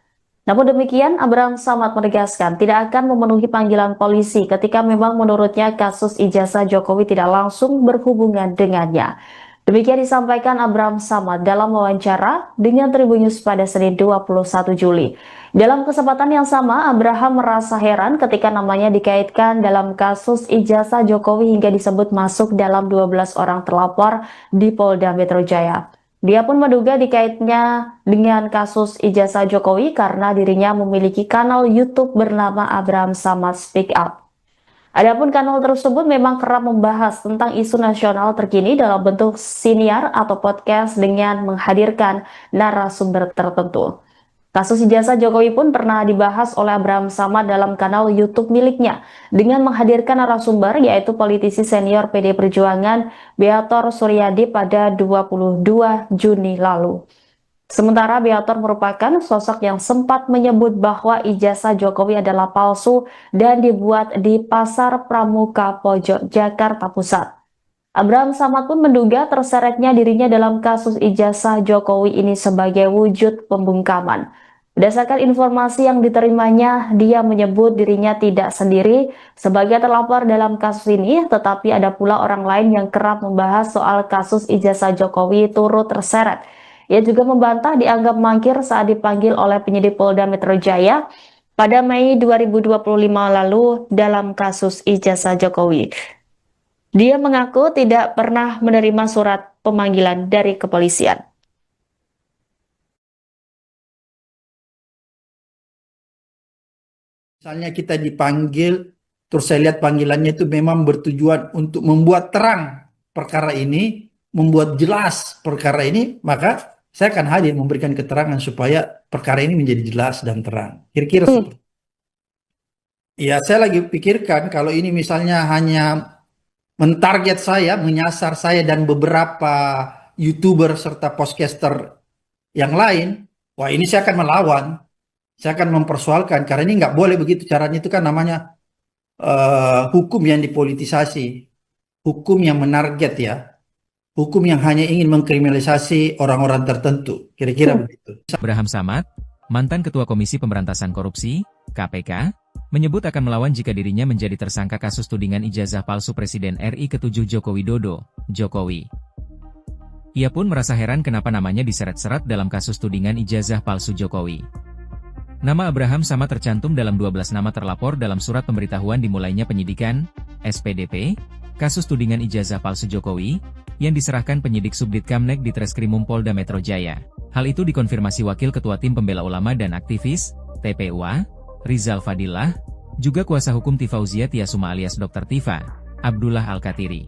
Namun demikian, Abraham Samad menegaskan tidak akan memenuhi panggilan polisi ketika memang menurutnya kasus ijazah Jokowi tidak langsung berhubungan dengannya. Demikian disampaikan Abraham Samad dalam wawancara dengan Tribun News pada Senin 21 Juli. Dalam kesempatan yang sama, Abraham merasa heran ketika namanya dikaitkan dalam kasus ijazah Jokowi hingga disebut masuk dalam 12 orang terlapor di Polda Metro Jaya. Dia pun menduga dikaitnya dengan kasus ijazah Jokowi karena dirinya memiliki kanal YouTube bernama Abraham Samad Speak Up. Adapun kanal tersebut memang kerap membahas tentang isu nasional terkini dalam bentuk siniar atau podcast dengan menghadirkan narasumber tertentu. Kasus ijazah Jokowi pun pernah dibahas oleh Abraham Samad dalam kanal YouTube miliknya dengan menghadirkan narasumber yaitu politisi senior PD Perjuangan Beator Suryadi pada 22 Juni lalu. Sementara Beator merupakan sosok yang sempat menyebut bahwa ijazah Jokowi adalah palsu dan dibuat di Pasar Pramuka Pojok, Jakarta Pusat. Abraham Samad pun menduga terseretnya dirinya dalam kasus ijazah Jokowi ini sebagai wujud pembungkaman. Berdasarkan informasi yang diterimanya, dia menyebut dirinya tidak sendiri sebagai terlapor dalam kasus ini, tetapi ada pula orang lain yang kerap membahas soal kasus ijazah Jokowi turut terseret. Ia juga membantah dianggap mangkir saat dipanggil oleh penyidik Polda Metro Jaya pada Mei 2025 lalu dalam kasus ijazah Jokowi. Dia mengaku tidak pernah menerima surat pemanggilan dari kepolisian. Misalnya kita dipanggil, terus saya lihat panggilannya itu memang bertujuan untuk membuat terang perkara ini, membuat jelas perkara ini, maka saya akan hadir memberikan keterangan supaya perkara ini menjadi jelas dan terang. Kira-kira seperti itu. Ya, saya lagi pikirkan kalau ini misalnya hanya mentarget saya, menyasar saya dan beberapa YouTuber serta podcaster yang lain, wah ini saya akan melawan. Saya akan mempersoalkan karena ini nggak boleh begitu caranya, itu kan namanya hukum yang dipolitisasi, hukum yang menarget ya, hukum yang hanya ingin mengkriminalisasi orang-orang tertentu, kira-kira begitu. Abraham Samad, mantan Ketua Komisi Pemberantasan Korupsi, KPK, menyebut akan melawan jika dirinya menjadi tersangka kasus tudingan ijazah palsu Presiden RI ke-7 Joko Widodo, Jokowi. Ia pun merasa heran kenapa namanya diseret-seret dalam kasus tudingan ijazah palsu Jokowi. Nama Abraham Samad tercantum dalam 12 nama terlapor dalam surat pemberitahuan dimulainya penyidikan, SPDP, kasus tudingan ijazah palsu Jokowi, yang diserahkan penyidik Subdit Kamnek di Treskrimum Polda Metro Jaya. Hal itu dikonfirmasi Wakil Ketua Tim Pembela Ulama dan Aktivis, TPUA, Rizal Fadillah, juga kuasa hukum Tifauzia Tiasuma alias Dr. Tifa, Abdullah Al-Katiri.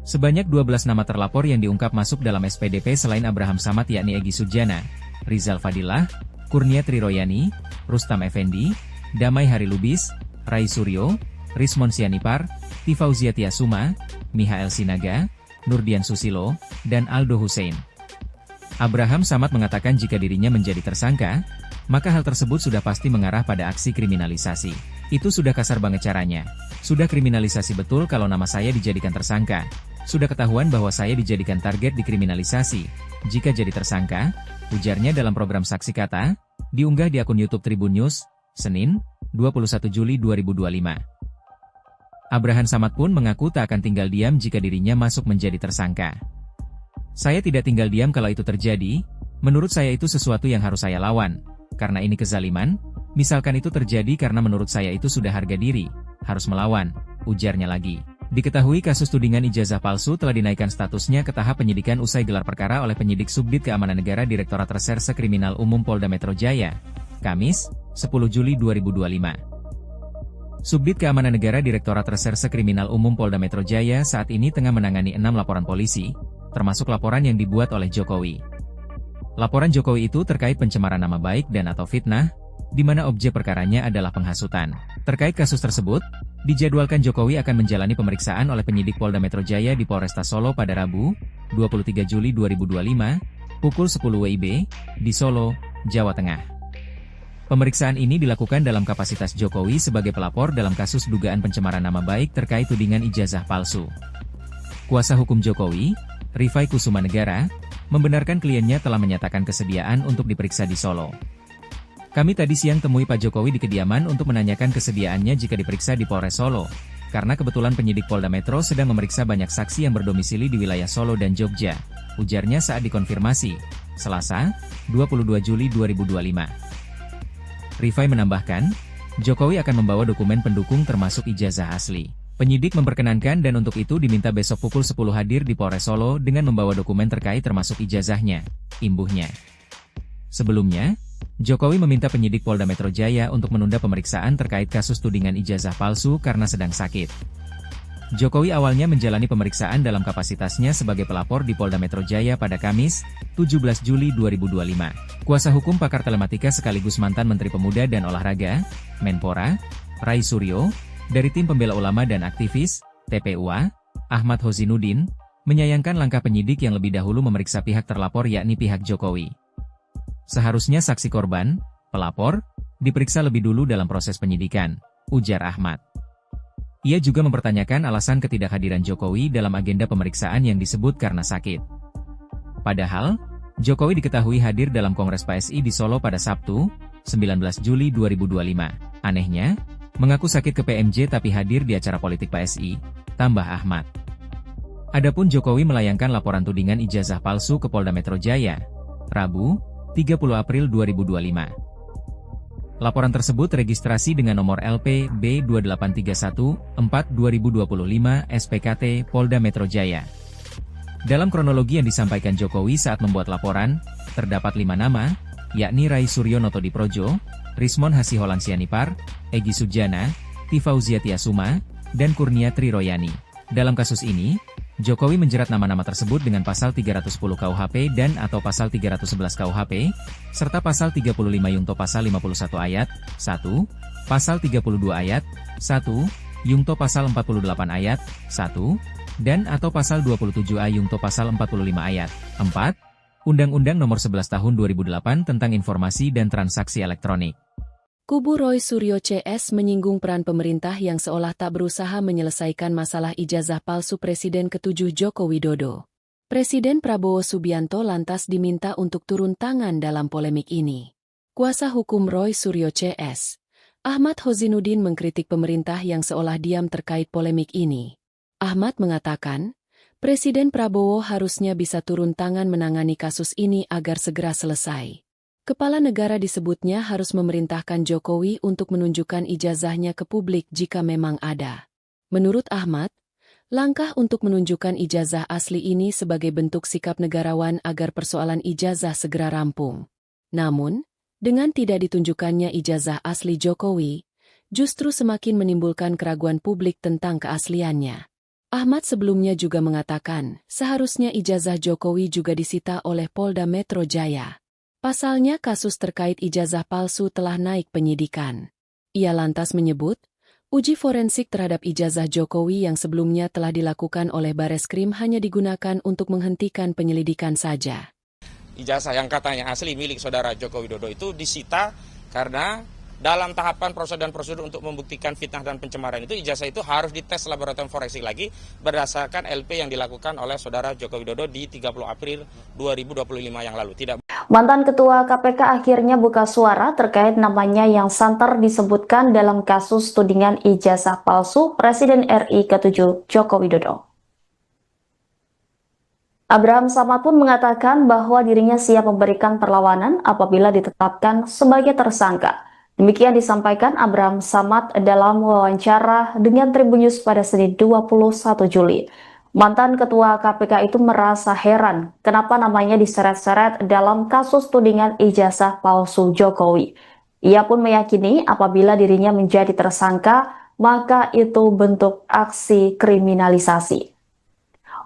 Sebanyak 12 nama terlapor yang diungkap masuk dalam SPDP selain Abraham Samad yakni Egy Sujana, Rizal Fadillah, Kurnia Triroyani, Rustam Effendi, Damai Harilubis, Rai Suryo, Rismon Sianipar, Tifauzia Tiasuma, Mihael Sinaga, Nurdian Susilo, dan Aldo Hussein. Abraham Samad mengatakan jika dirinya menjadi tersangka, maka hal tersebut sudah pasti mengarah pada aksi kriminalisasi. Itu sudah kasar banget caranya. Sudah kriminalisasi betul kalau nama saya dijadikan tersangka. Sudah ketahuan bahwa saya dijadikan target dikriminalisasi. Jika jadi tersangka, ujarnya dalam program Saksi Kata, diunggah di akun YouTube Tribun News, Senin, 21 Juli 2025. Abrahan Samad pun mengaku tak akan tinggal diam jika dirinya masuk menjadi tersangka. Saya tidak tinggal diam kalau itu terjadi, menurut saya itu sesuatu yang harus saya lawan. Karena ini kezaliman, misalkan itu terjadi karena menurut saya itu sudah harga diri, harus melawan, ujarnya lagi. Diketahui kasus tudingan ijazah palsu telah dinaikkan statusnya ke tahap penyidikan usai gelar perkara oleh penyidik Subdit Keamanan Negara Direktorat Reserse Kriminal Umum Polda Metro Jaya, Kamis, 10 Juli 2025. Subdit Keamanan Negara Direktorat Reserse Kriminal Umum Polda Metro Jaya saat ini tengah menangani 6 laporan polisi, termasuk laporan yang dibuat oleh Jokowi. Laporan Jokowi itu terkait pencemaran nama baik dan atau fitnah, di mana objek perkaranya adalah penghasutan. Terkait kasus tersebut, dijadwalkan Jokowi akan menjalani pemeriksaan oleh penyidik Polda Metro Jaya di Polresta Solo pada Rabu, 23 Juli 2025, pukul 10 WIB, di Solo, Jawa Tengah. Pemeriksaan ini dilakukan dalam kapasitas Jokowi sebagai pelapor dalam kasus dugaan pencemaran nama baik terkait tudingan ijazah palsu. Kuasa hukum Jokowi, Rifai Kusuma Negara, membenarkan kliennya telah menyatakan kesediaan untuk diperiksa di Solo. Kami tadi siang temui Pak Jokowi di kediaman untuk menanyakan kesediaannya jika diperiksa di Polres Solo, karena kebetulan penyidik Polda Metro sedang memeriksa banyak saksi yang berdomisili di wilayah Solo dan Jogja, ujarnya saat dikonfirmasi, Selasa, 22 Juli 2025. Rifai menambahkan, Jokowi akan membawa dokumen pendukung termasuk ijazah asli. Penyidik memperkenankan dan untuk itu diminta besok pukul 10 hadir di Polres Solo dengan membawa dokumen terkait termasuk ijazahnya, imbuhnya. Sebelumnya, Jokowi meminta penyidik Polda Metro Jaya untuk menunda pemeriksaan terkait kasus tudingan ijazah palsu karena sedang sakit. Jokowi awalnya menjalani pemeriksaan dalam kapasitasnya sebagai pelapor di Polda Metro Jaya pada Kamis, 17 Juli 2025. Kuasa hukum pakar telematika sekaligus mantan Menteri Pemuda dan Olahraga, Menpora, Rai Suryo, dari Tim Pembela Ulama dan Aktivis, TPUA, Ahmad Hozinudin, menyayangkan langkah penyidik yang lebih dahulu memeriksa pihak terlapor yakni pihak Jokowi. Seharusnya saksi korban, pelapor, diperiksa lebih dulu dalam proses penyidikan, ujar Ahmad. Ia juga mempertanyakan alasan ketidakhadiran Jokowi dalam agenda pemeriksaan yang disebut karena sakit. Padahal, Jokowi diketahui hadir dalam Kongres PSI di Solo pada Sabtu, 19 Juli 2025. Anehnya, mengaku sakit ke PMJ tapi hadir di acara politik PSI, tambah Ahmad. Adapun Jokowi melayangkan laporan tudingan ijazah palsu ke Polda Metro Jaya, Rabu, 30 April 2025. Laporan tersebut registrasi dengan nomor LP B28314-2025 SPKT Polda Metro Jaya. Dalam kronologi yang disampaikan Jokowi saat membuat laporan, terdapat 5 nama, yakni Rai Suryo Notodiprojo, Rismon Hasiholan Sianipar, Egy Sujana, Tifauzia Tiasuma, dan Kurnia Triroyani. Dalam kasus ini, Jokowi menjerat nama-nama tersebut dengan pasal 310 KUHP dan atau pasal 311 KUHP, serta pasal 35 Yungto pasal 51 ayat 1, pasal 32 ayat 1, Yungto pasal 48 ayat 1, dan atau pasal 27A Yungto pasal 45 ayat 4, Undang-Undang Nomor 11 Tahun 2008 tentang Informasi dan Transaksi Elektronik. Kubu Roy Suryo CS menyinggung peran pemerintah yang seolah tak berusaha menyelesaikan masalah ijazah palsu Presiden ke-7 Joko Widodo. Presiden Prabowo Subianto lantas diminta untuk turun tangan dalam polemik ini. Kuasa hukum Roy Suryo CS, Ahmad Hozinudin mengkritik pemerintah yang seolah diam terkait polemik ini. Ahmad mengatakan, Presiden Prabowo harusnya bisa turun tangan menangani kasus ini agar segera selesai. Kepala negara disebutnya harus memerintahkan Jokowi untuk menunjukkan ijazahnya ke publik jika memang ada. Menurut Ahmad, langkah untuk menunjukkan ijazah asli ini sebagai bentuk sikap negarawan agar persoalan ijazah segera rampung. Namun, dengan tidak ditunjukkannya ijazah asli Jokowi, justru semakin menimbulkan keraguan publik tentang keasliannya. Ahmad sebelumnya juga mengatakan, seharusnya ijazah Jokowi juga disita oleh Polda Metro Jaya. Pasalnya kasus terkait ijazah palsu telah naik penyidikan. Ia lantas menyebut, uji forensik terhadap ijazah Jokowi yang sebelumnya telah dilakukan oleh Bareskrim hanya digunakan untuk menghentikan penyelidikan saja. Ijazah yang katanya asli milik saudara Joko Widodo itu disita karena dalam tahapan prosedur untuk membuktikan fitnah dan pencemaran itu ijazah itu harus dites laboratorium forensik lagi berdasarkan LP yang dilakukan oleh saudara Joko Widodo di 30 April 2025 yang lalu. Mantan Ketua KPK akhirnya buka suara terkait namanya yang santer disebutkan dalam kasus tudingan ijazah palsu Presiden RI ke-7 Joko Widodo. Abraham Samad pun mengatakan bahwa dirinya siap memberikan perlawanan apabila ditetapkan sebagai tersangka. Demikian disampaikan Abraham Samad dalam wawancara dengan Tribun News pada Senin 21 Juli. Mantan Ketua KPK itu merasa heran kenapa namanya diseret-seret dalam kasus tudingan ijazah palsu Jokowi. Ia pun meyakini apabila dirinya menjadi tersangka, maka itu bentuk aksi kriminalisasi.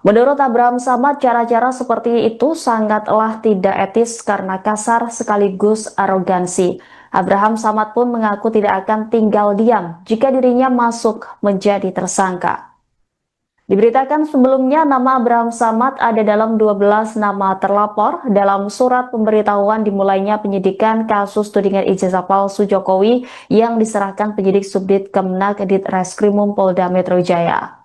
Menurut Abraham Samad, cara-cara seperti itu sangatlah tidak etis karena kasar sekaligus arogansi. Abraham Samad pun mengaku tidak akan tinggal diam jika dirinya masuk menjadi tersangka. Diberitakan sebelumnya nama Abraham Samad ada dalam 12 nama terlapor dalam surat pemberitahuan dimulainya penyidikan kasus tudingan ijazah palsu Jokowi yang diserahkan penyidik Subdit Kemenak Ditreskrimum Polda Metro Jaya.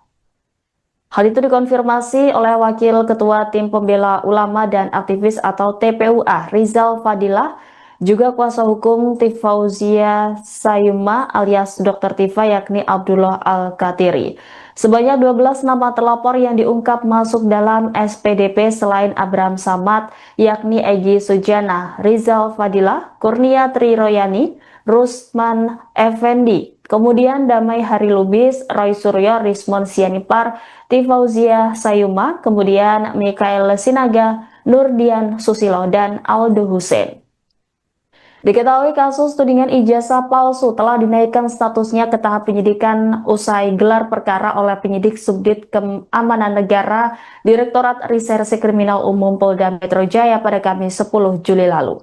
Hal itu dikonfirmasi oleh Wakil Ketua Tim Pembela Ulama dan Aktivis atau TPUA Rizal Fadilah, juga kuasa hukum Tifauzia Sayuma alias Dr. Tifa yakni Abdullah Al-Katiri. Sebanyak 12 nama terlapor yang diungkap masuk dalam SPDP selain Abraham Samad yakni Egy Sujana, Rizal Fadilah, Kurnia Triroyani, Rusman Effendi, kemudian Damai Hari Lubis, Roy Suryo, Rismon Sianipar, Tifauzia Sayuma, kemudian Mikael Sinaga, Nurdian Susilo, dan Aldo Hussein. Diketahui kasus tudingan ijazah palsu telah dinaikkan statusnya ke tahap penyidikan usai gelar perkara oleh penyidik Subdit Keamanan Negara Direktorat Reserse Kriminal Umum Polda Metro Jaya pada Kamis 10 Juli lalu.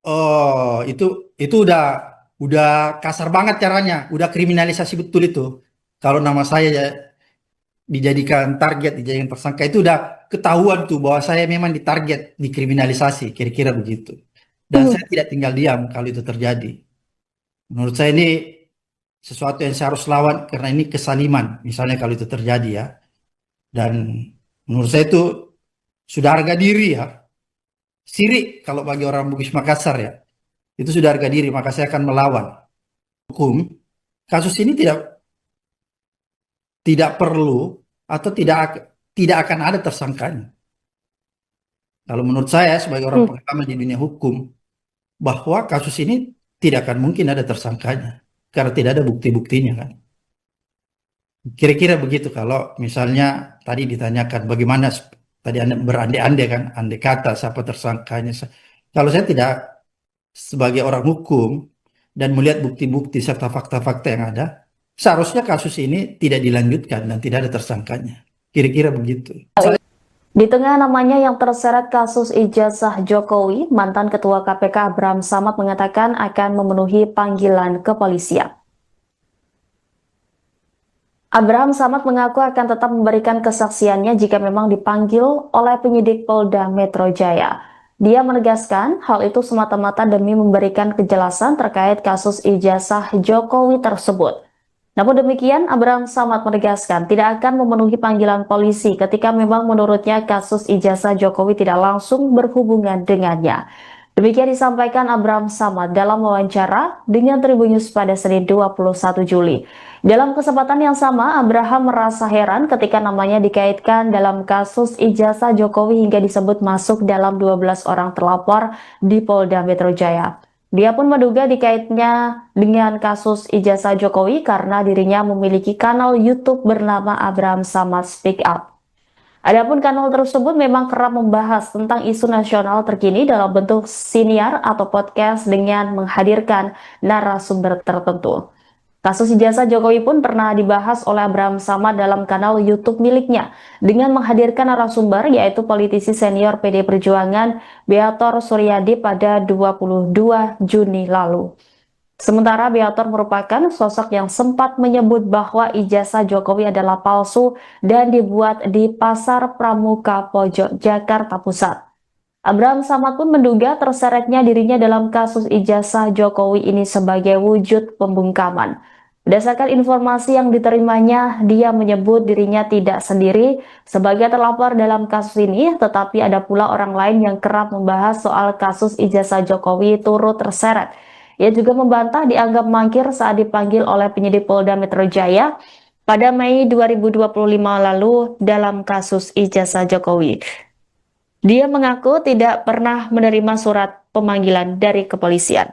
Oh, itu udah kasar banget caranya, udah kriminalisasi betul itu. Kalau nama saya ya dijadikan target, dijadikan tersangka itu udah ketahuan tuh bahwa saya memang ditarget, dikriminalisasi, kira-kira begitu. Dan saya tidak tinggal diam kalau itu terjadi. Menurut saya ini sesuatu yang saya harus lawan karena ini kesaliman, misalnya kalau itu terjadi ya. Dan menurut saya itu sudah harga diri ya. Sirik kalau bagi orang Bugis Makassar ya. Itu sudah harga diri, maka saya akan melawan hukum. Kasus ini tidak perlu atau tidak akan ada tersangkanya. Kalau menurut saya sebagai orang pengalaman di dunia hukum, bahwa kasus ini tidak akan mungkin ada tersangkanya karena tidak ada bukti-buktinya kan. Kira-kira begitu kalau misalnya tadi ditanyakan bagaimana tadi Anda berandai-andai kan, andai kata siapa tersangkanya. Kalau saya tidak sebagai orang hukum dan melihat bukti-bukti serta fakta-fakta yang ada, seharusnya kasus ini tidak dilanjutkan dan tidak ada tersangkanya. Kira-kira begitu. Di tengah namanya yang terseret kasus ijazah Jokowi, mantan Ketua KPK Abraham Samad mengatakan akan memenuhi panggilan kepolisian. Abraham Samad mengaku akan tetap memberikan kesaksiannya jika memang dipanggil oleh penyidik Polda Metro Jaya. Dia menegaskan hal itu semata-mata demi memberikan kejelasan terkait kasus ijazah Jokowi tersebut. Namun demikian, Abraham Samad menegaskan tidak akan memenuhi panggilan polisi ketika memang menurutnya kasus ijazah Jokowi tidak langsung berhubungan dengannya. Demikian disampaikan Abraham Samad dalam wawancara dengan Tribun News pada Senin 21 Juli. Dalam kesempatan yang sama, Abraham merasa heran ketika namanya dikaitkan dalam kasus ijazah Jokowi hingga disebut masuk dalam 12 orang terlapor di Polda Metro Jaya. Dia pun menduga dikaitnya dengan kasus ijazah Jokowi karena dirinya memiliki kanal YouTube bernama Abraham Samad Speak Up. Adapun kanal tersebut memang kerap membahas tentang isu nasional terkini dalam bentuk siniar atau podcast dengan menghadirkan narasumber tertentu. Kasus ijazah Jokowi pun pernah dibahas oleh Abraham Samad dalam kanal YouTube miliknya dengan menghadirkan narasumber yaitu politisi senior PD Perjuangan Beator Suryadi pada 22 Juni lalu. Sementara Beator merupakan sosok yang sempat menyebut bahwa ijazah Jokowi adalah palsu dan dibuat di Pasar Pramuka Pojok, Jakarta Pusat. Abraham Samad pun menduga terseretnya dirinya dalam kasus ijazah Jokowi ini sebagai wujud pembungkaman. Berdasarkan informasi yang diterimanya, dia menyebut dirinya tidak sendiri sebagai terlapor dalam kasus ini, tetapi ada pula orang lain yang kerap membahas soal kasus ijazah Jokowi turut terseret. Ia juga membantah dianggap mangkir saat dipanggil oleh penyidik Polda Metro Jaya pada Mei 2025 lalu dalam kasus ijazah Jokowi. Dia mengaku tidak pernah menerima surat pemanggilan dari kepolisian.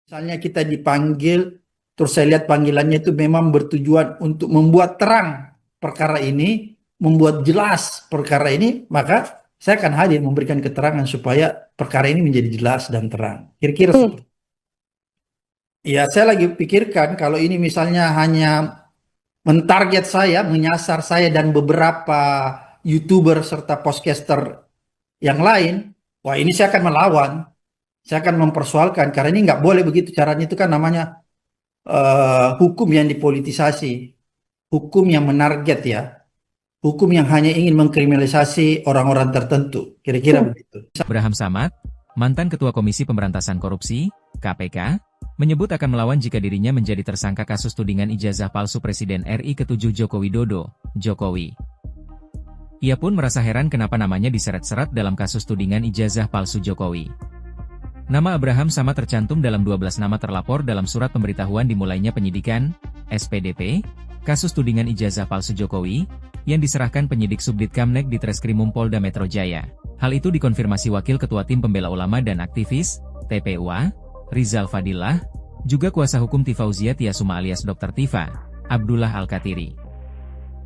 Misalnya kita dipanggil, terus saya lihat panggilannya itu memang bertujuan untuk membuat terang perkara ini, membuat jelas perkara ini, maka saya akan hadir memberikan keterangan supaya perkara ini menjadi jelas dan terang. Kira-kira seperti ya, saya lagi pikirkan kalau ini misalnya hanya mentarget saya, menyasar saya dan beberapa YouTuber serta podcaster yang lain, wah ini saya akan melawan. Saya akan mempersoalkan karena ini nggak boleh begitu caranya, itu kan namanya hukum yang dipolitisasi, hukum yang menarget ya, hukum yang hanya ingin mengkriminalisasi orang-orang tertentu, kira-kira begitu. Abraham Samad, mantan Ketua Komisi Pemberantasan Korupsi, KPK, menyebut akan melawan jika dirinya menjadi tersangka kasus tudingan ijazah palsu Presiden RI ke-7 Joko Widodo, Jokowi. Ia pun merasa heran kenapa namanya diseret-seret dalam kasus tudingan ijazah palsu Jokowi. Nama Abraham Samad tercantum dalam 12 nama terlapor dalam surat pemberitahuan dimulainya penyidikan, SPDP, kasus tudingan ijazah palsu Jokowi, yang diserahkan penyidik Subdit Kamnek di Treskrimum Polda Metro Jaya. Hal itu dikonfirmasi Wakil Ketua Tim Pembela Ulama dan Aktivis, TPUA, Rizal Fadillah, juga kuasa hukum Tifauzia Tiasuma alias Dr. Tifa, Abdullah Al-Katiri.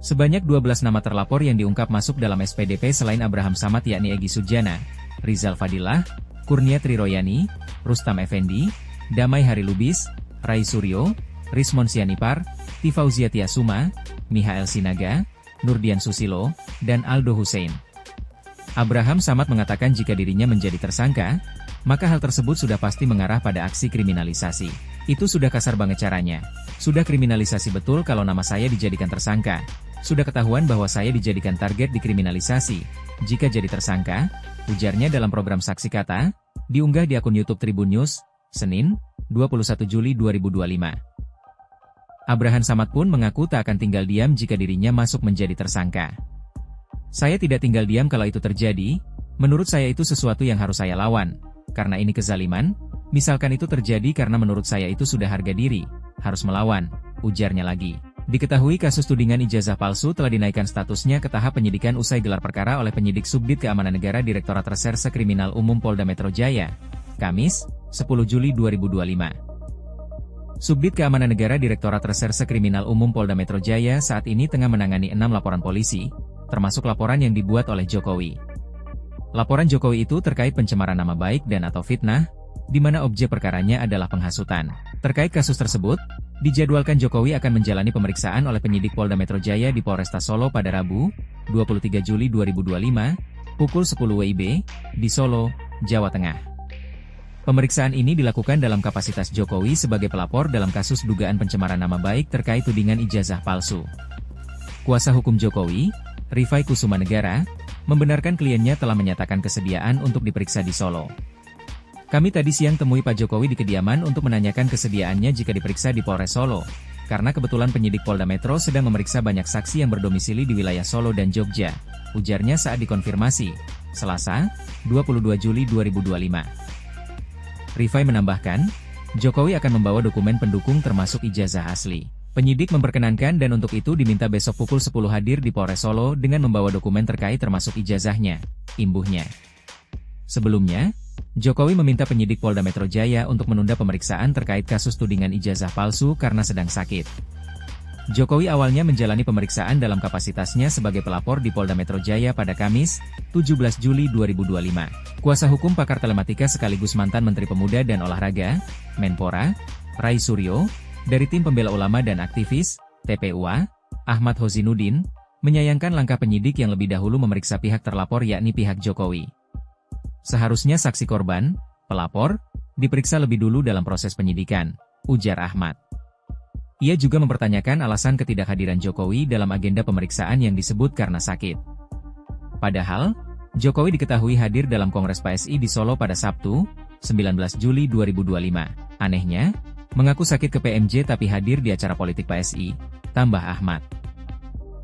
Sebanyak 12 nama terlapor yang diungkap masuk dalam SPDP selain Abraham Samad yakni Egy Sujana, Rizal Fadillah, Kurnia Triroyani, Rustam Effendi, Damai Harilubis, Rai Suryo, Rismon Sianipar, Tifauzia Tiasuma, Mihael Sinaga, Nurdian Susilo, dan Aldo Hussein. Abraham Samad mengatakan jika dirinya menjadi tersangka, maka hal tersebut sudah pasti mengarah pada aksi kriminalisasi. Itu sudah kasar banget caranya. Sudah kriminalisasi betul kalau nama saya dijadikan tersangka. Sudah ketahuan bahwa saya dijadikan target dikriminalisasi. Jika jadi tersangka, ujarnya dalam program Saksi Kata, diunggah di akun YouTube Tribun News, Senin, 21 Juli 2025. Abraham Samad pun mengaku tak akan tinggal diam jika dirinya masuk menjadi tersangka. Saya tidak tinggal diam kalau itu terjadi, menurut saya itu sesuatu yang harus saya lawan. Karena ini kezaliman, misalkan itu terjadi karena menurut saya itu sudah harga diri, harus melawan, ujarnya lagi. Diketahui kasus tudingan ijazah palsu telah dinaikkan statusnya ke tahap penyidikan usai gelar perkara oleh penyidik Subdit Keamanan Negara Direktorat Reserse Kriminal Umum Polda Metro Jaya, Kamis, 10 Juli 2025. Subdit Keamanan Negara Direktorat Reserse Kriminal Umum Polda Metro Jaya saat ini tengah menangani 6 laporan polisi, termasuk laporan yang dibuat oleh Jokowi. Laporan Jokowi itu terkait pencemaran nama baik dan atau fitnah, di mana objek perkaranya adalah penghasutan. Terkait kasus tersebut, dijadwalkan Jokowi akan menjalani pemeriksaan oleh penyidik Polda Metro Jaya di Polresta Solo pada Rabu, 23 Juli 2025, pukul 10 WIB, di Solo, Jawa Tengah. Pemeriksaan ini dilakukan dalam kapasitas Jokowi sebagai pelapor dalam kasus dugaan pencemaran nama baik terkait tudingan ijazah palsu. Kuasa hukum Jokowi, Rifai Kusuma Negara, membenarkan kliennya telah menyatakan kesediaan untuk diperiksa di Solo. Kami tadi siang temui Pak Jokowi di kediaman untuk menanyakan kesediaannya jika diperiksa di Polres Solo, karena kebetulan penyidik Polda Metro sedang memeriksa banyak saksi yang berdomisili di wilayah Solo dan Jogja, ujarnya saat dikonfirmasi, Selasa, 22 Juli 2025. Rifai menambahkan, Jokowi akan membawa dokumen pendukung termasuk ijazah asli. Penyidik memperkenankan dan untuk itu diminta besok pukul 10 hadir di Polres Solo dengan membawa dokumen terkait termasuk ijazahnya, imbuhnya. Sebelumnya, Jokowi meminta penyidik Polda Metro Jaya untuk menunda pemeriksaan terkait kasus tudingan ijazah palsu karena sedang sakit. Jokowi awalnya menjalani pemeriksaan dalam kapasitasnya sebagai pelapor di Polda Metro Jaya pada Kamis, 17 Juli 2025. Kuasa hukum pakar telematika sekaligus mantan Menteri Pemuda dan Olahraga, Menpora, Rai Suryo, dari Tim Pembela Ulama dan Aktivis, TPUA, Ahmad Hozinudin, menyayangkan langkah penyidik yang lebih dahulu memeriksa pihak terlapor yakni pihak Jokowi. Seharusnya saksi korban, pelapor, diperiksa lebih dulu dalam proses penyidikan, ujar Ahmad. Ia juga mempertanyakan alasan ketidakhadiran Jokowi dalam agenda pemeriksaan yang disebut karena sakit. Padahal, Jokowi diketahui hadir dalam Kongres PSI di Solo pada Sabtu, 19 Juli 2025. Anehnya, mengaku sakit ke PMJ tapi hadir di acara politik PSI, tambah Ahmad.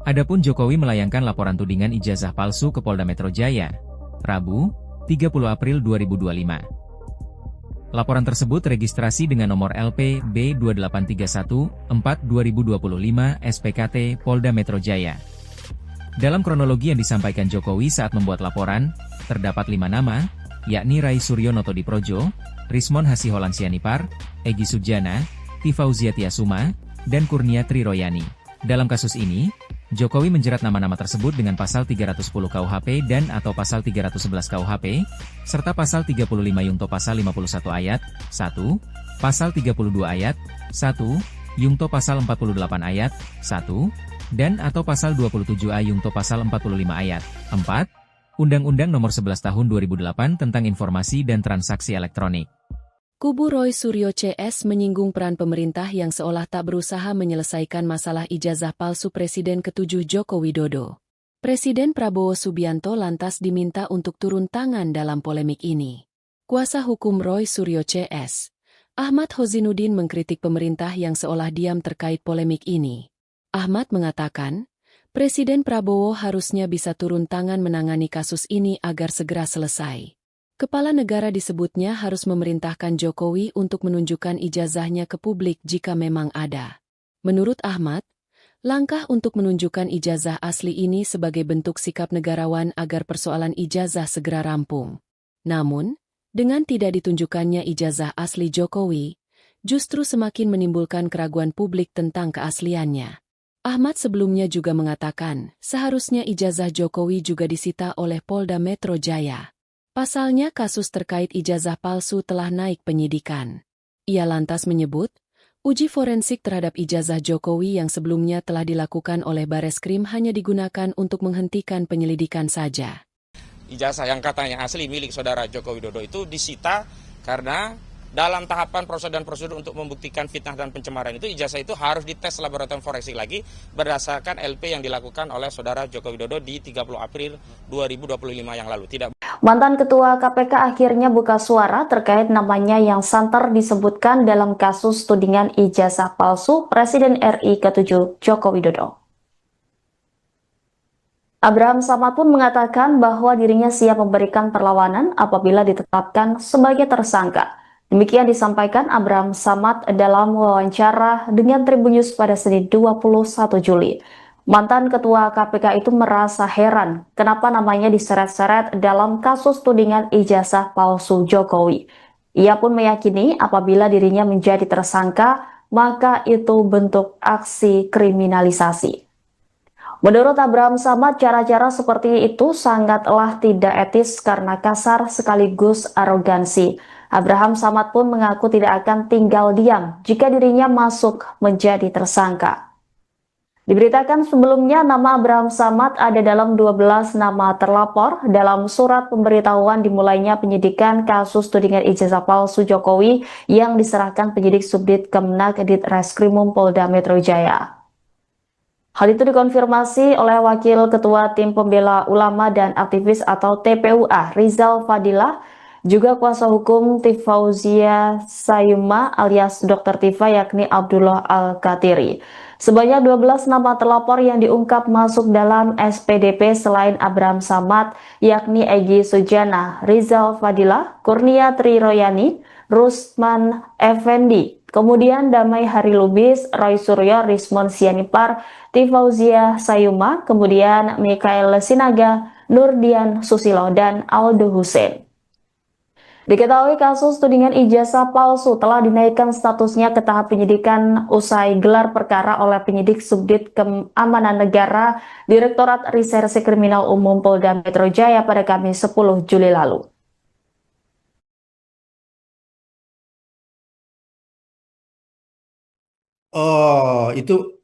Adapun Jokowi melayangkan laporan tudingan ijazah palsu ke Polda Metro Jaya, Rabu, 30 April 2025. Laporan tersebut registrasi dengan nomor LP B28314-2025 SPKT Polda Metro Jaya. Dalam kronologi yang disampaikan Jokowi saat membuat laporan, terdapat 5 nama, yakni Rai Suryo Notodiprojo, Rismon Hasiholan Sianipar, Egy Sujana, Tifauzia Tiasuma, dan Kurnia Triroyani. Dalam kasus ini, Jokowi menjerat nama-nama tersebut dengan pasal 310 KUHP dan atau pasal 311 KUHP, serta pasal 35 Yungto pasal 51 ayat 1, pasal 32 ayat 1, Yungto pasal 48 ayat 1, dan atau pasal 27A Yungto pasal 45 ayat 4, Undang-Undang Nomor 11 Tahun 2008 tentang Informasi dan Transaksi Elektronik. Kubu Roy Suryo CS menyinggung peran pemerintah yang seolah tak berusaha menyelesaikan masalah ijazah palsu Presiden ke-7 Joko Widodo. Presiden Prabowo Subianto lantas diminta untuk turun tangan dalam polemik ini. Kuasa hukum Roy Suryo CS, Ahmad Hozinuddin mengkritik pemerintah yang seolah diam terkait polemik ini. Ahmad mengatakan, Presiden Prabowo harusnya bisa turun tangan menangani kasus ini agar segera selesai. Kepala negara disebutnya harus memerintahkan Jokowi untuk menunjukkan ijazahnya ke publik jika memang ada. Menurut Ahmad, langkah untuk menunjukkan ijazah asli ini sebagai bentuk sikap negarawan agar persoalan ijazah segera rampung. Namun, dengan tidak ditunjukkannya ijazah asli Jokowi, justru semakin menimbulkan keraguan publik tentang keasliannya. Ahmad sebelumnya juga mengatakan, seharusnya ijazah Jokowi juga disita oleh Polda Metro Jaya. Pasalnya kasus terkait ijazah palsu telah naik penyidikan. Ia lantas menyebut, uji forensik terhadap ijazah Jokowi yang sebelumnya telah dilakukan oleh Bareskrim hanya digunakan untuk menghentikan penyelidikan saja. Ijazah yang katanya asli milik saudara Joko Widodo itu disita karena dalam tahapan prosedur untuk membuktikan fitnah dan pencemaran itu ijazah itu harus dites laboratorium forensik lagi berdasarkan LP yang dilakukan oleh saudara Joko Widodo di 30 April 2025 yang lalu. Mantan Ketua KPK akhirnya buka suara terkait namanya yang santer disebutkan dalam kasus tudingan ijazah palsu Presiden RI ke-7 Joko Widodo. Abraham Samad pun mengatakan bahwa dirinya siap memberikan perlawanan apabila ditetapkan sebagai tersangka. Demikian disampaikan Abraham Samad dalam wawancara dengan Tribun News pada Senin 21 Juli. Mantan Ketua KPK itu merasa heran kenapa namanya diseret-seret dalam kasus tudingan ijazah palsu Jokowi. Ia pun meyakini apabila dirinya menjadi tersangka, maka itu bentuk aksi kriminalisasi. Menurut Abraham Samad, cara-cara seperti itu sangatlah tidak etis karena kasar sekaligus arogansi. Abraham Samad pun mengaku tidak akan tinggal diam jika dirinya masuk menjadi tersangka. Diberitakan sebelumnya nama Abraham Samad ada dalam 12 nama terlapor dalam surat pemberitahuan dimulainya penyidikan kasus tudingan ijazah palsu Jokowi yang diserahkan penyidik Subdit Kemenak Ditreskrimum Polda Metro Jaya. Hal itu dikonfirmasi oleh Wakil Ketua Tim Pembela Ulama dan Aktivis atau TPUA Rizal Fadilah, juga kuasa hukum Tifauzia Sayuma alias Dr. Tifa yakni Abdullah Al-Katiri. Sebanyak 12 nama terlapor yang diungkap masuk dalam SPDP selain Abraham Samad yakni Egy Sujana, Rizal Fadilah, Kurnia Triroyani, Rusman Effendi, kemudian Damai Hari Lubis, Roy Suryo, Rismon Sianipar, Tifauzia Sayuma, kemudian Mikael Sinaga, Nurdian Susilo, dan Aldo Hussein. Diketahui kasus tudingan ijazah palsu telah dinaikkan statusnya ke tahap penyidikan usai gelar perkara oleh penyidik Subdit Keamanan Negara Direktorat Reserse Kriminal Umum Polda Metro Jaya pada Kamis 10 Juli lalu. Oh, itu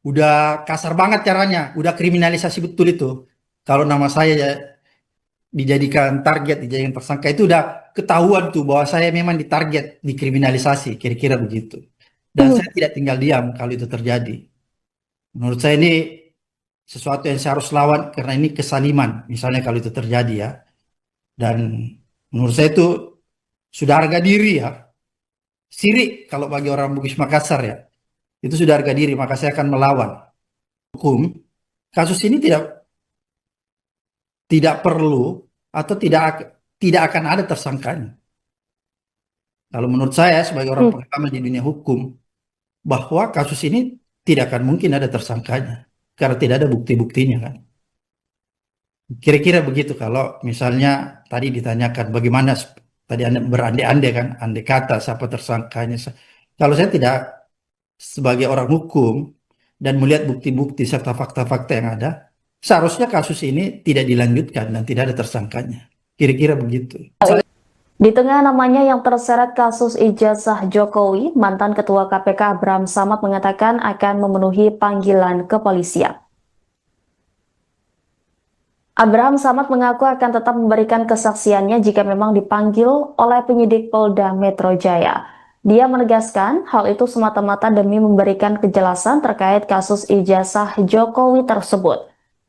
udah kasar banget caranya, udah kriminalisasi betul itu. Kalau nama saya ya dijadikan target, dijadikan tersangka itu udah ketahuan tuh bahwa saya memang ditarget, dikriminalisasi, kira-kira begitu. Dan saya tidak tinggal diam kalau itu terjadi. Menurut saya ini sesuatu yang saya harus lawan karena ini kesaliman, misalnya kalau itu terjadi ya. Dan menurut saya itu sudah harga diri ya. Sirik kalau bagi orang Bugis Makassar ya. Itu sudah harga diri, maka saya akan melawan hukum. Kasus ini tidak perlu atau tidak akan ada tersangkanya. Kalau menurut saya sebagai orang pengalaman di dunia hukum, bahwa kasus ini tidak akan mungkin ada tersangkanya karena tidak ada bukti-buktinya kan. Kira-kira begitu kalau misalnya tadi ditanyakan bagaimana tadi Anda berandai-andai kan, andai kata siapa tersangkanya. Kalau saya tidak sebagai orang hukum dan melihat bukti-bukti serta fakta-fakta yang ada, seharusnya kasus ini tidak dilanjutkan dan tidak ada tersangkanya. Kira-kira begitu. Di tengah namanya yang terseret kasus ijazah Jokowi, mantan Ketua KPK Abraham Samad mengatakan akan memenuhi panggilan kepolisian. Abraham Samad mengaku akan tetap memberikan kesaksiannya jika memang dipanggil oleh penyidik Polda Metro Jaya. Dia menegaskan hal itu semata-mata demi memberikan kejelasan terkait kasus ijazah Jokowi tersebut.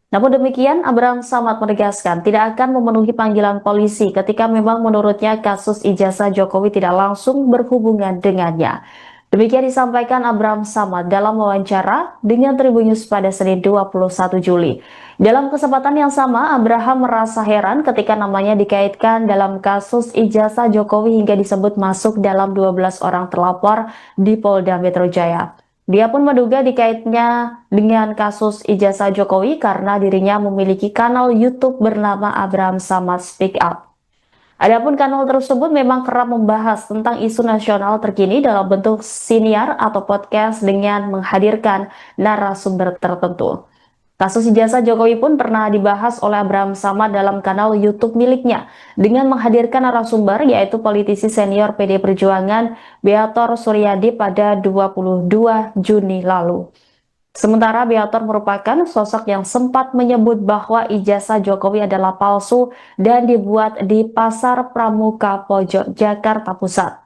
Namun demikian, Abraham Samad menegaskan tidak akan memenuhi panggilan polisi ketika memang menurutnya kasus ijazah Jokowi tidak langsung berhubungan dengannya. Demikian disampaikan Abraham Samad dalam wawancara dengan Tribun News pada Senin 21 Juli. Dalam kesempatan yang sama, Abraham merasa heran ketika namanya dikaitkan dalam kasus ijazah Jokowi hingga disebut masuk dalam 12 orang terlapor di Polda Metro Jaya. Dia pun menduga dikaitnya dengan kasus ijazah Jokowi karena dirinya memiliki kanal YouTube bernama Abraham Samad Speak Up. Adapun kanal tersebut memang kerap membahas tentang isu nasional terkini dalam bentuk siniar atau podcast dengan menghadirkan narasumber tertentu. Kasus ijazah Jokowi pun pernah dibahas oleh Abraham Samad dalam kanal YouTube miliknya dengan menghadirkan narasumber yaitu politisi senior PD Perjuangan Beator Suryadi pada 22 Juni lalu. Sementara Beator merupakan sosok yang sempat menyebut bahwa ijazah Jokowi adalah palsu dan dibuat di Pasar Pramuka Pojok, Jakarta Pusat.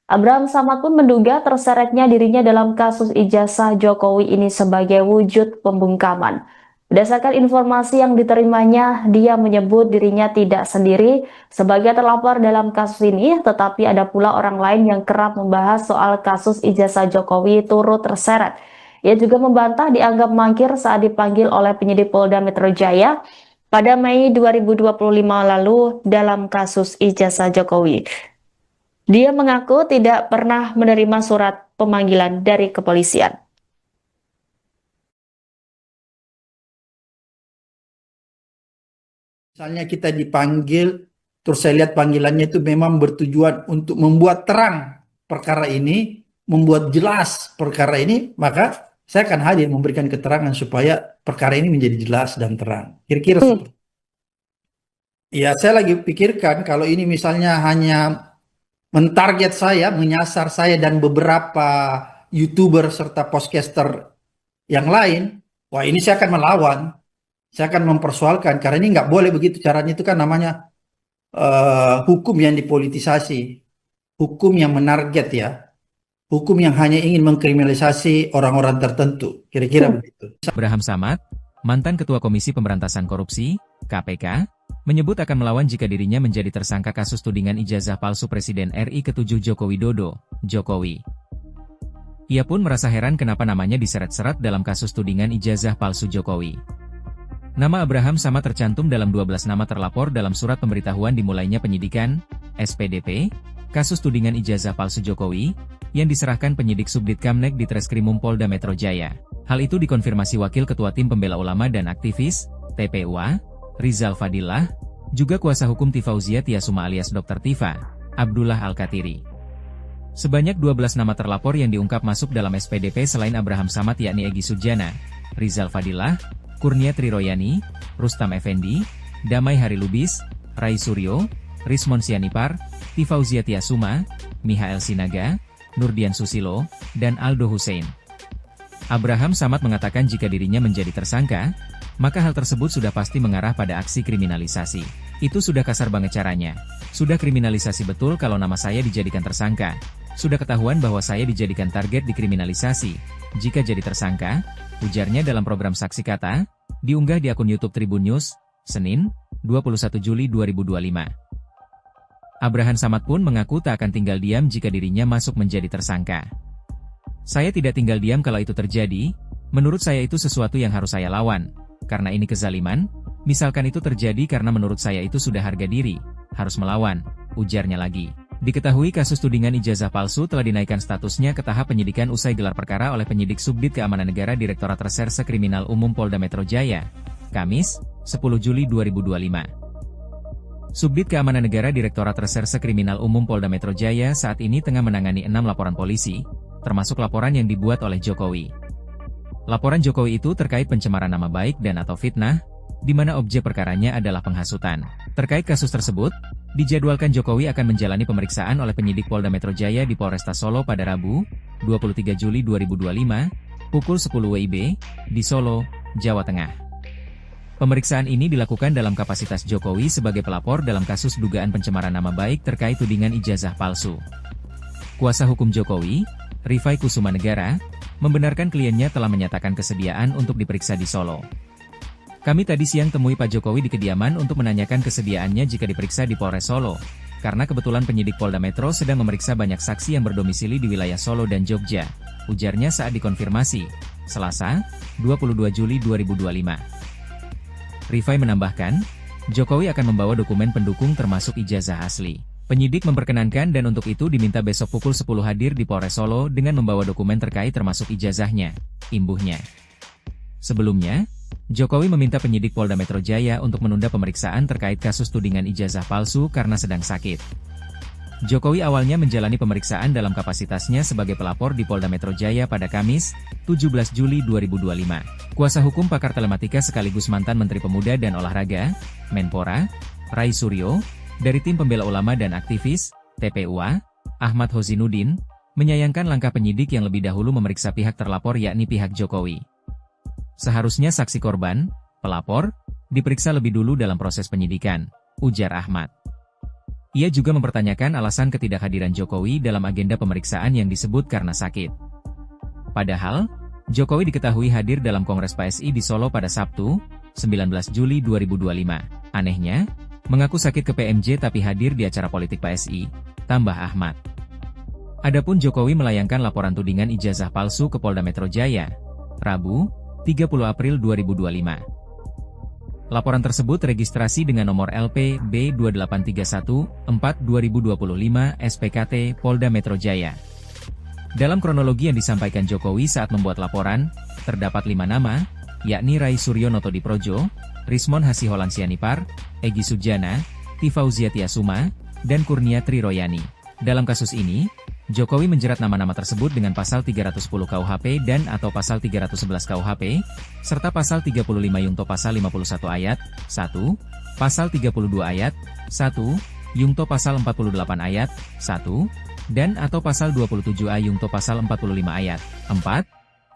Abraham Samad pun menduga terseretnya dirinya dalam kasus ijazah Jokowi ini sebagai wujud pembungkaman. Berdasarkan informasi yang diterimanya, dia menyebut dirinya tidak sendiri sebagai terlapor dalam kasus ini, tetapi ada pula orang lain yang kerap membahas soal kasus ijazah Jokowi turut terseret. Ia juga membantah dianggap mangkir saat dipanggil oleh penyidik Polda Metro Jaya pada Mei 2025 lalu dalam kasus ijazah Jokowi. Dia mengaku tidak pernah menerima surat pemanggilan dari kepolisian. Misalnya kita dipanggil, terus saya lihat panggilannya itu memang bertujuan untuk membuat terang perkara ini, membuat jelas perkara ini, maka saya akan hadir memberikan keterangan supaya perkara ini menjadi jelas dan terang. Kira-kira seperti itu. Ya, saya lagi pikirkan kalau ini misalnya hanya mentarget saya, menyasar saya dan beberapa YouTuber serta podcaster yang lain, wah ini saya akan melawan. Saya akan mempersoalkan karena ini nggak boleh begitu caranya, itu kan namanya hukum yang dipolitisasi, hukum yang menarget ya, hukum yang hanya ingin mengkriminalisasi orang-orang tertentu, kira-kira begitu. Abraham Samad, mantan Ketua Komisi Pemberantasan Korupsi (KPK), menyebut akan melawan jika dirinya menjadi tersangka kasus tudingan ijazah palsu Presiden RI ke-7 Joko Widodo, Jokowi. Ia pun merasa heran kenapa namanya diseret-seret dalam kasus tudingan ijazah palsu Jokowi. Nama Abraham Samad tercantum dalam 12 nama terlapor dalam surat pemberitahuan dimulainya penyidikan, SPDP, kasus tudingan ijazah palsu Jokowi, yang diserahkan penyidik Subdit Kamnek di Treskrimum Polda Metro Jaya. Hal itu dikonfirmasi Wakil Ketua Tim Pembela Ulama dan Aktivis, TPUA, Rizal Fadillah, juga kuasa hukum Tifauzia Tiasuma alias Dr. Tifa, Abdullah Al-Katiri. Sebanyak 12 nama terlapor yang diungkap masuk dalam SPDP selain Abraham Samad yakni Egy Sujana, Rizal Fadillah, Kurnia Triroyani, Rustam Effendi, Damai Harilubis, Rai Suryo, Rismon Sianipar, Tifauzia Tiasuma, Mihael Sinaga, Nurdian Susilo, dan Aldo Hussein. Abraham Samad mengatakan jika dirinya menjadi tersangka, maka hal tersebut sudah pasti mengarah pada aksi kriminalisasi. Itu sudah kasar banget caranya. Sudah kriminalisasi betul kalau nama saya dijadikan tersangka. Sudah ketahuan bahwa saya dijadikan target dikriminalisasi. Jika jadi tersangka, ujarnya dalam program Saksi Kata, diunggah di akun YouTube Tribun News, Senin, 21 Juli 2025. Abrahan Samad pun mengaku tak akan tinggal diam jika dirinya masuk menjadi tersangka. Saya tidak tinggal diam kalau itu terjadi, menurut saya itu sesuatu yang harus saya lawan. Karena ini kezaliman, misalkan itu terjadi karena menurut saya itu sudah harga diri, harus melawan, ujarnya lagi. Diketahui kasus tudingan ijazah palsu telah dinaikkan statusnya ke tahap penyidikan usai gelar perkara oleh penyidik Subdit Keamanan Negara Direktorat Reserse Kriminal Umum Polda Metro Jaya, Kamis, 10 Juli 2025. Subdit Keamanan Negara Direktorat Reserse Kriminal Umum Polda Metro Jaya saat ini tengah menangani 6 laporan polisi, termasuk laporan yang dibuat oleh Jokowi. Laporan Jokowi itu terkait pencemaran nama baik dan atau fitnah, di mana objek perkaranya adalah penghasutan. Terkait kasus tersebut, dijadwalkan Jokowi akan menjalani pemeriksaan oleh penyidik Polda Metro Jaya di Polresta Solo pada Rabu, 23 Juli 2025, pukul 10 WIB, di Solo, Jawa Tengah. Pemeriksaan ini dilakukan dalam kapasitas Jokowi sebagai pelapor dalam kasus dugaan pencemaran nama baik terkait tudingan ijazah palsu. Kuasa hukum Jokowi, Rifai Kusuma Negara, membenarkan kliennya telah menyatakan kesediaan untuk diperiksa di Solo. Kami tadi siang temui Pak Jokowi di kediaman untuk menanyakan kesediaannya jika diperiksa di Polres Solo, karena kebetulan penyidik Polda Metro sedang memeriksa banyak saksi yang berdomisili di wilayah Solo dan Jogja, ujarnya saat dikonfirmasi, Selasa, 22 Juli 2025. Rifai menambahkan, Jokowi akan membawa dokumen pendukung termasuk ijazah asli. Penyidik memperkenankan dan untuk itu diminta besok pukul 10 hadir di Polres Solo dengan membawa dokumen terkait termasuk ijazahnya, imbuhnya. Sebelumnya, Jokowi meminta penyidik Polda Metro Jaya untuk menunda pemeriksaan terkait kasus tudingan ijazah palsu karena sedang sakit. Jokowi awalnya menjalani pemeriksaan dalam kapasitasnya sebagai pelapor di Polda Metro Jaya pada Kamis, 17 Juli 2025. Kuasa hukum pakar telematika sekaligus mantan Menteri Pemuda dan Olahraga, Menpora, Rai Suryo, dari tim pembela ulama dan aktivis, TPUA, Ahmad Hozinuddin, menyayangkan langkah penyidik yang lebih dahulu memeriksa pihak terlapor yakni pihak Jokowi. Seharusnya saksi korban, pelapor, diperiksa lebih dulu dalam proses penyidikan, ujar Ahmad. Ia juga mempertanyakan alasan ketidakhadiran Jokowi dalam agenda pemeriksaan yang disebut karena sakit. Padahal, Jokowi diketahui hadir dalam Kongres PSI di Solo pada Sabtu, 19 Juli 2025. Anehnya, mengaku sakit ke PMJ tapi hadir di acara politik PSI, tambah Ahmad. Adapun Jokowi melayangkan laporan tudingan ijazah palsu ke Polda Metro Jaya, Rabu, 30 April 2025. Laporan tersebut registrasi dengan nomor LP B2831-4-2025 SPKT Polda Metro Jaya. Dalam kronologi yang disampaikan Jokowi saat membuat laporan, terdapat 5 nama, yakni Rai Suryo Notodiprojo, Rismon Hasiholan Sianipar, Egy Sujana, Tifauzia Tiasuma, dan Kurnia Triroyani. Dalam kasus ini, Jokowi menjerat nama-nama tersebut dengan pasal 310 KUHP dan atau pasal 311 KUHP, serta pasal 35 Yungto pasal 51 ayat 1, pasal 32 ayat 1, Yungto pasal 48 ayat 1, dan atau pasal 27A Yungto pasal 45 ayat 4,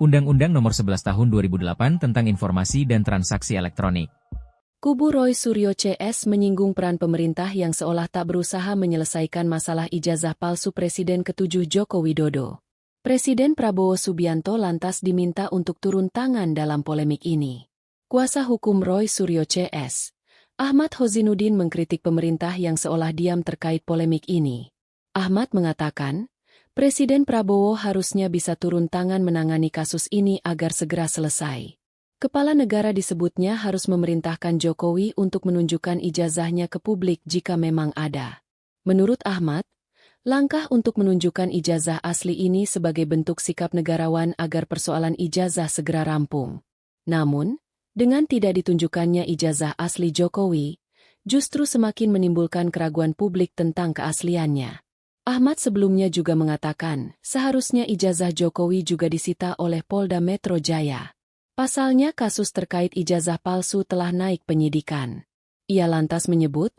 Undang-Undang Nomor 11 Tahun 2008 tentang Informasi dan Transaksi Elektronik. Kubu Roy Suryo CS menyinggung peran pemerintah yang seolah tak berusaha menyelesaikan masalah ijazah palsu Presiden ke-7 Joko Widodo. Presiden Prabowo Subianto lantas diminta untuk turun tangan dalam polemik ini. Kuasa hukum Roy Suryo CS, Ahmad Hozinuddin mengkritik pemerintah yang seolah diam terkait polemik ini. Ahmad mengatakan, Presiden Prabowo harusnya bisa turun tangan menangani kasus ini agar segera selesai. Kepala negara disebutnya harus memerintahkan Jokowi untuk menunjukkan ijazahnya ke publik jika memang ada. Menurut Ahmad, langkah untuk menunjukkan ijazah asli ini sebagai bentuk sikap negarawan agar persoalan ijazah segera rampung. Namun, dengan tidak ditunjukkannya ijazah asli Jokowi, justru semakin menimbulkan keraguan publik tentang keasliannya. Ahmad sebelumnya juga mengatakan, seharusnya ijazah Jokowi juga disita oleh Polda Metro Jaya. Pasalnya kasus terkait ijazah palsu telah naik penyidikan. Ia lantas menyebut,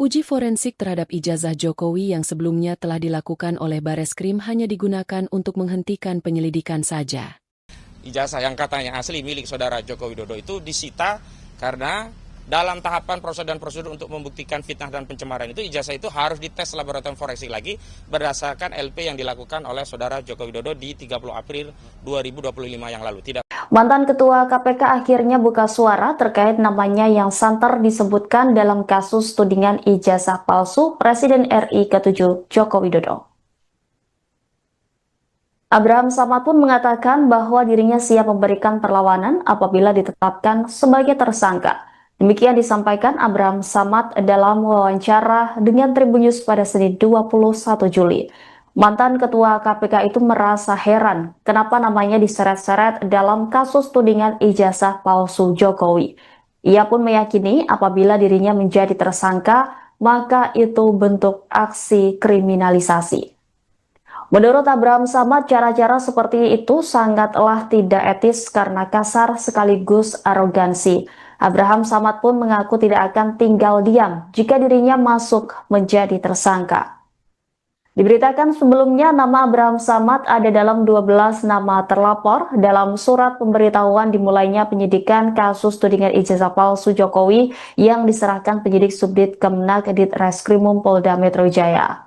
uji forensik terhadap ijazah Jokowi yang sebelumnya telah dilakukan oleh Bareskrim hanya digunakan untuk menghentikan penyelidikan saja. Ijazah yang katanya asli milik saudara Joko Widodo itu disita karena dalam tahapan prosedur dan prosedur untuk membuktikan fitnah dan pencemaran itu ijazah itu harus dites laboratorium forensik lagi berdasarkan LP yang dilakukan oleh saudara Joko Widodo di 30 April 2025 yang lalu. Mantan Ketua KPK akhirnya buka suara terkait namanya yang santer disebutkan dalam kasus tudingan ijazah palsu Presiden RI ke-7 Joko Widodo. Abraham Samad pun mengatakan bahwa dirinya siap memberikan perlawanan apabila ditetapkan sebagai tersangka. Demikian disampaikan Abraham Samad dalam wawancara dengan Tribun News pada Senin 21 Juli. Mantan Ketua KPK itu merasa heran kenapa namanya diseret-seret dalam kasus tudingan ijazah palsu Jokowi. Ia pun meyakini apabila dirinya menjadi tersangka, maka itu bentuk aksi kriminalisasi. Menurut Abraham Samad, cara-cara seperti itu sangatlah tidak etis karena kasar sekaligus arogansi. Abraham Samad pun mengaku tidak akan tinggal diam jika dirinya masuk menjadi tersangka. Diberitakan sebelumnya nama Abraham Samad ada dalam 12 nama terlapor dalam surat pemberitahuan dimulainya penyidikan kasus tudingan ijazah palsu Jokowi yang diserahkan penyidik Subdit Kemenak Ditreskrimum Polda Metro Jaya.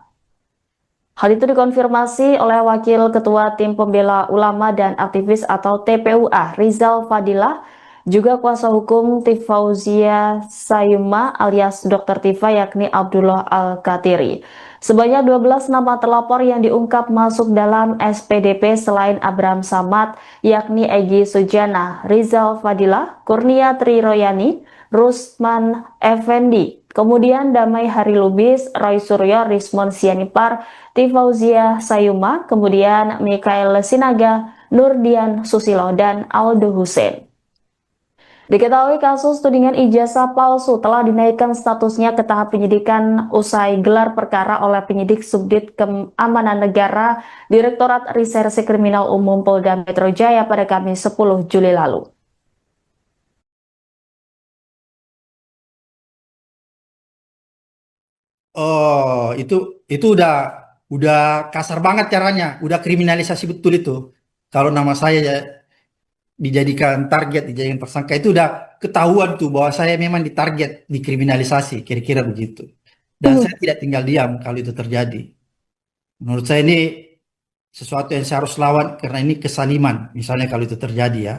Hal itu dikonfirmasi oleh Wakil Ketua Tim Pembela Ulama dan Aktivis atau TPUA Rizal Fadilah, juga kuasa hukum Tifauzia Sayuma alias Dr. Tifa yakni Abdullah Al-Katiri. Sebanyak 12 nama terlapor yang diungkap masuk dalam SPDP selain Abraham Samad yakni Egy Sujana, Rizal Fadilah, Kurnia Triroyani, Rusman Effendi, kemudian Damai Hari Lubis, Roy Suryo, Rismon Sianipar, Tifauzia Sayuma, kemudian Mikael Sinaga, Nurdian Susilo, dan Aldo Hussein. Diketahui kasus tudingan ijazah palsu telah dinaikkan statusnya ke tahap penyidikan usai gelar perkara oleh penyidik Subdit Keamanan Negara Direktorat Reserse Kriminal Umum Polda Metro Jaya pada Kamis 10 Juli lalu. Oh, itu udah kasar banget caranya, udah kriminalisasi betul itu. Kalau nama saya ya dijadikan target, dijadikan tersangka itu udah ketahuan tuh bahwa saya memang ditarget, dikriminalisasi, kira-kira begitu. Dan saya tidak tinggal diam kalau itu terjadi. Menurut saya ini sesuatu yang saya harus lawan karena ini kesaliman, misalnya kalau itu terjadi ya.